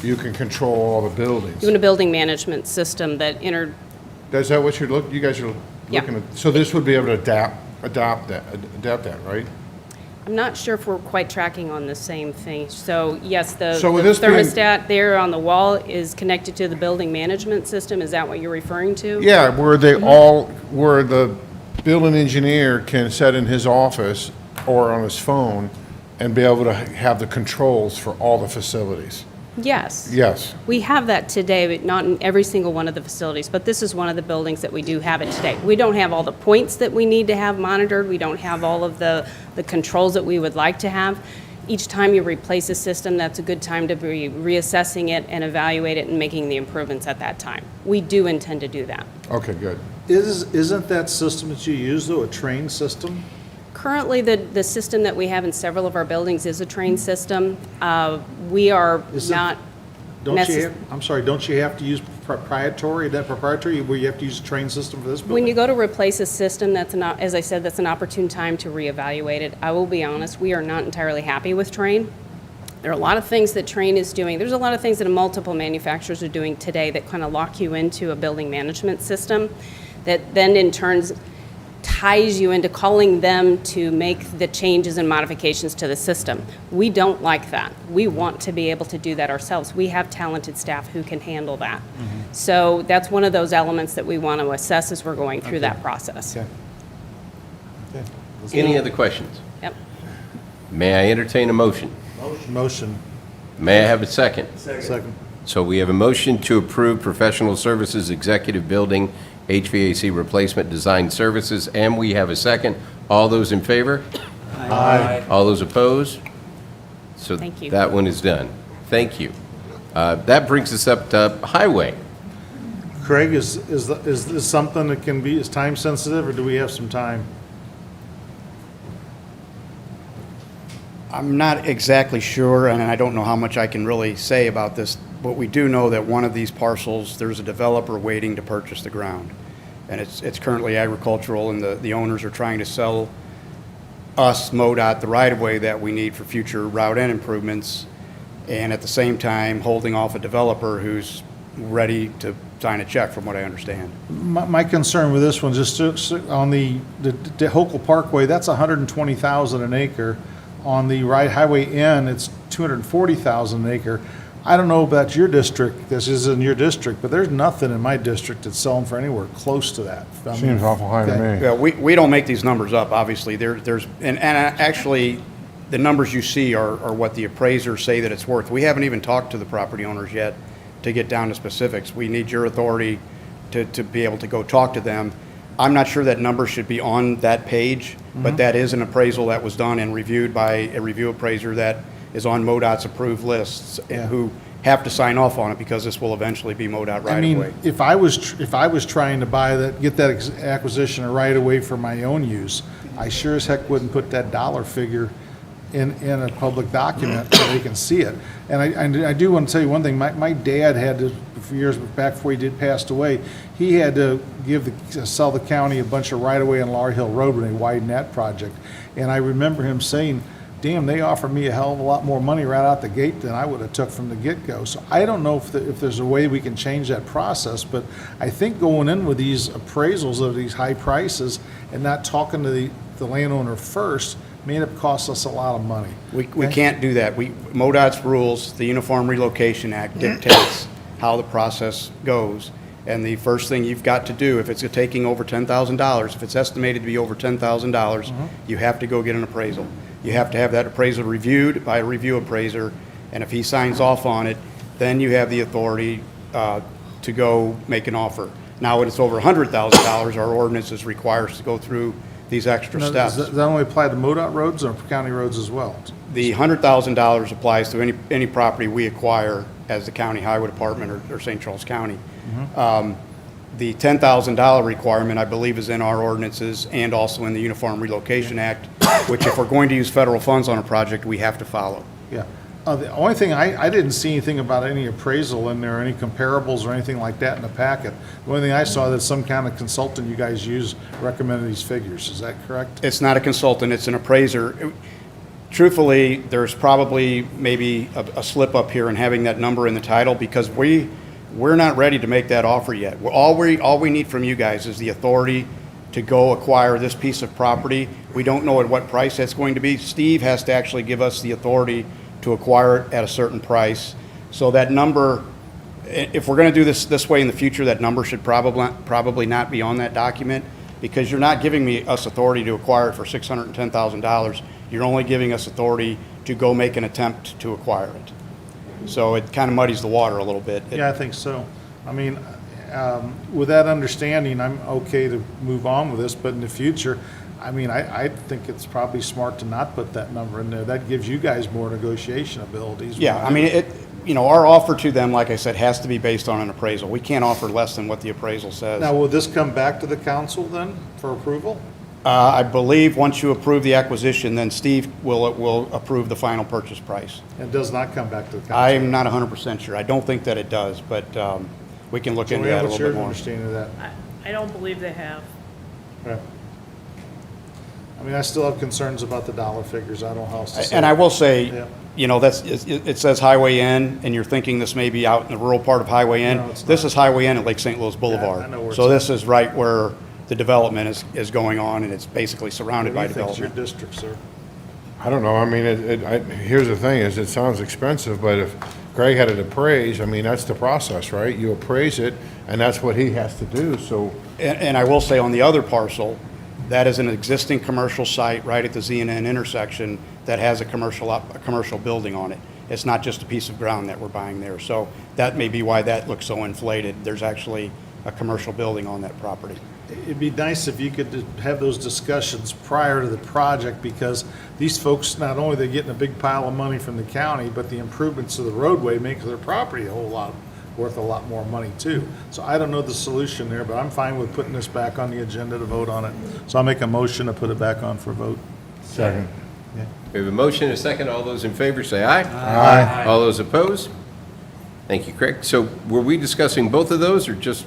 you can control all the buildings. Doing a building management system that Is that what you guys are Yeah. looking at? So this would be able to adapt that, right? I'm not sure if we're quite tracking on the same thing. So yes, the So with the this being- thermostat there on the wall is connected to the building management system. Is that what you're referring to? Yeah, where where the building engineer can set in his office or on his phone and be able to have the controls for all the facilities. Yes. Yes. We have that today, but not in every single one of the facilities, but this is one of the buildings that we do have it today. We don't have all the points that we need to have monitored, we don't have all of the controls that we would like to have. Each time you replace a system, that's a good time to be reassessing it and evaluate it and making the improvements at that time. We do intend to do that. Okay, good. Isn't that system that you use, though, a train system? Currently, the system that we have in several of our buildings is a train system. We are Is it- not Don't you necess- have, I'm sorry, don't you have to use proprietary, where you have to use a train system for this building? When you go to replace a system, as I said, that's an opportune time to reevaluate it. I will be honest, we are not entirely happy with Train. There are a lot of things that Train is doing. There's a lot of things that multiple manufacturers are doing today that kind of lock you into a building management system that then in turn ties you into calling them to make the changes and modifications to the system. We don't like that. We want to be able to do that ourselves. We have talented staff who can handle that. So that's one of those elements that we want to assess as we're going through that process. Any other questions? Yep. May I entertain a motion? Motion. May I have a second? Second. So we have a motion to approve professional services executive building HVAC replacement design services, and we have a second. All those in favor? Aye. All those opposed? So Thank you. that one is done. Thank you. That brings us up to highway. Craig, is this something that can be, is time sensitive, or do we have some time? I'm not exactly sure, and I don't know how much I can really say about this, but we do know that one of these parcels, there's a developer waiting to purchase the ground. And it's currently agricultural, and the owners are trying to sell us, MoDOT, the right-of-way that we need for future route and improvements, and at the same time, holding off a developer who's ready to sign a check, from what I understand. My concern with this one, just on the Hokel Parkway, that's 120,000 an acre. On the right highway N, it's 240,000 an acre. I don't know about your district, this is in your district, but there's nothing in my district that's selling for anywhere close to that. I mean, Seems awful high to me. Yeah, we don't make these numbers up, obviously. And actually, the numbers you see are what the appraisers say that it's worth. We haven't even talked to the property owners yet to get down to specifics. We need your authority to be able to go talk to them. I'm not sure that number should be on that page, but that is an appraisal that was done and reviewed by a review appraiser that is on MoDOT's approved lists, and who have to sign off on it because this will eventually be MoDOT right I mean, away. if I was trying to buy that, get that acquisition right away for my own use, I sure as heck wouldn't put that dollar figure in a public document so they can see it. And I do want to tell you one thing, my dad had to, a few years back before he passed away, he had to sell the county a bunch of right-of-way on Laurel Hill Road when they widened that project. And I remember him saying, damn, they offered me a hell of a lot more money right out the gate than I would have took from the get-go. So I don't know if there's a way we can change that process, but I think going in with these appraisals of these high prices and not talking to the landowner first may end up costing us a lot of money. We can't do that. MoDOT's rules, the Uniform Relocation Act dictates how the process goes. And the first thing you've got to do, if it's taking over $10,000, if it's estimated to be over $10,000, you have to go get an appraisal. You have to have that appraisal reviewed by a review appraiser, and if he signs off on it, then you have the authority to go make an offer. Now, when it's over $100,000, our ordinances require us to go through these extra Now, steps. does that only apply to MoDOT roads or county roads as well? The $100,000 applies to any property we acquire as the county highway department or St. Charles County. The $10,000 requirement, I believe, is in our ordinances and also in the Uniform Relocation Act, which if we're going to use federal funds on a project, we have to follow. Yeah. The only thing, I didn't see anything about any appraisal in there, any comparables or anything like that in the packet. The only thing I saw that some kind of consultant you guys use recommended these figures. Is that correct? It's not a consultant, it's an appraiser. Truthfully, there's probably maybe a slip up here in having that number in the title because we're not ready to make that offer yet. All we need from you guys is the authority to go acquire this piece of property. We don't know at what price that's going to be. Steve has to actually give us the authority to acquire it at a certain price. So that number, if we're going to do this way in the future, that number should probably not be on that document because you're not giving us authority to acquire it for $610,000. You're only giving us authority to go make an attempt to acquire it. So it kind of muddies the water a little bit. Yeah, I think so. I mean, with that understanding, I'm okay to move on with this, but in the future, I mean, I think it's probably smart to not put that number in there. That gives you guys more negotiation abilities. Yeah, I mean, our offer to them, like I said, has to be based on an appraisal. We can't offer less than what the appraisal says. Now, will this come back to the council then for approval? I believe once you approve the acquisition, then Steve will approve the final purchase price. It does not come back to the council. I'm not 100% sure. I don't think that it does, but we can look into that a What's little your bit more. understanding of that? I don't believe they have. Yeah. I mean, I still have concerns about the dollar figures. I don't know how else to say And it. I will say, Yeah. you know, it says Highway N, and you're thinking this may be out in the rural part of Highway N. No, it's This not. is Highway N at Lake St. Louis Boulevard. I know where So it's this is right where the development is going on, and it's basically surrounded by What do you think's your development. district, sir? I don't know, I mean, here's the thing, is it sounds expensive, but if Greg had it appraised, I mean, that's the process, right? You appraise it, and that's what he has to do, so. And I will say on the other parcel, that is an existing commercial site right at the Z&N intersection that has a commercial building on it. It's not just a piece of ground that we're buying there. So that may be why that looks so inflated. There's actually a commercial building on that property. It'd be nice if you could have those discussions prior to the project, because these folks, not only they're getting a big pile of money from the county, but the improvements to the roadway make their property worth a lot more money too. So I don't know the solution there, but I'm fine with putting this back on the agenda to vote on it. So I'll make a motion to put it back on for vote. Second. We have a motion and a second. All those in favor say aye. Aye. All those opposed? Thank you, Craig. So were we discussing both of those or just,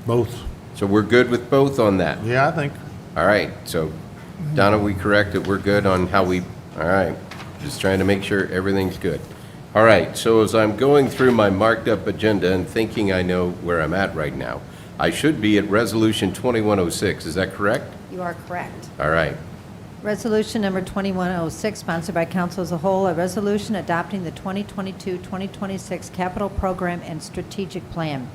Both. so we're good with both on that? Yeah, I think. All right, so Donna, we correct that we're good on how we, all right, just trying to make sure everything's good. All right, so as I'm going through my marked up agenda and thinking I know where I'm at right now, I should be at Resolution 2106, is that correct? You are correct. All right, Resolution number 2106, sponsored by council as a whole, a resolution adopting the 2022-2026 capital program and strategic plan.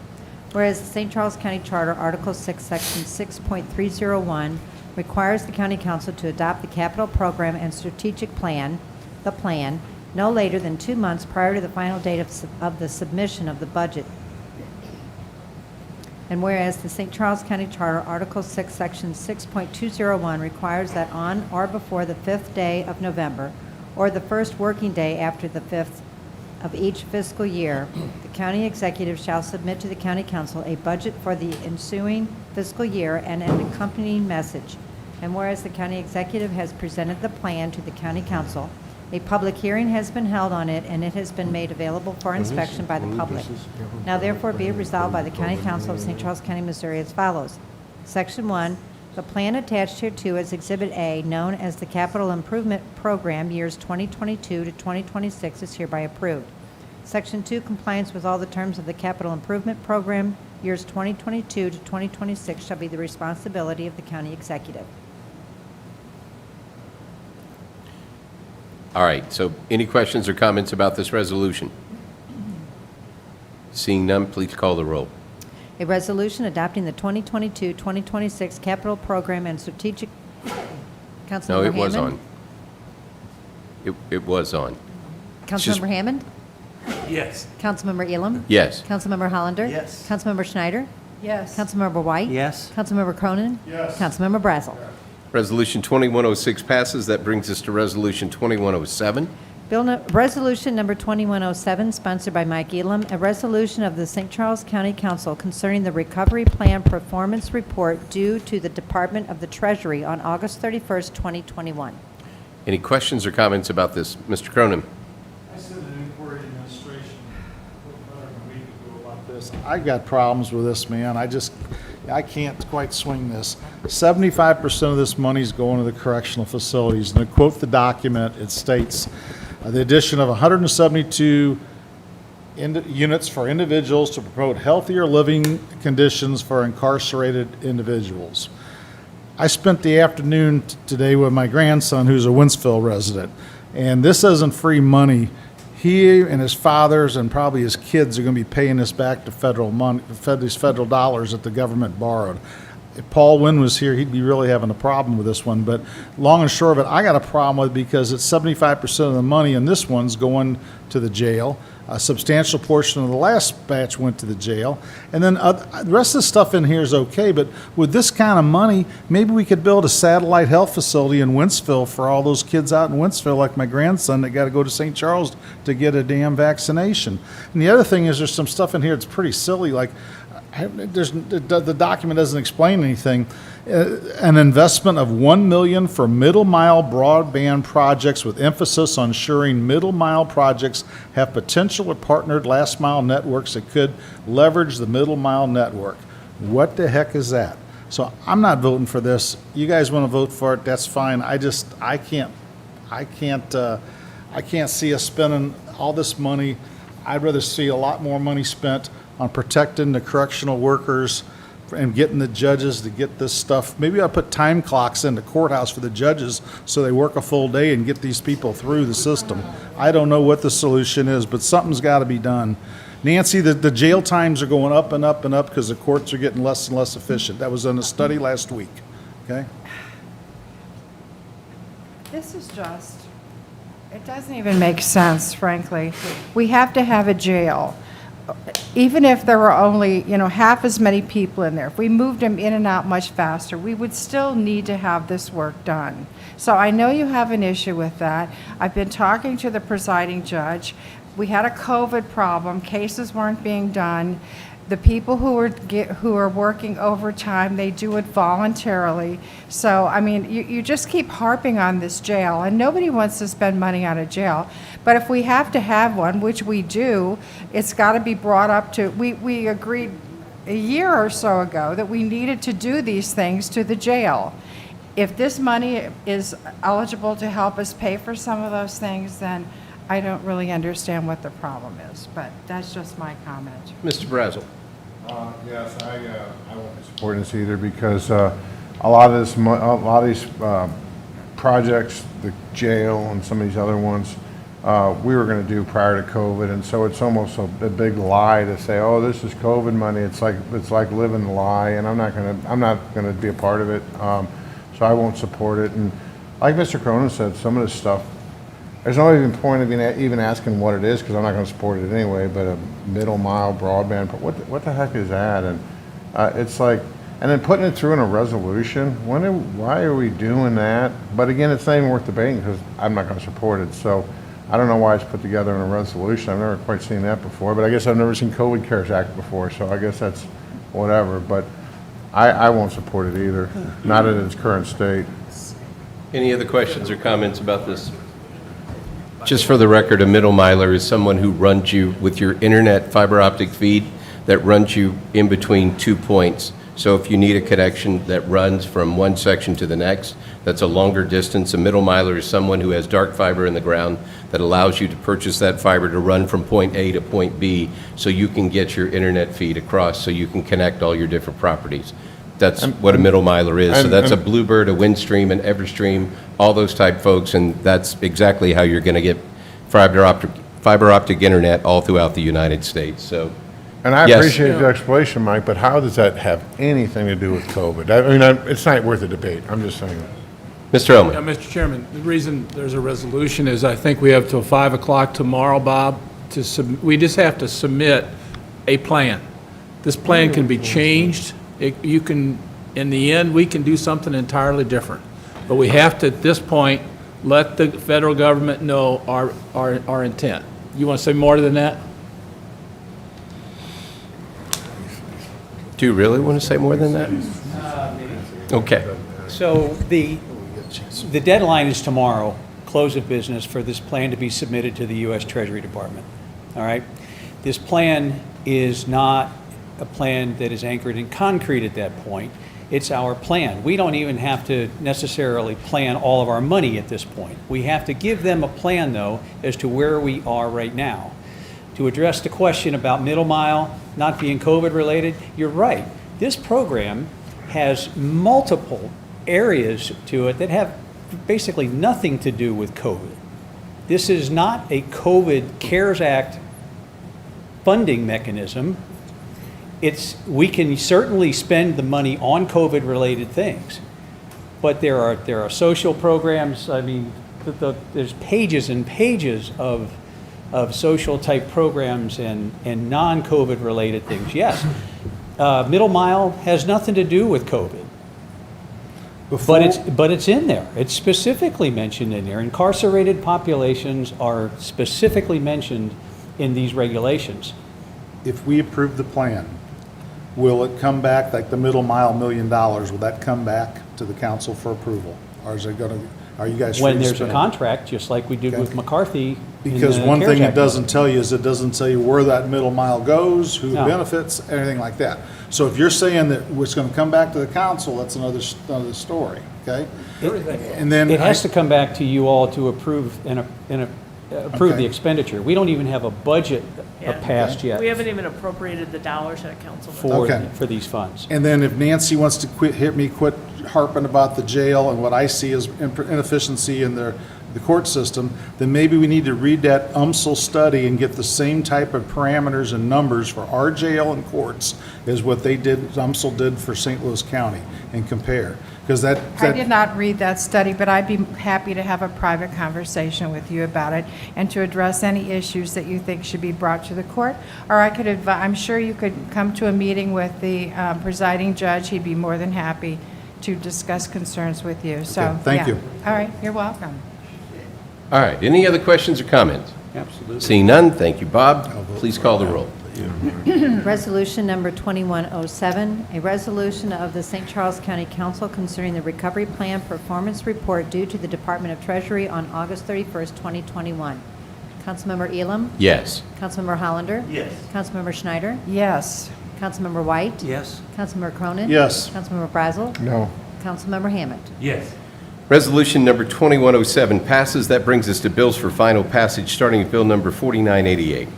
Whereas the St. Charles County Charter, Article 6, Section 6.301, requires the county council to adopt the capital program and strategic plan, the plan, no later than 2 months prior to the final date of the submission of the budget. And whereas the St. Charles County Charter, Article 6, Section 6.201 requires that on or before the 5th day of November, or the first working day after the 5th of each fiscal year, the county executive shall submit to the county council a budget for the ensuing fiscal year and an accompanying message. And whereas the county executive has presented the plan to the county council, a public hearing has been held on it, and it has been made available for inspection by the public. Now therefore be it resolved by the County Council of St. Charles County, Missouri as follows. Section 1, the plan attached hereto as Exhibit A, known as the Capital Improvement Program, years 2022 to 2026, is hereby approved. Section 2, compliance with all the terms of the Capital Improvement Program, years 2022 to 2026, shall be the responsibility of the county executive. all right, so any questions or comments about this resolution? Seeing none, please call the roll. A resolution adopting the 2022-2026 capital program and strategic. No, Councilmember it was Hammond? on. It was on. just- Councilmember Hammond? Yes. Councilmember Elam? Yes. Councilmember Hollander? Yes. Councilmember Schneider? Yes. Councilmember White? Yes. Councilmember Cronin? Yes. Councilmember Brazel? Resolution 2106 passes. That brings us to Resolution 2107. Resolution number 2107, sponsored by Mike Elam, a resolution of the St. Charles County Council concerning the Recovery Plan Performance Report due to the Department of the Treasury on August 31st, 2021. Any questions or comments about this? Mr. Cronin? I sent an inquiry to administration better than a week ago about this. I got problems with this, man. I can't quite swing this. 75% of this money is going to the correctional facilities. And to quote the document, it states, the addition of 172 units for individuals to promote healthier living conditions for incarcerated individuals. I spent the afternoon today with my grandson, who's a Winsville resident, and this isn't free money. He and his fathers and probably his kids are going to be paying this back to federal money, these federal dollars that the government borrowed. If Paul Wynn was here, he'd be really having a problem with this one. But long and short of it, I got a problem with it because it's 75% of the money, and this one's going to the jail. A substantial portion of the last batch went to the jail. And then the rest of the stuff in here is okay, but with this kind of money, maybe we could build a satellite health facility in Winsville for all those kids out in Winsville, like my grandson that got to go to St. Charles to get a damn vaccination. And the other thing is there's some stuff in here that's pretty silly, like The document doesn't explain anything. An investment of $1 million for middle mile broadband projects with emphasis on ensuring middle mile projects have potential or partnered last mile networks that could leverage the middle mile network. What the heck is that? So I'm not voting for this. You guys want to vote for it, that's fine. I can't see us spending all this money. I'd rather see a lot more money spent on protecting the correctional workers and getting the judges to get this stuff. Maybe I'll put time clocks in the courthouse for the judges so they work a full day and get these people through the system. I don't know what the solution is, but something's got to be done. Nancy, the jail times are going up and up and up because the courts are getting less and less efficient. That was in a study last week, okay? This is just, it doesn't even make sense, frankly. We have to have a jail. Even if there were only, half as many people in there, if we moved them in and out much faster, we would still need to have this work done. So I know you have an issue with that. I've been talking to the presiding judge. We had a COVID problem. Cases weren't being done. The people who are working overtime, they do it voluntarily. So, I mean, you just keep harping on this jail, and nobody wants to spend money on a jail. But if we have to have one, which we do, it's got to be brought up to, we agreed a year or so ago that we needed to do these things to the jail. If this money is eligible to help us pay for some of those things, then I don't really understand what the problem is, but that's just my comment. Mr. Brazel. Yes, I won't be supporting this either because a lot of these projects, the jail and some of these other ones, we were going to do prior to COVID, and so it's almost a big lie to say, "Oh, this is COVID money." It's like living the lie, and I'm not going to be a part of it. So I won't support it. And like Mr. Cronin said, some of this stuff, there's no even point of even asking what it is because I'm not going to support it anyway. But a middle mile broadband, what the heck is that? And it's like, and then putting it through in a resolution. Why are we doing that? But again, it's not even worth debating because I'm not going to support it. So I don't know why it's put together in a resolution. I've never quite seen that before. But I guess I've never seen COVID CARES Act before. So I guess that's whatever. But I won't support it either. Not in its current state. Any other questions or comments about this? Just for the record, a middle miler is someone who runs you with your internet fiber optic feed that runs you in between 2 points. So if you need a connection that runs from one section to the next, that's a longer distance. A middle miler is someone who has dark fiber in the ground that allows you to purchase that fiber to run from point A to point B so you can get your internet feed across so you can connect all your different properties. That's what a middle miler is. So that's a Bluebird, a Windstream, an Everstream, all those type folks, and that's exactly how you're going to get fiber optic internet all throughout the United States. So, and I yes. appreciate the explanation, Mike, but how does that have anything to do with COVID? I mean, it's not worth a debate. I'm just saying. Mr. Oman. Yeah, Mr. Chairman, the reason there's a resolution is I think we have till 5 o'clock tomorrow, Bob, we just have to submit a plan. This plan can be changed. You can, in the end, we can do something entirely different. But we have to, at this point, let the federal government know our intent. You want to say more than that? Do you really want to say more than that? Okay. So the deadline is tomorrow, close of business, for this plan to be submitted to the U.S. Treasury Department. All right? This plan is not a plan that is anchored in concrete at that point. It's our plan. We don't even have to necessarily plan all of our money at this point. We have to give them a plan, though, as to where we are right now. To address the question about middle mile not being COVID related, you're right. This program has multiple areas to it that have basically nothing to do with COVID. This is not a COVID CARES Act funding mechanism. We can certainly spend the money on COVID-related things, but there are social programs. I mean, there's pages and pages of social type programs and non-COVID related things. Yes, middle mile has nothing to do with COVID, but it's in there. It's specifically mentioned in there. Incarcerated populations are specifically mentioned in these regulations. If we approve the plan, will it come back, like the middle mile $1 million, will that come back to the council for approval? Or is it going to, are you guys free When to there's a spend it? contract, just like we did with McCarthy. in Because the one CARES thing it Act doesn't tell you is it doesn't tell you where that middle mile goes, who No. benefits, anything like that. So if you're saying that it's going to come back to the council, that's another story, okay? And then It has to come back to you all to approve approve Okay. the expenditure. We don't even have a budget passed yet We haven't even appropriated the dollars at council. Okay. for these funds. And then if Nancy wants to quit harping about the jail and what I see as inefficiency in the court system, then maybe we need to read that UMSL study and get the same type of parameters and numbers for our jail and courts as what UMSL did for St. Louis County and compare. Because I did not read that study, but I'd be happy to have a private conversation with you about it and to address any issues that you think should be brought to the court. Or I could I'm sure you could come to a meeting with the presiding judge. He'd be more than happy to discuss concerns with you. So, Okay, thank you. All right, you're welcome. All right, any other questions or comments? Absolutely. Seeing none, thank you, Bob. Please call the roll. Resolution number 2107, a resolution of the St. Charles County Council concerning the Recovery Plan Performance Report due to the Department of Treasury on August 31st, 2021. Councilmember Elam? Yes. Councilmember Hollander? Yes. Councilmember Schneider? Yes. Councilmember White? Yes. Councilmember Cronin? Yes. Councilmember Brazel? No. Councilmember Hammond? Yes. Resolution number 2107 passes. That brings us to bills for final passage, starting with bill number 4988.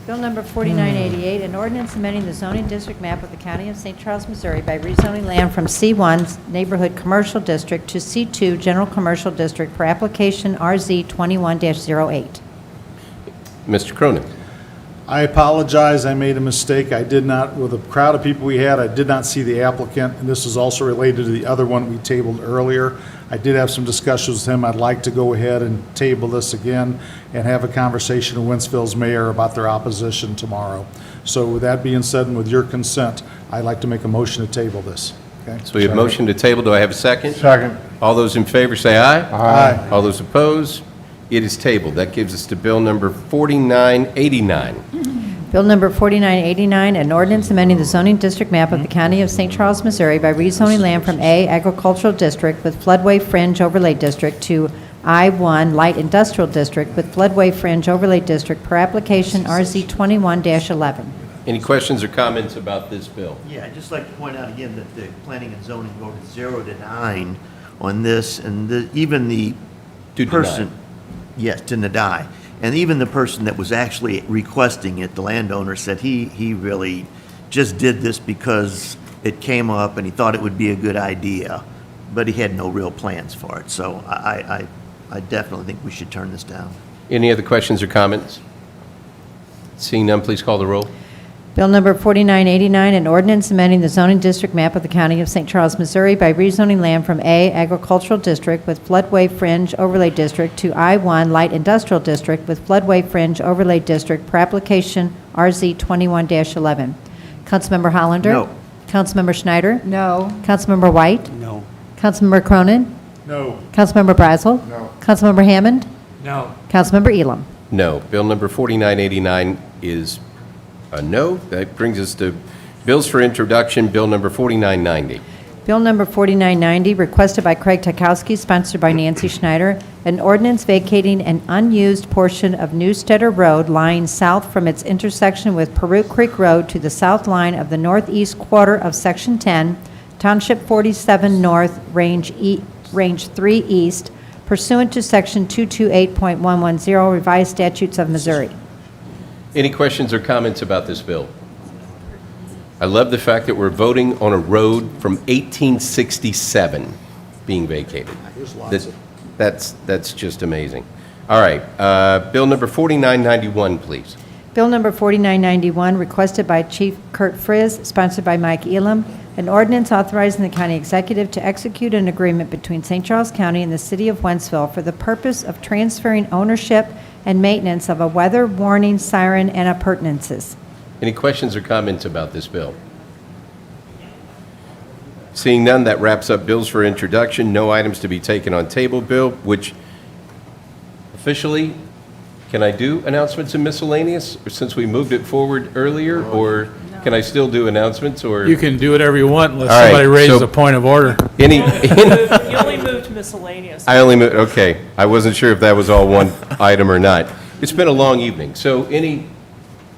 Bill number 4988, an ordinance amending the zoning district map of the County of St. Charles, Missouri by rezoning land from C1 Neighborhood Commercial District to C2 General Commercial District for application RZ 21-08. Mr. Cronin. I apologize, I made a mistake. I did not, with the crowd of people we had, I did not see the applicant, and this is also related to the other one we tabled earlier. I did have some discussions with him. I'd like to go ahead and table this again and have a conversation with Wentzville's mayor about their opposition tomorrow. So with that being said, and with your consent, I'd like to make a motion to table this. Okay? So we have a motion to table. Do I have a second? Second. All those in favor say aye. Aye. All those opposed? It is tabled. That gives us to bill number 4989. Bill number 4989, an ordinance amending the zoning district map of the County of St. Charles, Missouri by rezoning land from A Agricultural District with Floodway Fringe Overlay District to I-1 Light Industrial District with Floodway Fringe Overlay District per application RZ 21-11. Any questions or comments about this bill? Yeah, I'd just like to point out again that the planning and zoning voted 0 to 9 on this, and even the To person. deny. Yes, to deny. And even the person that was actually requesting it, the landowner, said he really just did this because it came up and he thought it would be a good idea, but he had no real plans for it. So I definitely think we should turn this down. Any other questions or comments? Seeing none, please call the roll. Bill number 4989, an ordinance amending the zoning district map of the County of St. Charles, Missouri by rezoning land from A Agricultural District with Floodway Fringe Overlay District to I-1 Light Industrial District with Floodway Fringe Overlay District per application RZ 21-11. Councilmember Hollander? No. Councilmember Schneider? No. Councilmember White? No. Councilmember Cronin? No. Councilmember Brazel? No. Councilmember Hammond? No. Councilmember Elam? No. Bill number 4989 is a no. That brings us to bills for introduction, bill number 4990. Bill number 4990, requested by Craig Takowski, sponsored by Nancy Schneider, an ordinance vacating an unused portion of Newsteader Road lying south from its intersection with Peru Creek Road to the south line of the northeast quarter of Section 10, Township 47 North, Range 3 East, pursuant to Section 228.110 Revised Statutes of Missouri. Any questions or comments about this bill? I love the fact that we're voting on a road from 1867 being vacated. That's just amazing. All right, bill number 4991, please. Bill number 4991, requested by Chief Kurt Frizz, sponsored by Mike Elam, an ordinance authorizing the county executive to execute an agreement between St. Charles County and the city of Wentzville for the purpose of transferring ownership and maintenance of a weather warning siren and appurtenances. Any questions or comments about this bill? Seeing none, that wraps up bills for introduction. No items to be taken on table bill, which officially, can I do announcements in miscellaneous since we moved it forward earlier, or Can I still do announcements, or? You can do whatever you want unless All right, somebody raises so- a point of order. Any, You only moved miscellaneous. I only, okay, I wasn't sure if that was all one item or not. It's been a long evening, so any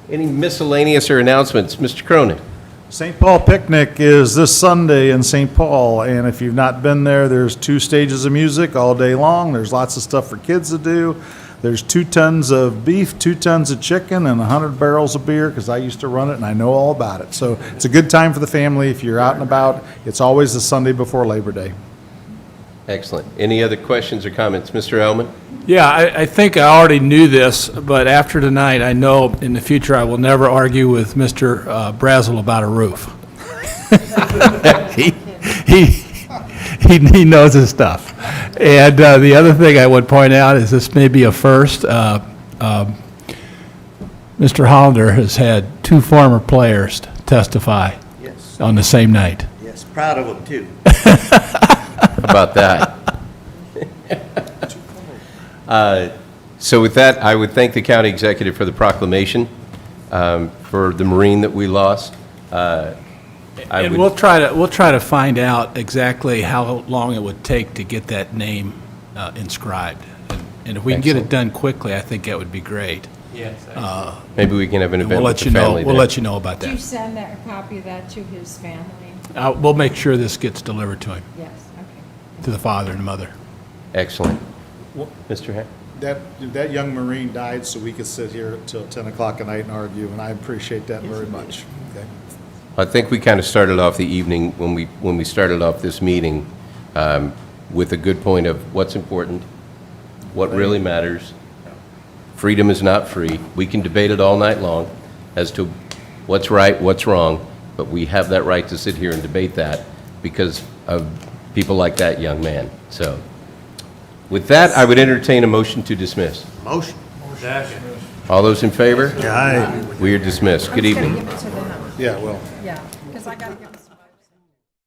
miscellaneous or announcements? Mr. Cronin? St. Paul Picnic is this Sunday in St. Paul, and if you've not been there, there's 2 stages of music all day long. There's lots of stuff for kids to do. There's 2 tons of beef, 2 tons of chicken, and 100 barrels of beer, because I used to run it and I know all about it. So it's a good time for the family if you're out and about. It's always the Sunday before Labor Day. Excellent. Any other questions or comments? Mr. Elman? Yeah, I think I already knew this, but after tonight, I know in the future I will never argue with Mr. Brazel about a roof. He knows his stuff. And the other thing I would point out is this may be a first. Mr. Hollander has had 2 former players testify Yes, on the same night. yes, proud of them, too. How about that? So with that, I would thank the county executive for the proclamation, for the Marine that we lost. And we'll try to find out exactly how long it would take to get that name inscribed. And if we can get it done quickly, I think that would be great. Yes. Maybe we can have an And event we'll with let the you know, family we'll then. let you know about Did you that. send that, a copy of that to his family? We'll make sure this gets delivered to him, Yes, okay. to the father and mother. Excellent. Mr. Hack? That young Marine died so we could sit here till 10 o'clock at night and argue, and I appreciate that very much. Okay. I think we kind of started off the evening, when we started off this meeting, with a good point of what's important, what really matters. Freedom is not free. We can debate it all night long as to what's right, what's wrong, but we have that right to sit here and debate that because of people like that young man. So, with that, I would entertain a motion to dismiss. Motion. All those in favor? Aye. We are dismissed. Good evening. Yeah, well. Yeah, because I got to go.